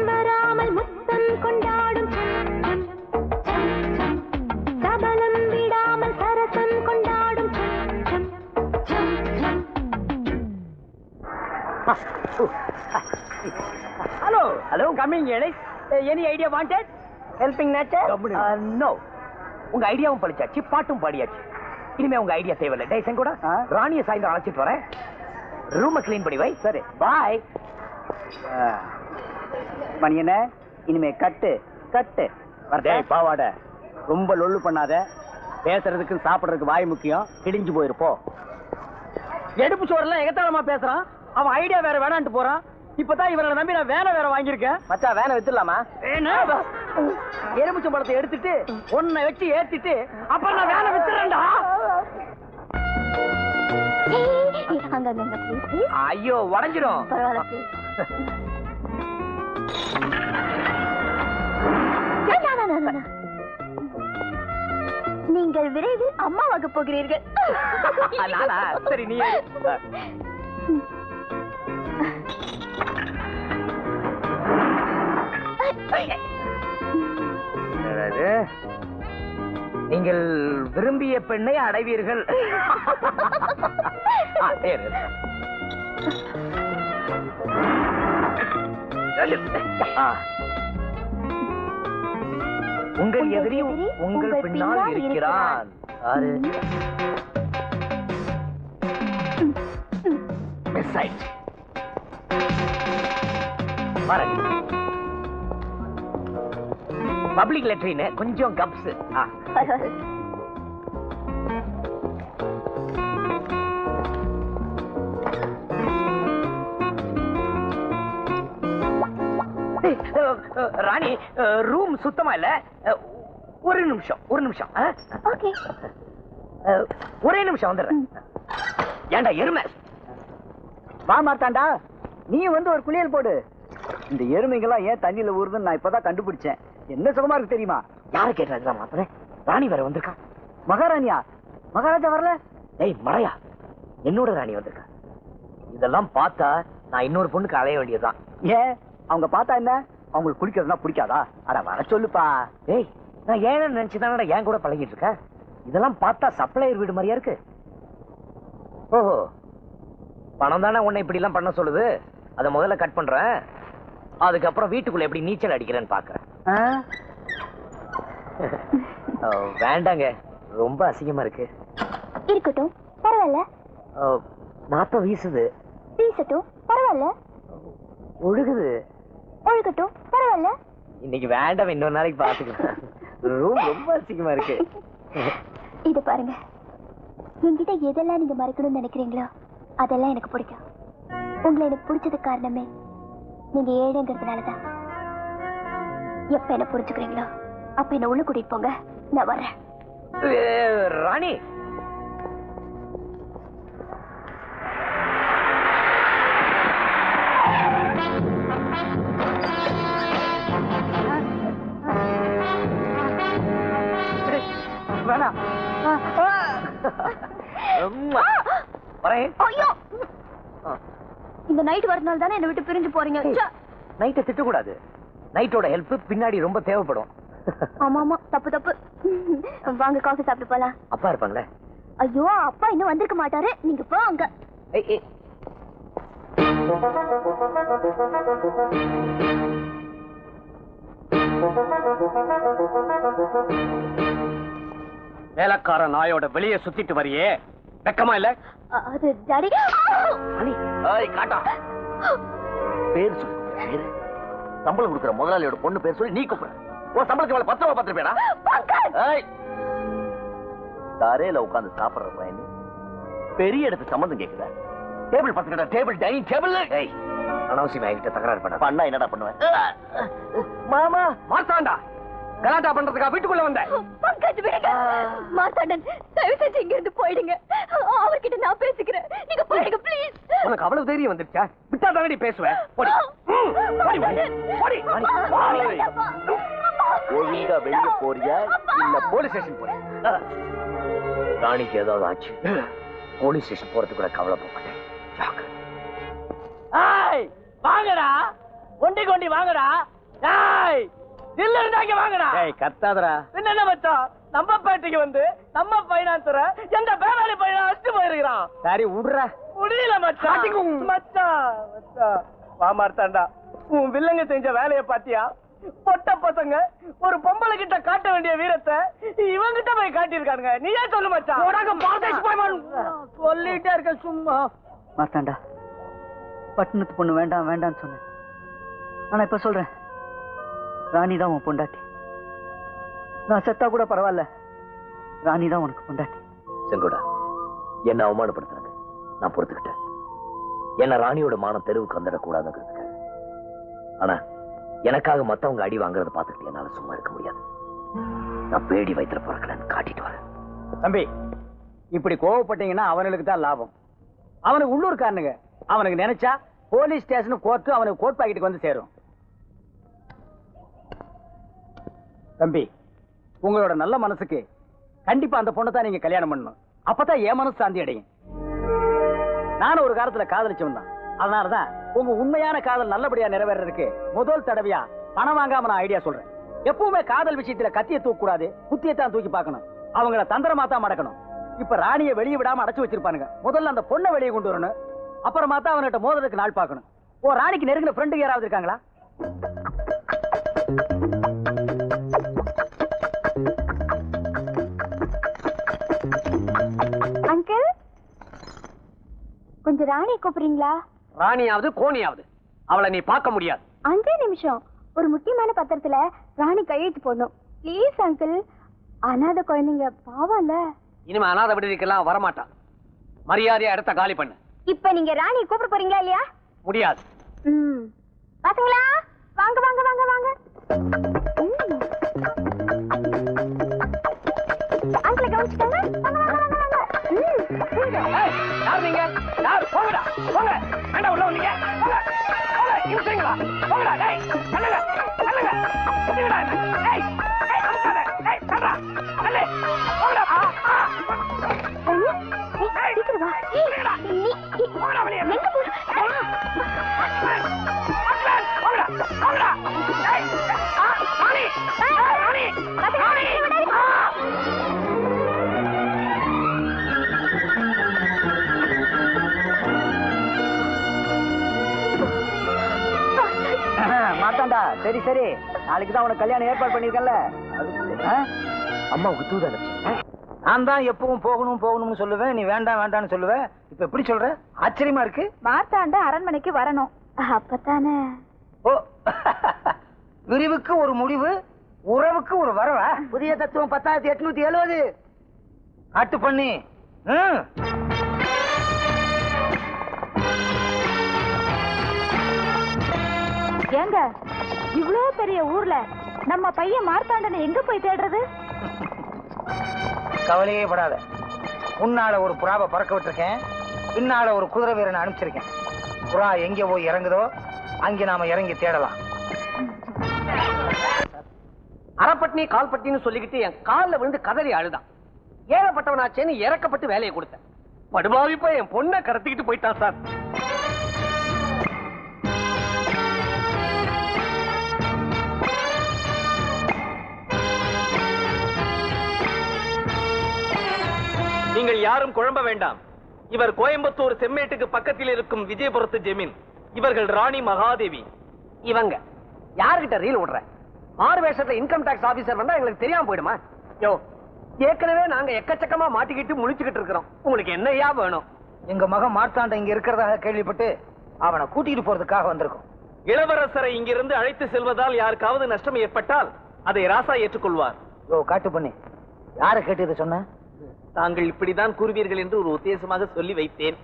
[SPEAKER 9] வராமல் முத்தம் கொண்டாடும் சபலம் விடாமல் சரசம் கொண்டாடும்
[SPEAKER 5] hello hello coming any idea wanted helping nature no உங்க ஐடியாவும் படிச்சாச்சு பாட்டும் பாடியாச்சு இனிமே உங்க ஐடியா தேவையில்லை டே செங்கூட ராணியை சாயந்தரம் அழைச்சிட்டு வரேன் ரூமை கிளீன் பண்ணி வை சரி பாய்
[SPEAKER 4] மணியனே இனிமே கட்டு கட்டு
[SPEAKER 5] டேய் பாவாட ரொம்ப லொள்ளு பண்ணாத பேசுறதுக்கு சாப்பிடுறதுக்கு வாய் முக்கியம் கிழிஞ்சு போயிருப்போம் எடுப்பு சோறுலாம் எகத்தாளமா பேசுறான் அவன் ஐடியா வேற வேணான்ட்டு போறான் இப்பதான் இவரை நம்பி நான் வேலை வேற வாங்கியிருக்கேன்
[SPEAKER 8] மச்சா வேனை வித்துடலாமா
[SPEAKER 5] எலுமிச்சம் பழத்தை எடுத்துட்டு ஒன்னை வச்சு ஏத்திட்டு அப்புறம் நான் வேலை வித்துறேன்டா ஐயோ உடஞ்சிரும்
[SPEAKER 9] நீங்கள் விரைவில் அம்மாவாக போகிறீர்கள்
[SPEAKER 5] நானா சரி நீ நீங்கள் விரும்பிய பெண்ணை அடைவீர்கள் உங்கள் எதிரி உங்கள் பின்னால் இருக்கிறான் மிஸ் ஆயிடுச்சு
[SPEAKER 3] பாருங்க பப்ளிக் லெட்ரின் கொஞ்சம் கப்ஸ். ராணி ரூம் சுத்தமா இல்ல. ஒரு நிமிஷம்
[SPEAKER 9] ஓகே
[SPEAKER 3] ஒரே நிமிஷம் வந்துடுறேன். ஏண்டா எருமை
[SPEAKER 4] வா மார்த்தாண்டா, நீ வந்து ஒரு குளியல் போடு. இந்த எருமைங்கெல்லாம் ஏன் தண்ணியில ஊறுதுன்னு நான் இப்பதான் கண்டுபிடிச்சேன். என்ன சுகமா இருக்கு தெரியுமா?
[SPEAKER 3] யாரு கேட்டா மாத்தனே? ராணி வேற வந்திருக்கா.
[SPEAKER 4] மகாராணியா? மகாராஜா வரல?
[SPEAKER 3] ஏய் மழையா, என்னோட ராணி வந்திருக்கா. இதெல்லாம் பார்த்தா நான் இன்னொரு பொண்ணுக்கு அலைய வேண்டியதுதான்.
[SPEAKER 4] ஏன் அவங்க பார்த்தா என்ன? அவங்களுக்கு குளிக்கிறதுனா பிடிக்காதா? அட வர சொல்லுப்பா.
[SPEAKER 3] ஏய் நான் ஏன்னு நினைச்சுதானடா ஏன் கூட பழகிட்டு இருக்கேன். இதெல்லாம் பார்த்தா சப்ளையர் வீடு மாதிரியா இருக்கு. ஓஹோ, பணம் தானே உன்னை இப்படி எல்லாம் பண்ண சொல்லுது. அதை முதல்ல கட் பண்றேன், அதுக்கப்புறம் வீட்டுக்குள்ள எப்படி நீச்சல் அடிக்கிறேன்னு பாக்குறேன். வேண்டாங்க, ரொம்ப அசிங்கமா இருக்கு.
[SPEAKER 9] இருக்கட்டும், பரவாயில்ல.
[SPEAKER 3] நாத்தம் வீசுது.
[SPEAKER 9] வீசட்டும், பரவாயில்ல.
[SPEAKER 3] ஒழுகுது.
[SPEAKER 9] ஒழுகட்டும், பரவாயில்ல.
[SPEAKER 3] இன்னைக்கு வேண்டாம், இன்னொரு நாளைக்கு பாத்துக்கலாம். ரூம் ரொம்ப அசிங்கமா இருக்கு.
[SPEAKER 9] இது பாருங்க, என்கிட்ட எதெல்லாம் நீங்க மறைக்கணும்னு நினைக்கிறீங்களோ அதெல்லாம் எனக்கு பிடிக்கும். உங்களை எனக்கு பிடிச்சது காரணமே நீங்க ஏழைங்கிறதுனாலதான். எப்ப என்ன புரிஞ்சுக்கிறீங்களோ அப்ப என்ன உள்ள கூட்டிட்டு போங்க, நான் வரேன்.
[SPEAKER 3] ராணி
[SPEAKER 4] வேணாம்.
[SPEAKER 2] இந்த நைட் வரதுனால தானே என்ன விட்டு பிரிஞ்சு போறீங்க.
[SPEAKER 3] நைட்டை திட்டக்கூடாது. நைட்டோட ஹெல்ப் பின்னாடி ரொம்ப தேவைப்படும்.
[SPEAKER 9] ஆமா ஆமா, தப்பு தப்பு. வாங்க காஃபி சாப்பிட்டு போலாம்.
[SPEAKER 3] அப்பா இருப்பாங்களே?
[SPEAKER 9] ஐயோ, அப்பா இன்னும் வந்திருக்க மாட்டாரு, நீங்க போங்க.
[SPEAKER 7] வேலைக்கார நாயோட வெளியே சுத்திட்டு வரியே, வெக்கமா இல்ல?
[SPEAKER 9] அது டாடி.
[SPEAKER 10] காட்டா பேர் சொல்லு. பேரு சம்பளம் கொடுக்குற முதலாளியோட பொண்ணு பேர் சொல்லி நீ கூப்பிட. உன் சம்பளத்துக்கு மேல 10 ரூபா பார்த்திருப்பேடா. தரையில உட்கார்ந்து சாப்பிடுற பையன் பெரிய இடத்து சம்பந்தம் கேக்குதா? டேபிள் பத்துக்கிட்ட டேபிள், டைனிங் டேபிள்.
[SPEAKER 3] அனாவசியமா என்கிட்ட தகராறு
[SPEAKER 10] பண்ணா என்னடா பண்ணுவேன்?
[SPEAKER 7] மாமா மார்த்தாண்டா, கலாட்டா பண்றதுக்கா வீட்டுக்குள்ள வந்த?
[SPEAKER 2] பங்கஜ் விடுங்க. மார்த்தாண்டன், தயவு செஞ்சு இங்க இருந்து போயிடுங்க. அவர்கிட்ட நான் பேசிக்கிறேன், நீங்க போயிடுங்க ப்ளீஸ்.
[SPEAKER 7] உனக்கு அவ்வளவு தைரியம் வந்துருச்சா? விட்டா தானடி பேசுவேன். போடி போடி போடி.
[SPEAKER 10] ஒழுங்கா வெளிய போறியா இல்ல போலீஸ் ஸ்டேஷன் போறியா?
[SPEAKER 3] ராணிக்கு ஏதாவது ஆச்சு போலீஸ் ஸ்டேஷன் போறதுக்கு கூட கவலைப்பட மாட்டேன்.
[SPEAKER 8] வாங்கடா, ஒண்டி கொண்டி வாங்கடா. இல்ல இருந்தாங்க வாங்கடா.
[SPEAKER 3] கத்தாதரா.
[SPEAKER 8] என்ன மச்சான், நம்ம பேட்டைக்கு வந்து நம்ம பைனான்சர எந்த பேராளி பையனா அடிச்சு போயிருக்கிறான்.
[SPEAKER 3] சரி விடுற.
[SPEAKER 8] முடியல மச்சான். மச்சான் மச்சான் வா மார்த்தாண்டா, உன் வில்லங்க செஞ்ச வேலையை பாத்தியா? பொட்ட பசங்க ஒரு பொம்பளை கிட்ட காட்ட வேண்டிய வீரத்தை இவங்கிட்ட போய் காட்டியிருக்கானுங்க. நீ ஏன் சொல்லு மச்சான்? சொல்லிட்டே இருக்க சும்மா.
[SPEAKER 4] மார்த்தாண்டா, பட்டணத்து பொண்ணு வேண்டாம் வேண்டாம்னு சொன்னேன். ஆனா இப்ப சொல்றேன், ராணி தான் உன் பொண்டாட்டி. நான் செத்தா கூட பரவாயில்ல, ராணி தான் உனக்கு பொண்டாட்டி.
[SPEAKER 3] செங்கோடா, என்ன அவமானப்படுத்துறாங்க, நான் பொறுத்துக்கிட்டேன். என்ன ராணியோட மானம் தெருவுக்கு வந்துடக்கூடாதுங்கிறதுக்காக. ஆனா எனக்காக மத்தவங்க அடி வாங்குறத பார்த்துட்டு என்னால சும்மா இருக்க முடியாது. நான் பேடி வயிற்றுல பிறக்கலன்னு காட்டிட்டு வரேன்.
[SPEAKER 5] தம்பி, இப்படி கோவப்பட்டீங்கன்னா அவனுக்கு தான் லாபம். அவனுக்கு உள்ளூர்காரனுங்க. அவனுக்கு நினைச்சா போலீஸ் ஸ்டேஷன், கோர்ட்டு அவனுக்கு கோர்ட் பாக்கெட்டுக்கு வந்து சேரும். தம்பி, உங்களோட நல்ல மனசுக்கு கண்டிப்பா அந்த பொண்ணை தான் நீங்க கல்யாணம் பண்ணணும். அப்பதான் என் மனசு சாந்தி அடையும். நானும் ஒரு காலத்துல காதலிச்சவன் தான். அதனாலதான் உங்க உண்மையான காதல் நல்லபடியா நிறைவேறதுக்கு முதல் தடவையா பணம் வாங்காம நான் ஐடியா சொல்றேன். எப்பவுமே காதல் விஷயத்துல கத்திய தூக்க கூடாது, குத்தியத்தான் தூக்கி பார்க்கணும். அவங்கள தந்திரமா தான் மடக்கணும். இப்ப ராணியை வெளியே விடாம அடைச்சு வச்சிருப்பானுங்க. முதல்ல அந்த பொண்ணை வெளியே கொண்டு வரணும், அப்புறமா தான் அவன்கிட்ட மோதலுக்கு நாள் பார்க்கணும். ஓ, ராணிக்கு நெருங்கின ஃப்ரெண்டுக்கு யாராவது இருக்காங்களா?
[SPEAKER 9] அங்கிள், கொஞ்சம் ராணி கூப்பிடுறீங்களா?
[SPEAKER 7] ராணியாவது கோணியாவது அவளை நீ பார்க்க முடியாது.
[SPEAKER 2] 5 நிமிஷம். ஒரு முக்கியமான பத்திரத்துல ராணி கையெழுத்து போடணும். Please uncle. அனாதை குழந்தைங்க பாவம்ல.
[SPEAKER 7] இனிமே அனாதை விடுதிக்கெல்லாம் வரமாட்டான். மரியாதையா இடத்த காலி பண்ணு.
[SPEAKER 9] இப்ப நீங்க ராணியை கூப்பிட போறீங்களா இல்லையா?
[SPEAKER 7] முடியாது.
[SPEAKER 9] பசங்களா வாங்க வாங்க வாங்க வாங்க. அங்கிளை கவனிச்சுட்டாங்க.
[SPEAKER 7] யார் நீங்க? யார்? போங்கடா போங்க. வேண்டாம் உள்ள வந்தீங்க. போங்க போங்க. இவங்களா போங்கடா. டேய் நல்லங்க நல்லங்க. புடிங்கடா. டேய் டேய் அம்காத. டேய் சரா. நல்ல போங்கடா.
[SPEAKER 9] சீக்கிரம் வா.
[SPEAKER 7] நீ போடா வெளிய.
[SPEAKER 9] எங்க போ?
[SPEAKER 7] போங்கடா போங்கடா. டேய் ராணி ராணி ராணி.
[SPEAKER 4] மாத்தாண்டா. சரி சரி, நாளைக்கு தான் உனக்கு கல்யாணம் ஏற்பாடு பண்ணிருக்கல.
[SPEAKER 3] அம்மாவுக்கு தூது அனுப்பிச்சு.
[SPEAKER 5] நான் தான் எப்பவும் போகணும் போகணும்னு சொல்லுவேன், நீ வேண்டாம் வேண்டாம்னு சொல்லுவ. இப்ப எப்படி சொல்ற? ஆச்சரியமா இருக்கு.
[SPEAKER 2] மார்த்தாண்ட அரண்மனைக்கு வரணும். அப்பதானே.
[SPEAKER 5] ஓ விரிவுக்கு ஒரு முடிவு, உறவுக்கு ஒரு வரவா?
[SPEAKER 4] புதிய தத்துவம் 10,870.
[SPEAKER 5] காட்டு பண்ணி.
[SPEAKER 2] ஏங்க இவ்ளோ பெரிய ஊர்ல நம்ம பையன் மார்த்தாண்டனை எங்க போய் தேடுறது?
[SPEAKER 5] கவலையே படாத. முன்னால ஒரு புறாவை பறக்க விட்டுருக்கேன், பின்னால ஒரு குதிரை வீரனை அனுப்பிச்சிருக்கேன். புறா எங்க போய் இறங்குதோ அங்க நாம இறங்கி தேடலாம்.
[SPEAKER 7] அரைப்பட்டினி கால்பட்டின்னு சொல்லிக்கிட்டு என் காலில் விழுந்து கதறி அழுதான். ஏழப்பட்டவனாச்சேன்னு இறக்கப்பட்டு வேலையை கொடுத்தேன். படுபாவி போய் என் பொண்ணை கடத்திக்கிட்டு போயிட்டான் சார்.
[SPEAKER 1] நீங்கள் யாரும் குழம்ப வேண்டாம். இவர் கோயம்புத்தூர் செம்மேட்டுக்கு பக்கத்தில் இருக்கும் விஜயபுரத்து ஜெமீன். இவர்கள் ராணி மகாதேவி.
[SPEAKER 7] இவங்க யாருகிட்ட ரீல் விடுற? மாறு வேஷத்துல இன்கம் டாக்ஸ் ஆபீசர் வந்தா எங்களுக்கு தெரியாம போயிடுமா? யோ, ஏற்கனவே நாங்க எக்கச்சக்கமா மாட்டிக்கிட்டு முழிச்சுக்கிட்டு இருக்கிறோம். உங்களுக்கு என்னையா வேணும்?
[SPEAKER 5] எங்க மகன் மார்த்தாண்ட இங்க இருக்கிறதாக கேள்விப்பட்டு அவனை கூட்டிட்டு போறதுக்காக வந்திருக்கோம்.
[SPEAKER 1] இளவரசரை இங்கிருந்து அழைத்து செல்வதால் யாருக்காவது நஷ்டம் ஏற்பட்டால் அதை ராசா ஏற்றுக்கொள்வார்.
[SPEAKER 5] யோ காட்டு பண்ணி, யாரை கேட்டு இதை சொன்ன?
[SPEAKER 1] தாங்கள் இப்படிதான் கூறுவீர்கள் என்று ஒரு உத்தேசமாக சொல்லி வைத்தேன்.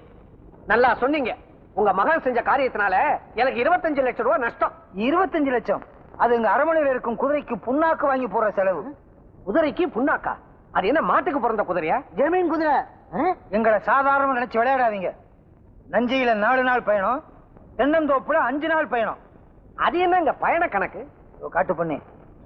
[SPEAKER 7] நல்லா சொன்னீங்க. உங்க மகன் செஞ்ச காரியத்தினால எனக்கு 25 லட்சம் ரூபாய் நஷ்டம்.
[SPEAKER 5] 25 லட்சம்? அது எங்க அரண்மனையில் இருக்கும் குதிரைக்கு புண்ணாக்கு வாங்கி போற செலவு.
[SPEAKER 7] குதிரைக்கு புண்ணாக்கா? அது என்ன மாட்டுக்கு பிறந்த குதிரையா?
[SPEAKER 4] ஜமீன் குதிரை.
[SPEAKER 5] எங்களை சாதாரண நினைச்சு விளையாடாதீங்க. நஞ்சியில 4 நாள் பயணம், தென்னந்தோப்புல 5 நாள் பயணம்.
[SPEAKER 7] அது என்ன இங்க பயண கணக்கு?
[SPEAKER 5] காட்டு பண்ணி,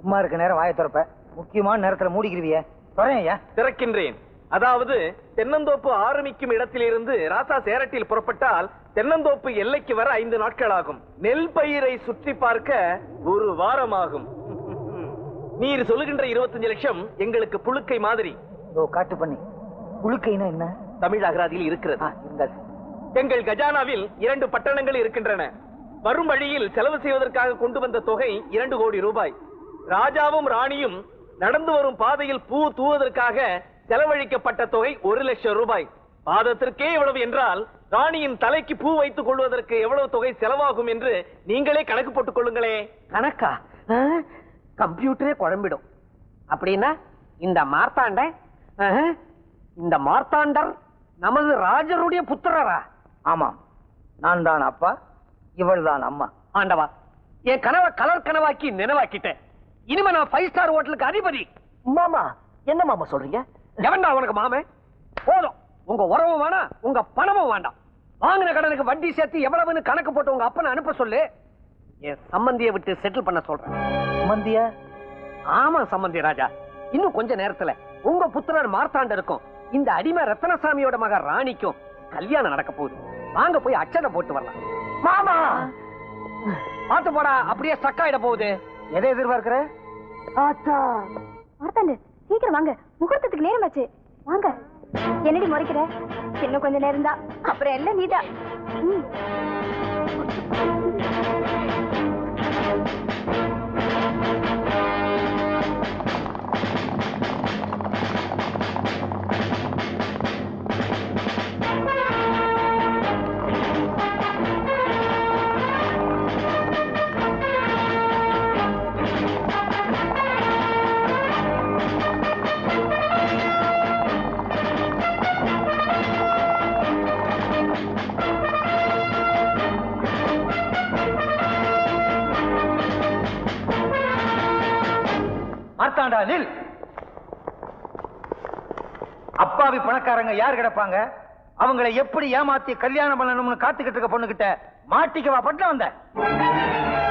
[SPEAKER 5] சும்மா இருக்க நேரம் வாயை திறப்ப, முக்கியமான நேரத்துல மூடிக்கிருவிய. ஐயா
[SPEAKER 1] திறக்கின்றேன். அதாவது தென்னந்தோப்பு ஆரம்பிக்கும் இடத்திலிருந்து ராசா சேரட்டில் புறப்பட்டால் தென்னந்தோப்பு எல்லைக்கு வர 5 நாட்கள் ஆகும். நெல் பயிரை சுற்றி பார்க்க 1 வாரம் ஆகும். நீர் சொல்லுகின்ற 25 லட்சம் எங்களுக்கு புழுக்கை மாதிரி.
[SPEAKER 5] காட்டு பண்ணி, புழுக்கைனா என்ன?
[SPEAKER 1] தமிழ் அகராதியில் இருக்கிறது. எங்கள் கஜானாவில் 2 பட்டணங்கள் இருக்கின்றன. வரும் வழியில் செலவு செய்வதற்காக கொண்டு வந்த தொகை 2 கோடி ரூபாய். ராஜாவும் ராணியும் நடந்து வரும் பாதையில் பூ தூவதற்காக செலவழிக்கப்பட்ட தொகை 1 லட்சம் ரூபாய். பாதத்திற்கே எவ்வளவு என்றால் ராணியின் தலைக்கு பூ வைத்துக் கொள்வதற்கு எவ்வளவு தொகை செலவாகும் என்று நீங்களே கணக்கு போட்டுக் கொள்ளுங்களே.
[SPEAKER 7] கணக்கா? கம்ப்யூட்டரே குழம்பிடும். அப்படின்னா இந்த மார்த்தாண்டர் நமது ராஜருடைய புத்திரரா?
[SPEAKER 5] ஆமாம், நான் தான் அப்பா, இவள் தான் அம்மா.
[SPEAKER 7] ஆண்டவா, என் கனவை கலர் கனவாக்கி நினைவாக்கிட்டேன். இனிமே நான் 5 ஸ்டார் ஹோட்டலுக்கு அதிபதி.
[SPEAKER 3] மாமா, என்ன மாமா சொல்றீங்க?
[SPEAKER 7] எவன்டா உனக்கு மாமே? போதும், உங்க உறவும் வேணாம், உங்க பணமும் வேண்டாம். வாங்கின கடனுக்கு வட்டி சேர்த்து எவ்வளவுன்னு கணக்கு போட்டு உங்க அப்பனை அனுப்ப சொல்லு. என் சம்பந்தியை விட்டு செட்டில் பண்ண சொல்றேன்.
[SPEAKER 5] சம்பந்திய?
[SPEAKER 7] ஆமா சம்பந்தி ராஜா. இன்னும் கொஞ்ச நேரத்துல உங்க புத்திரர் மார்த்தாண்டருக்கும் இந்த அடிமை ரத்னசாமியோட மக ராணிக்கும் கல்யாணம் நடக்க போகுது. வாங்க போய் அச்சனை போட்டு வரலாம்.
[SPEAKER 3] மாமா
[SPEAKER 7] பாத்து போடா, அப்படியே ஸ்டக் ஆயிட போகுது.
[SPEAKER 5] எதை எதிர்பார்க்கிற?
[SPEAKER 2] மார்த்தாண்டு சீக்கிரம் வாங்க, முகூர்த்தத்துக்கு நேரமாச்சு. வாங்க.
[SPEAKER 9] என்னடி முறைக்கிற? இன்னும் கொஞ்ச நேரம் தான், அப்புறம் எல்லாம் நீதா.
[SPEAKER 5] மார்த்தாண்டா நில். அப்பாவி பணக்காரங்க யார் கிடப்பாங்க? அவங்களை எப்படி ஏமாத்தி கல்யாணம் பண்ணணும்னு காத்துக்கிட்டு இருக்க பொண்ணுகிட்ட மாட்டிக்கவா பட்டணம் வந்த?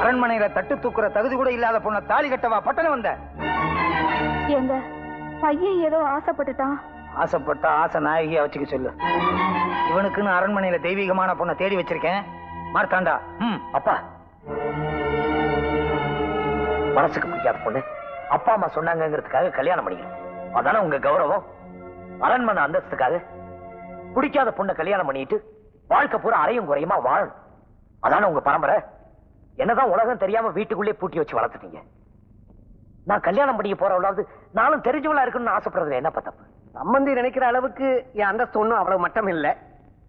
[SPEAKER 5] அரண்மனையில தட்டு தூக்குற தகுதி கூட இல்லாத பொண்ணை தாலி கட்டவா பட்டணம் வந்த?
[SPEAKER 2] எங்க பையன் ஏதோ ஆசைப்பட்டுட்டான்.
[SPEAKER 5] ஆசைப்பட்டா ஆசை நாயகியா வச்சுக்க சொல்லு. இவனுக்குன்னு அரண்மனையில தெய்வீகமான பொண்ணை தேடி வச்சிருக்கேன். மார்த்தாண்டா.
[SPEAKER 3] அப்பா, மனசுக்கு பிடிக்காத பொண்ணு அப்பா அம்மா சொன்னாங்கிறதுக்காக கல்யாணம் பண்ணிக்கணும். அதானே உங்க கௌரவம்? அரண்மனை அந்தஸ்துக்காக பிடிக்காத பொண்ணை கல்யாணம் பண்ணிட்டு வாழ்க்கை பூரா அறையும் குறையுமா வாழணும். அதானே உங்க பரம்பரை? என்னதான் உலகம் தெரியாம வீட்டுக்குள்ளே பூட்டி வச்சு வளர்த்துட்டீங்க. நான் கல்யாணம் பண்ணிக்க போறவளாவது நானும் தெரிஞ்சவளா இருக்கணும்னு ஆசைப்படுறதுல என்ன தப்பு?
[SPEAKER 7] சம்பந்தி நினைக்கிற அளவுக்கு என் அந்தஸ்து ஒன்றும் அவ்வளவு மட்டம் இல்ல.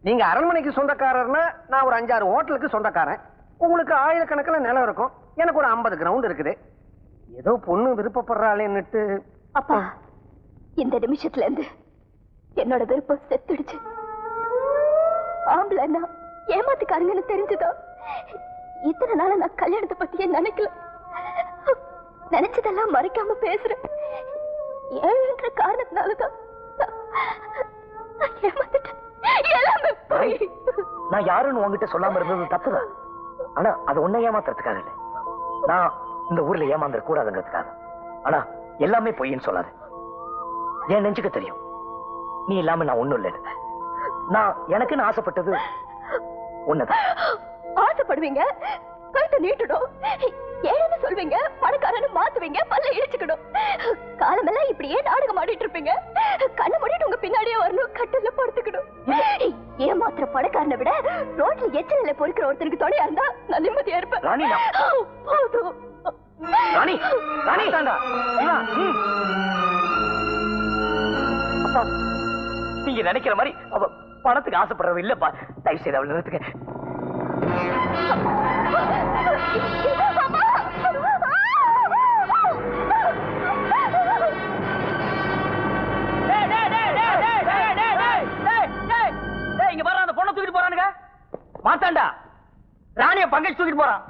[SPEAKER 7] நீங்க அரண்மனைக்கு சொந்தக்காரர்னா நான் ஒரு 5-6 ஹோட்டலுக்கு சொந்தக்காரன். உங்களுக்கு ஆயிரக்கணக்கில் நிலம் இருக்கும், எனக்கு ஒரு 50 கிரவுண்ட் இருக்குது. ஏதோ பொண்ணு விருப்பப்படுறாளேன்னுட்டு.
[SPEAKER 9] அப்பா, இந்த நிமிஷத்துல இருந்து என்னோட விருப்பம் செத்துடுச்சு. ஆம்பளைன்னா ஏமாத்துக்காரங்கன்னு தெரிஞ்சுதோ இத்தனை நாள நான் கல்யாணத்தை பத்தியே நினைக்கல. நினைச்சதெல்லாம் மறைக்காம பேசுறேன். ஏழுன்ற காரணத்தினாலதான் ஏமாத்துட்டேன். எல்லாமே போய்.
[SPEAKER 3] நான் யாருன்னு உங்ககிட்ட சொல்லாம இருந்தது தப்புதான். ஆனா அது உன்னை ஏமாத்துறதுக்காக இல்ல, நான் இந்த ஊர்ல ஏமாந்துட கூடாதுங்கிறதுக்காக. ஆனா எல்லாமே பொய்ன்னு சொல்லாது. என் நெஞ்சுக்கு தெரியும் நீ இல்லாம நான் ஒண்ணும் இல்லை. நான் எனக்குன்னு ஆசைப்பட்டது ஒண்ணுதான்.
[SPEAKER 9] ஆசைப்படுவீங்க, கழுத்தை நீட்டணும், ஏன்னு சொல்வீங்க, பணக்காரன்னு மாத்துவீங்க, பல்ல இழிச்சுக்கணும். காலமெல்லாம் இப்படியே நாடகம் ஆடிட்டு இருப்பீங்க. கண்ணு மூடிட்டு உங்க பின்னாடியே வரணும், கட்டில படுத்துக்கணும். ஏமாத்திர பணக்காரனை விட ரோட்ல எச்சரில பொறுக்கிற ஒருத்தருக்கு துணையா இருந்தா நான் நிம்மதியா இருப்பேன்.
[SPEAKER 3] ராணி,
[SPEAKER 9] போதும்.
[SPEAKER 3] ராணி, ராணி தாண்டா. அப்பா, நீங்க நினைக்கிற மாதிரி அவ பணத்துக்கு ஆசைப்படுறவ இல்லப்பா. தயவு செய்து அவளை நிறுத்துங்க.
[SPEAKER 5] இங்க பாரு, அந்த பொண்ணை தூக்கிட்டு போறானுங்க. மாத்தாண்டா, ராணிய பங்கேஜ் தூக்கிட்டு போறான்.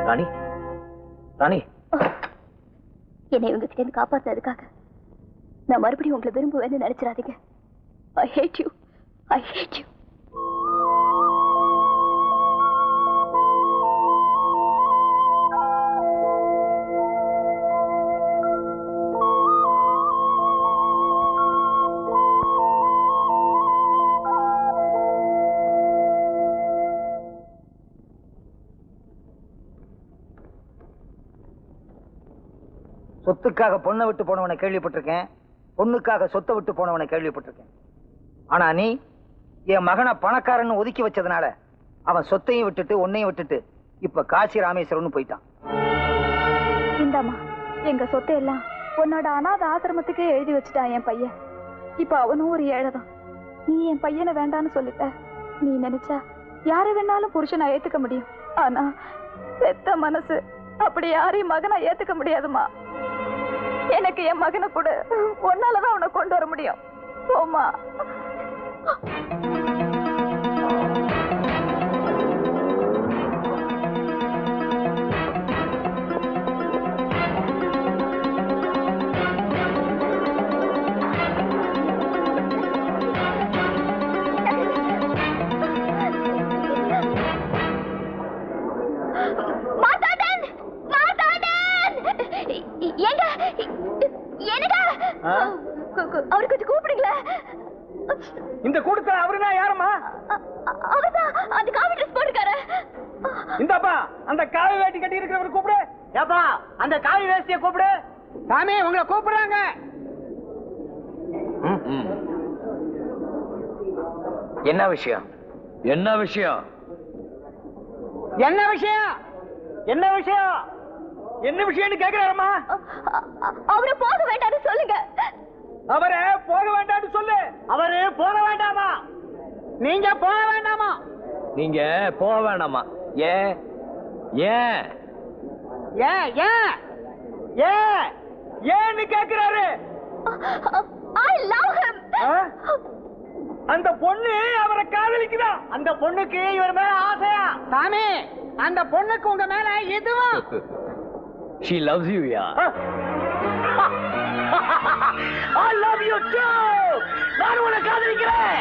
[SPEAKER 3] ராணி ராணி
[SPEAKER 9] என்னை உங்ககிட்ட இருந்து காப்பாத்துறதுக்காக நான் மறுபடியும் உங்களை விரும்புவேன்னு நினைச்சிடாதீங்க. I hate you. I hate you.
[SPEAKER 3] சொத்துக்காக பொண்ணை விட்டு போனவனை கேள்விப்பட்டிருக்கேன், பொண்ணுக்காக சொத்தை விட்டு போனவனை கேள்விப்பட்டிருக்கேன். ஆனா நீ என் மகனை பணக்காரன்னு ஒதுக்கி வச்சதுனால அவன் சொத்தையும் விட்டுட்டு உன்னையும் விட்டுட்டு இப்ப காசி ராமேஸ்வரம்னு போயிட்டான்.
[SPEAKER 2] இந்தாமா எங்க சொத்தை எல்லாம் உன்னோட அனாத ஆசிரமத்துக்கே எழுதி வச்சுட்டான் என் பையன். இப்ப அவனும் ஒரு ஏழைதான். நீ என் பையனை வேண்டான்னு சொல்லிட்ட. நீ நினைச்சா யாரை வேணாலும் புருஷனை ஏத்துக்க முடியும். ஆனா பெத்த மனசு அப்படி யாரையும் மகனை ஏத்துக்க முடியாதுமா. எனக்கு என் மகனை கூட ஒன்னாலதான் அவனை கொண்டு வர முடியும். போமா. அவரு கொஞ்சம் கூப்பிடுங்களா?
[SPEAKER 5] இந்த கூட்டத்துல அவருதான் யாரம்மா?
[SPEAKER 9] அவர்தான் அந்த காவி ட்ரெஸ் போட்டுருக்காரு.
[SPEAKER 5] இந்தப்பா அந்த காவி வேட்டி கட்டி இருக்கிறவர் கூப்பிடு.
[SPEAKER 8] ஏப்பா அந்த காவி வேஷ்டியை கூப்பிடு.
[SPEAKER 7] சாமி உங்களை கூப்பிடுறாங்க.
[SPEAKER 3] என்ன விஷயம்?
[SPEAKER 8] என்ன விஷயம்?
[SPEAKER 7] என்ன விஷயம்?
[SPEAKER 5] என்ன விஷயம்? என்ன விஷயம்னு கேக்குறாரம்மா?
[SPEAKER 9] அவரை போக வேண்டாம்னு சொல்லுங்க.
[SPEAKER 5] அவரை போக வேண்டாம்னு சொல்லு.
[SPEAKER 8] அவரு போக வேண்டாமா?
[SPEAKER 7] நீங்க போக வேண்டாமா?
[SPEAKER 8] நீங்க போக வேண்டாமா? ஏன் ஏன்
[SPEAKER 7] ஏன் ஏன்
[SPEAKER 5] ஏன் ஏன்னு கேக்குறாரு.
[SPEAKER 9] I love him.
[SPEAKER 5] அந்த பொண்ணு அவரை காதலிக்குதா?
[SPEAKER 8] அந்த பொண்ணுக்கு இவர் மேல ஆசையா?
[SPEAKER 7] சாமி அந்த பொண்ணுக்கு உங்க மேல எதுவும்
[SPEAKER 8] She loves you, yeah.
[SPEAKER 3] I love you too. நான் உன்னை காதலிக்கிறேன்.